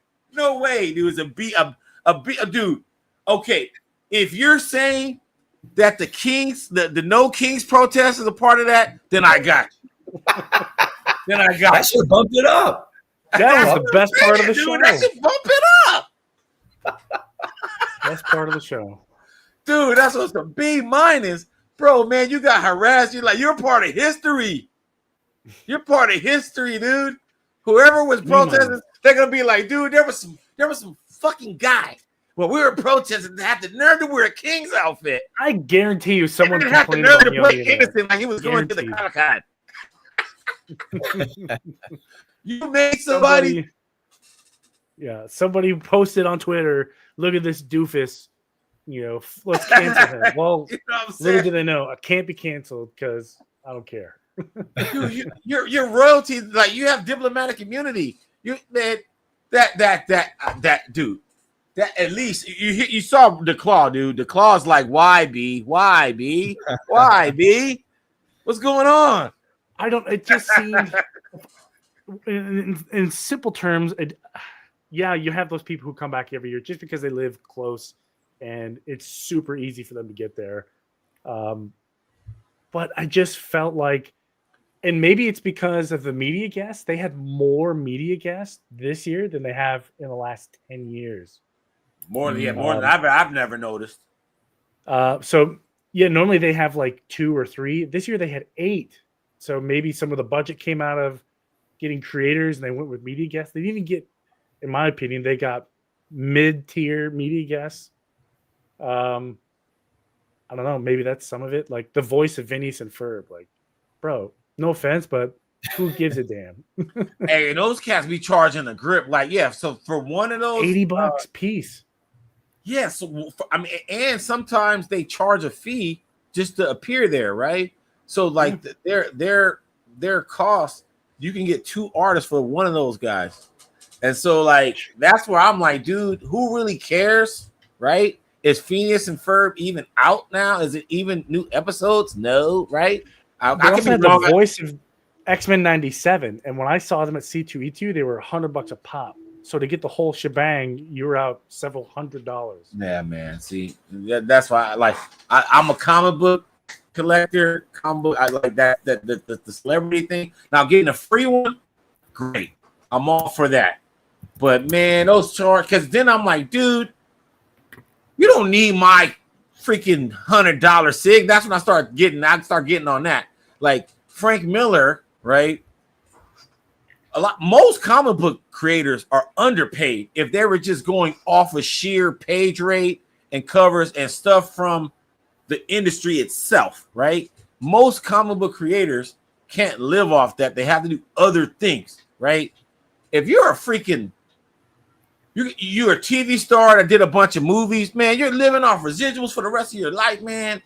dude. It's a B, dude. Okay, if you're saying that the Kings, the No Kings protest is a part of that, then I got you. I should have bumped it up. That was the best part of the show. Dude, that should bump it up. Best part of the show. Dude, that's what's a B-. Bro, man, you got harassed. You're part of history. You're part of history, dude. Whoever was protesting, they're gonna be like, dude, there was some fucking guy. Well, we were protesting to have the nerve to wear a King's outfit. I guarantee you, someone didn't have the complained nerve about to play Yogi innocent like he was going to the Guaranteed. Comic-Con. You made somebody. Somebody posted on Twitter, look at this doofus. Let's cancel him. Well, You know what I'm little saying? do they know, I can't be canceled because I don't care. Dude, you're royalty. Like, you have diplomatic immunity. You man, that dude. That at least you saw the claw, dude. The claw's like, why B? Why B? Why B? What's going on? I don't. It just seemed, in simple terms, you have those people who come back every year just because they live close, and it's super easy for them to get there. But I just felt like, and maybe it's because of the media guests. They had more media guests this year than they have in the last 10 years. More than I've never noticed. Normally they have like 2 or 3. This year they had 8. So maybe some of the budget came out of getting creators, and they went with media guests. They didn't even get, in my opinion, they got mid-tier media guests. I don't know. Maybe that's some of it. Like the voice of Phineas and Ferb. Like, bro, no offense, but who gives a damn? Hey, and those cats be charging the grip. Like, yeah. So for one of those, $80 piece. Yeah, so and sometimes they charge a fee just to appear there, right? So like their cost, you can get 2 artists for one of those guys, and so like that's where I'm like, dude, who really cares, right? Is Phineas and Ferb even out now? Is it even new episodes? No, right? I also can had be wrong. the voice of X-Men 97, and when I saw them at C2E2, they were $100 a pop. So to get the whole shebang, you were out several $100s. Yeah, man. See, that's why I'm a comic book collector. Comic book, I like that the celebrity thing. Now getting a free one, great. I'm all for that. But man, those charge, because then I'm like, dude, you don't need my freaking $100 SIG. That's when I start getting on that. Like Frank Miller, right? Most comic book creators are underpaid if they were just going off of sheer page rate and covers and stuff from the industry itself, right? Most comic book creators can't live off that. They have to do other things, right? If you're a freaking you're a TV star that did a bunch of movies, man, you're living off residuals for the rest of your life, man.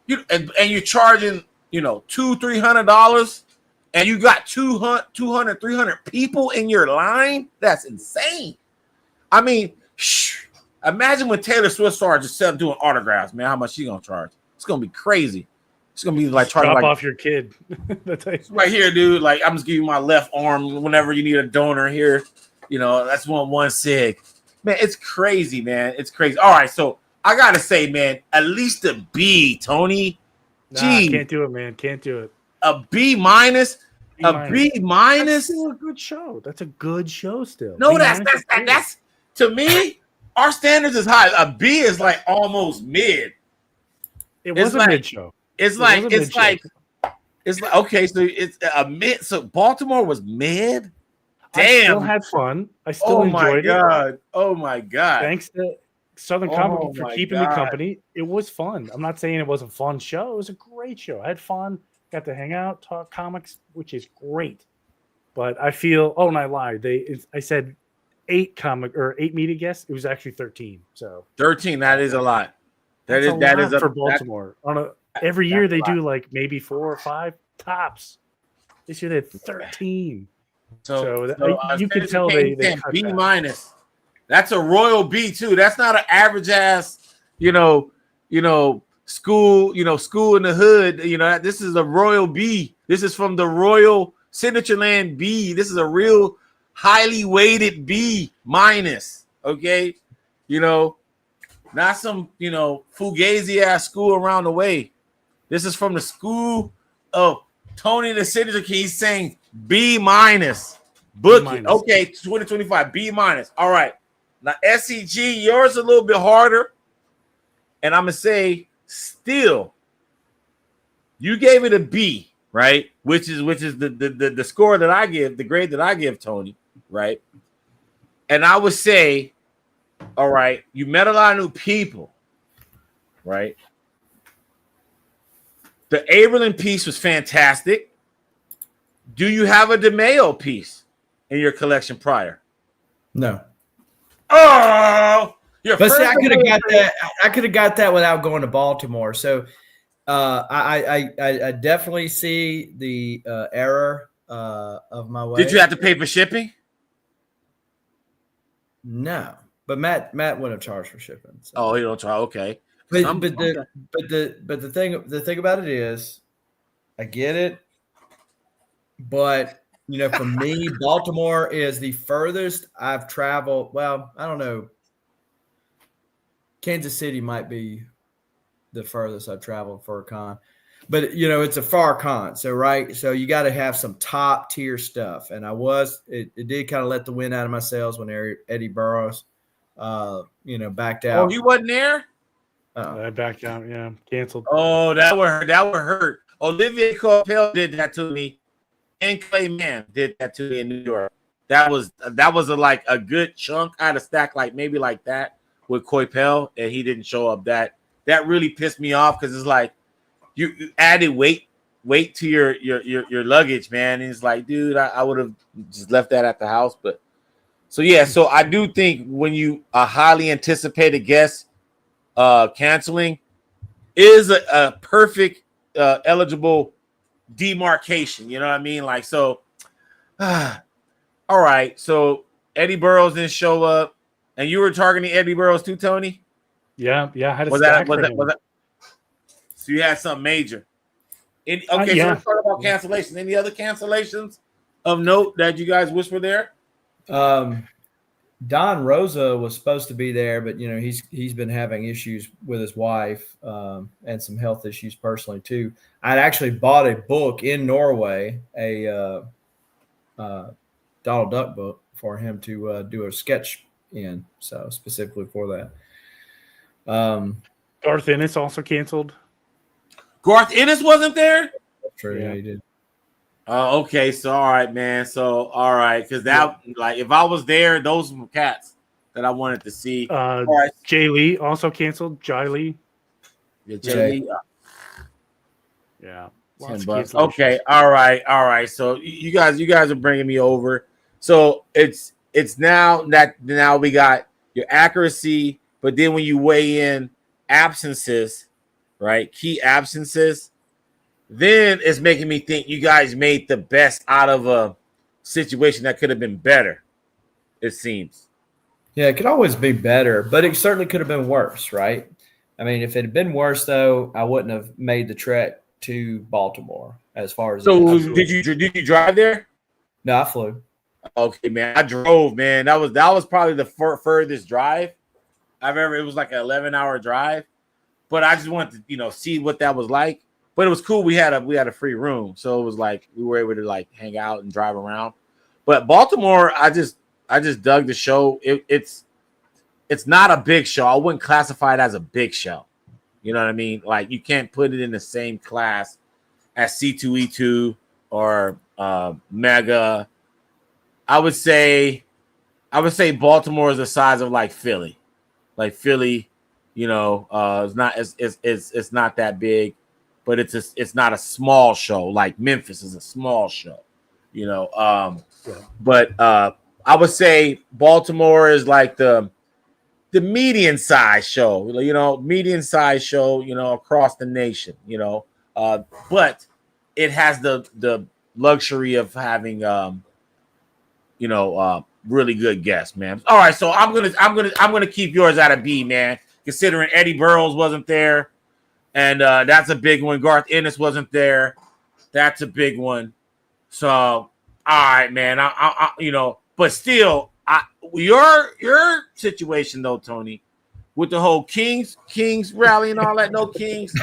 And you're charging, $200-$300. And you got 200, 300 people in your line? That's insane. I mean, imagine when Taylor Swift started just doing autographs, man, how much she going to charge? It's going to be crazy. It's gonna be like Just trying to drop like off your kid. That's how you- right here, dude. Like I'm just giving you my left arm whenever you need a donor here. You know, that's one sig. Man, it's crazy, man. It's crazy. All right, so I gotta say, man, at least a B, Tony. Nah, Gee, can't do it, man. Can't do it. a B minus, B a minus. B That's minus. still a good show. That's a good show still. No, B that's minus is great. that's to me. Our standards is high. A B is like almost mid. It it's was a like- mid show. It's It like was a it's mid-show. like okay, so it's a mid. So Baltimore was mid. I still Damn. had fun. I still Oh my enjoyed it. god. Oh my god. Thanks to Southern Oh Comic Book for my keeping me God. company. It was fun. I'm not saying it was a fun show. It was a great show. I had fun. Got to hang out, talk comics, which is great. But I feel, and I lied. I said 8 media guests. It was actually 13. So 13. That is a lot. that's a that lot is a for Baltimore. Every year they that's a do like maybe 4 or 5 tops. This year they had 13. You can tell they cut B that. minus. That's a royal B too. That's not an average ass, school in the hood. This is a royal B. This is from the Royal Signature Land B. This is a real highly weighted B minus. Okay, not some fugazi ass school around the way. This is from the school of Tony the Signature King. He's saying B minus. Book it. Okay, 2025 B minus. All right. Now SCG, yours a little bit harder, and I'm gonna say still, you gave it a B, right? Which is the score that I give, the grade that I give Tony, right? And I would say, all right, you met a lot of new people, right? The Aberlin piece was fantastic. Do you have a DeMeo piece in your collection prior? No. Oh, but see, I could have got that. I could have got that without going to Baltimore. So I definitely see the error of my way. Did you have to pay for shipping? No, but Matt would have charged for shipping. So. Oh, he don't charge. Okay. But the thing about it is, I get it, but for me, Baltimore is the furthest I've traveled. Well, I don't know. Kansas City might be the furthest I've traveled for a con, but it's a far con. So so you got to have some top tier stuff, and it did kind of let the wind out of my sails when Eddie Burroughs, backed out. Oh, he wasn't there. I backed out. Yeah, canceled. Oh, that would hurt. Olivier Coipel did that to me, and Clay Mann did that to me in New York. That was a good chunk. I had a stack maybe like that with Coipel, and he didn't show up. That really pissed me off because it's like you added weight to your luggage, man. And it's like, dude, I would have just left that at the house. But so I do think when you a highly anticipated guest canceling is a perfect eligible demarcation. You know what I mean? All right. So Eddie Burroughs didn't show up, and you were targeting Eddie Burroughs too, Tony? Yeah. I had a stack for him. So you had something major. So let's talk about cancellations. Any other cancellations of note that you guys wish were there? Don Rosa was supposed to be there, but he's been having issues with his wife and some health issues personally too. I'd actually bought a book in Norway, a Donald Duck book for him to do a sketch in, so specifically for that. Garth Ennis also canceled. Garth Ennis wasn't there? That's true. Yeah, he did. Oh, okay. So all right, man. So all right, because if I was there, those were cats that I wanted to see. All right. Jay Lee also canceled. Jai Lee. Yeah, Jay Lee. Yeah. $10. Okay. All right. So you guys are bringing me over. So it's now we got your accuracy, but then when you weigh in absences, right? Key absences. Then it's making me think you guys made the best out of a situation that could have been better, it seems. Yeah, it could always be better, but it certainly could have been worse, right? I mean, if it had been worse, though, I wouldn't have made the trek to Baltimore as far as So it. did you drive there? No, I flew. Okay, man. I drove, man. That was probably the furthest drive I've ever. It was like an 11-hour drive, but I just wanted to see what that was like. But it was cool. We had a free room, so it was like we were able to like hang out and drive around. But Baltimore, I just dug the show. It's not a big show. I wouldn't classify it as a big show. You know what I mean? Like you can't put it in the same class as C2E2 or Mega. I would say Baltimore is the size of like Philly. Like Philly, it's not that big, but it's not a small show. Like Memphis is a small show, But I would say Baltimore is like the median size show, across the nation, but it has the luxury of having really good guests, man. All right, so I'm gonna keep yours at a B, man. Considering Eddie Burrows wasn't there, and that's a big one. Garth Ennis wasn't there, that's a big one. So, all right, man. But still, your situation though, Tony, with the whole Kings rally and all that, no Kings,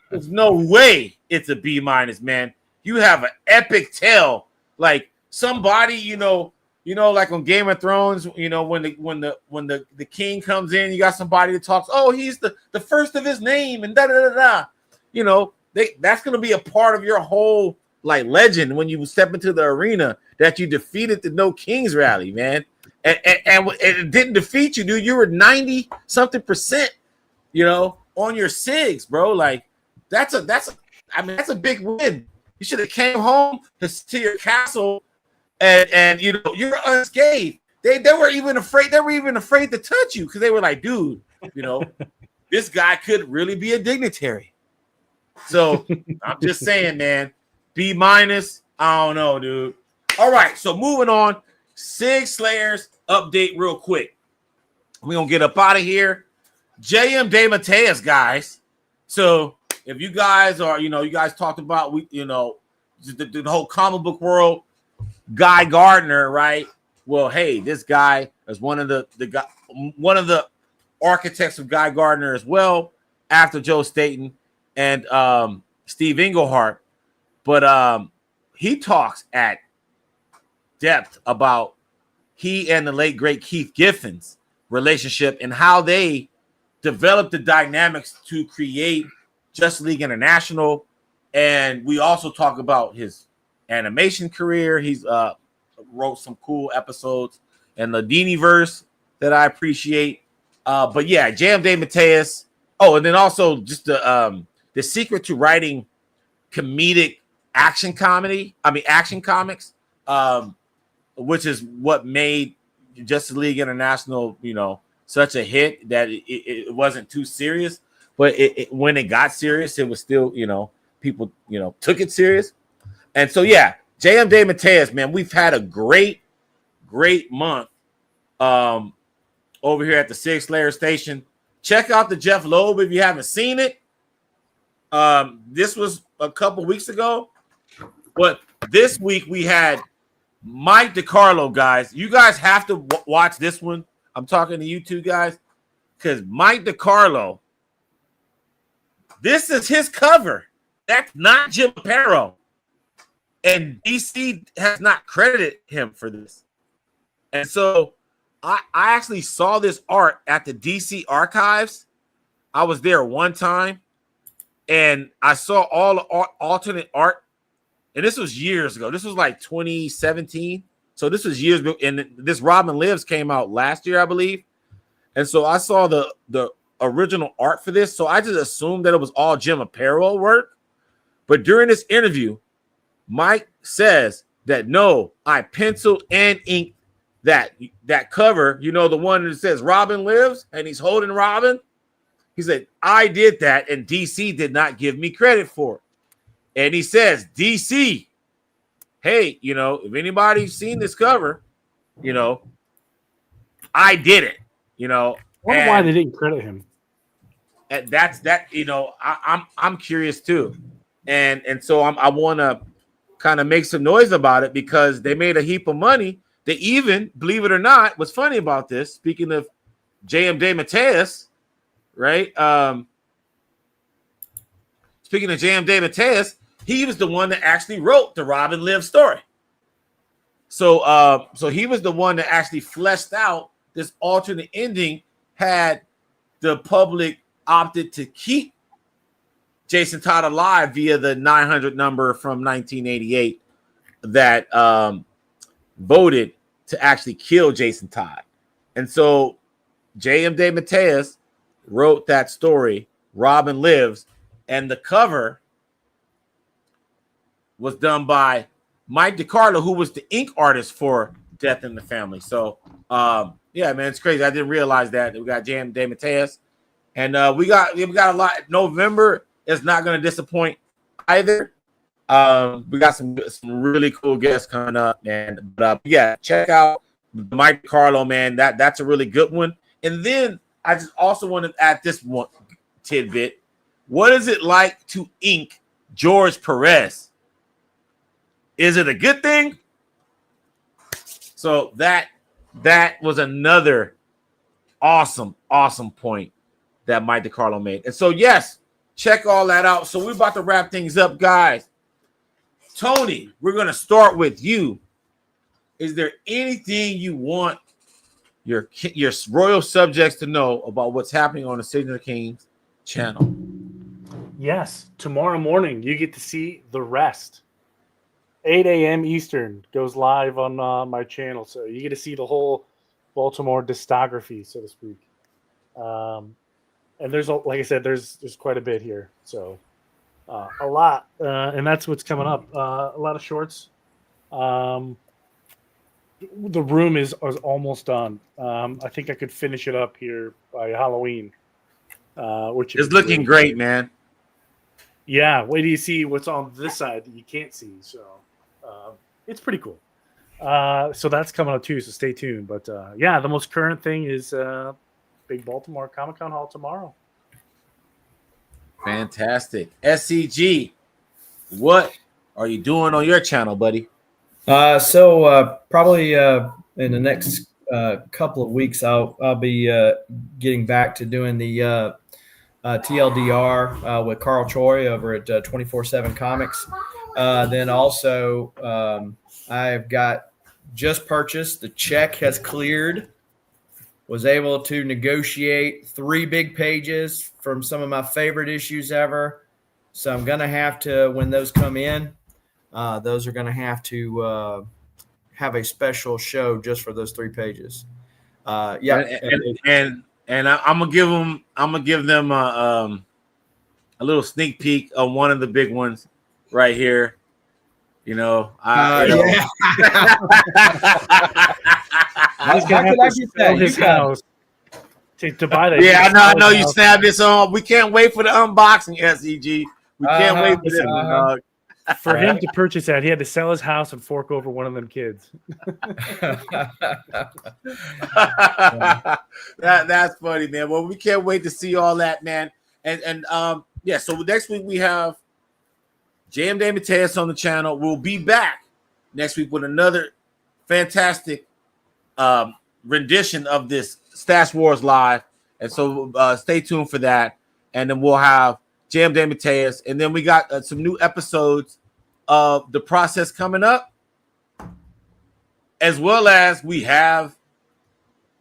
there's no way it's a B-, man. You have an epic tale, like somebody, like on Game of Thrones, when the king comes in, you got somebody that talks, oh, he's the first of his name, and da da da da. That's gonna be a part of your whole like legend when you step into the arena that you defeated the No Kings rally, man. And it didn't defeat you, dude. You were 90-something%, on your SIGs, bro. Like that's a big win. You should have came home to your castle and you're unscathed. They were even afraid. They were even afraid to touch you because they were like, dude, this guy could really be a dignitary. So I'm just saying, man, B-. I don't know, dude. All right, so moving on. Sig Slayers update real quick. We're gonna get up out of here. JM DeMatteis, guys. So if you guys are, you guys talked about the whole comic book world, Guy Gardner, right? Well, hey, this guy is one of the architects of Guy Gardner as well, after Joe Staton and Steve Englehart. But he talks at depth about he and the late great Keith Giffen's relationship and how they developed the dynamics to create Justice League International. And we also talk about his animation career. He's wrote some cool episodes in the Diniverse that I appreciate. But yeah, Jam DeMatteis. Oh, and then also just the secret to writing comedic action comics, which is what made Justice League International, such a hit that it wasn't too serious. But when it got serious, it was still, people, took it serious. And so, yeah, JM DeMatteis, man, we've had a great month over here at the Sig Slayer Station. Check out the Jeff Loeb if you haven't seen it. This was a couple weeks ago, but this week we had Mike DiCarlo, guys. You guys have to watch this one. I'm talking to you two guys because Mike DiCarlo, this is his cover. That's not Jim Aparo. And DC has not credited him for this. And so I actually saw this art at the DC archives. I was there one time and I saw all the alternate art. And this was years ago. This was like 2017. So this was years ago. And this Robin Lives came out last year, I believe. And so I saw the original art for this. So I just assumed that it was all Jim Aparo work. But during this interview, Mike says that no, I penciled and inked that cover, the one that says Robin Lives and he's holding Robin. He said, I did that and DC did not give me credit for it. And he says, DC, hey, if anybody's seen this cover, I did it, I wonder why they didn't credit him. And that's that, I'm curious too. and so I want to kind of make some noise about it because they made a heap of money. They even, believe it or not, what's funny about this, speaking of J.M. DeMatteis, right? Speaking of J.M. DeMatteis, he was the one that actually wrote the Robin Liv story. So he was the one that actually fleshed out this alternate ending had the public opted to keep Jason Todd alive via the 900 number from 1988 that voted to actually kill Jason Todd. And so J.M. DeMatteis wrote that story, Robin Lives, and the cover was done by Mike DiCarlo, who was the ink artist for Death in the Family. So, yeah, man, it's crazy. I didn't realize that. We got J.M. DeMatteis, and we got a lot. November is not going to disappoint either. We got some really cool guests coming up, man. But yeah, check out Mike DiCarlo, man. That's a really good one. And then I just also want to add this one tidbit. What is it like to ink George Perez? Is it a good thing? So that was another awesome point that Mike DiCarlo made. And so, yes, check all that out. So we're about to wrap things up, guys. Tony, we're going to start with you. Is there anything you want your royal subjects to know about what's happening on the Signature Kings channel? Yes, tomorrow morning you get to see the rest. 8 a.m. Eastern goes live on my channel, so you get to see the whole Baltimore discography, so to speak. And there's, like I said, there's quite a bit here, so a lot, and that's what's coming up. A lot of shorts. The room is almost done. I think I could finish it up here by Halloween, which is looking great, man. Yeah, wait till you see what's on this side that you can't see. So it's pretty cool. So that's coming up too, so stay tuned. But yeah, the most current thing is Big Baltimore Comic-Con Hall tomorrow. Fantastic. SCG, what are you doing on your channel, buddy? So probably in the next couple of weeks, I'll be getting back to doing the TLDR with Carl Choi over at 24/7 Comics. Then also I've got just purchased. The check has cleared. Was able to negotiate 3 big pages from some of my favorite issues ever. So I'm going to have to, when those come in, those are going to have a special show just for those 3 pages. Yeah, and I'm gonna give them a little sneak peek of one of the big ones right here. You know, Yeah. He's gonna have to sell his house to buy that. Yeah, I know you snapped this on. We can't wait for the unboxing, SEG. We can't wait for this one, dog. For him to purchase that, he had to sell his house and fork over one of them kids. That's funny, man. Well, we can't wait to see all that, man. And yeah, so next week we have J.M. DeMatteis on the channel. We'll be back next week with another fantastic rendition of this Stash Wars Live. And so stay tuned for that. And then we'll have J.M. DeMatteis. And then we got some new episodes of The Process coming up, as well as we have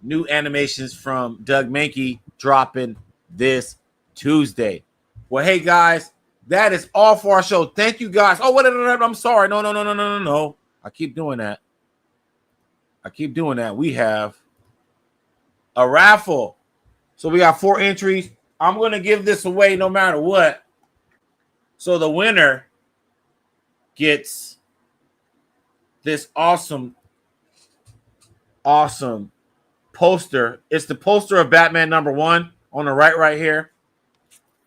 new animations from Doug Mankey dropping this Tuesday. Well, hey, guys, that is all for our show. Thank you, guys. Oh, wait, I'm sorry. No. I keep doing that. We have a raffle. So we got 4 entries. I'm going to give this away no matter what. So the winner gets this awesome poster. It's the poster of Batman #1 on the right here.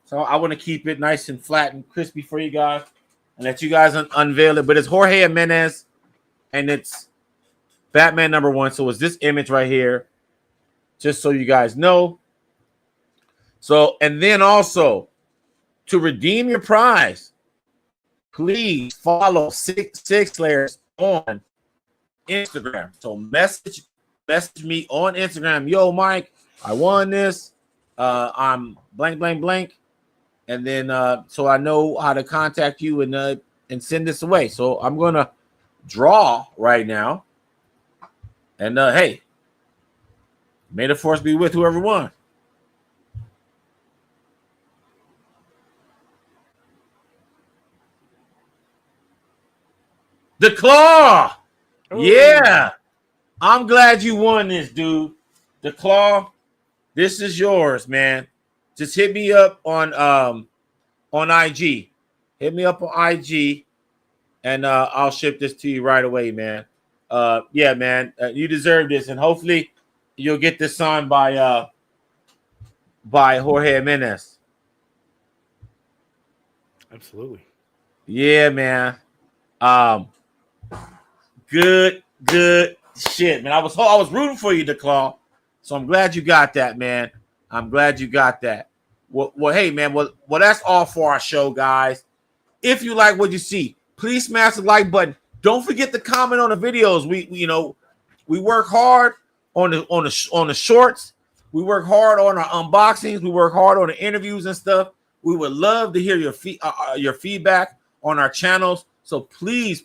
So I want to keep it nice and flat and crispy for you guys and let you guys unveil it. But it's Jorge Jimenez and it's Batman #1. So it's this image right here, just so you guys know. So, and then also to redeem your prize, please follow Six Slayers on Instagram. So message me on Instagram. Yo, Mike, I won this. I'm blank, blank, blank. And then so I know how to contact you and send this away. So I'm gonna draw right now. And hey, may the force be with whoever won. The Claw. Ooh. Yeah. I'm glad you won this, dude. The Claw. This is yours, man. Just hit me up on IG. Hit me up on IG, and I'll ship this to you right away, man. Yeah, man. You deserve this, and hopefully you'll get this signed by Jorge Jimenez. Absolutely. Yeah, man. Good shit, man. I was rooting for you, DeClaw. So I'm glad you got that, man. I'm glad you got that. Well, hey, man. Well, that's all for our show, guys. If you like what you see, please smash the like button. Don't forget to comment on the videos. We work hard on the shorts. We work hard on our unboxings. We work hard on the interviews and stuff. We would love to hear your feedback on our channels. So please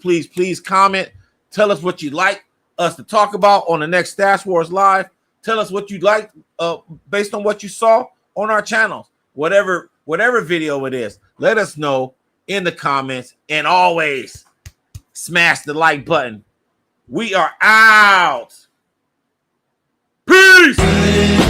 comment. Tell us what you'd like us to talk about on the next Stash Wars Live. Tell us what you'd like based on what you saw on our channels. Whatever video it is, let us know in the comments. And always smash the like button. We are out. Peace.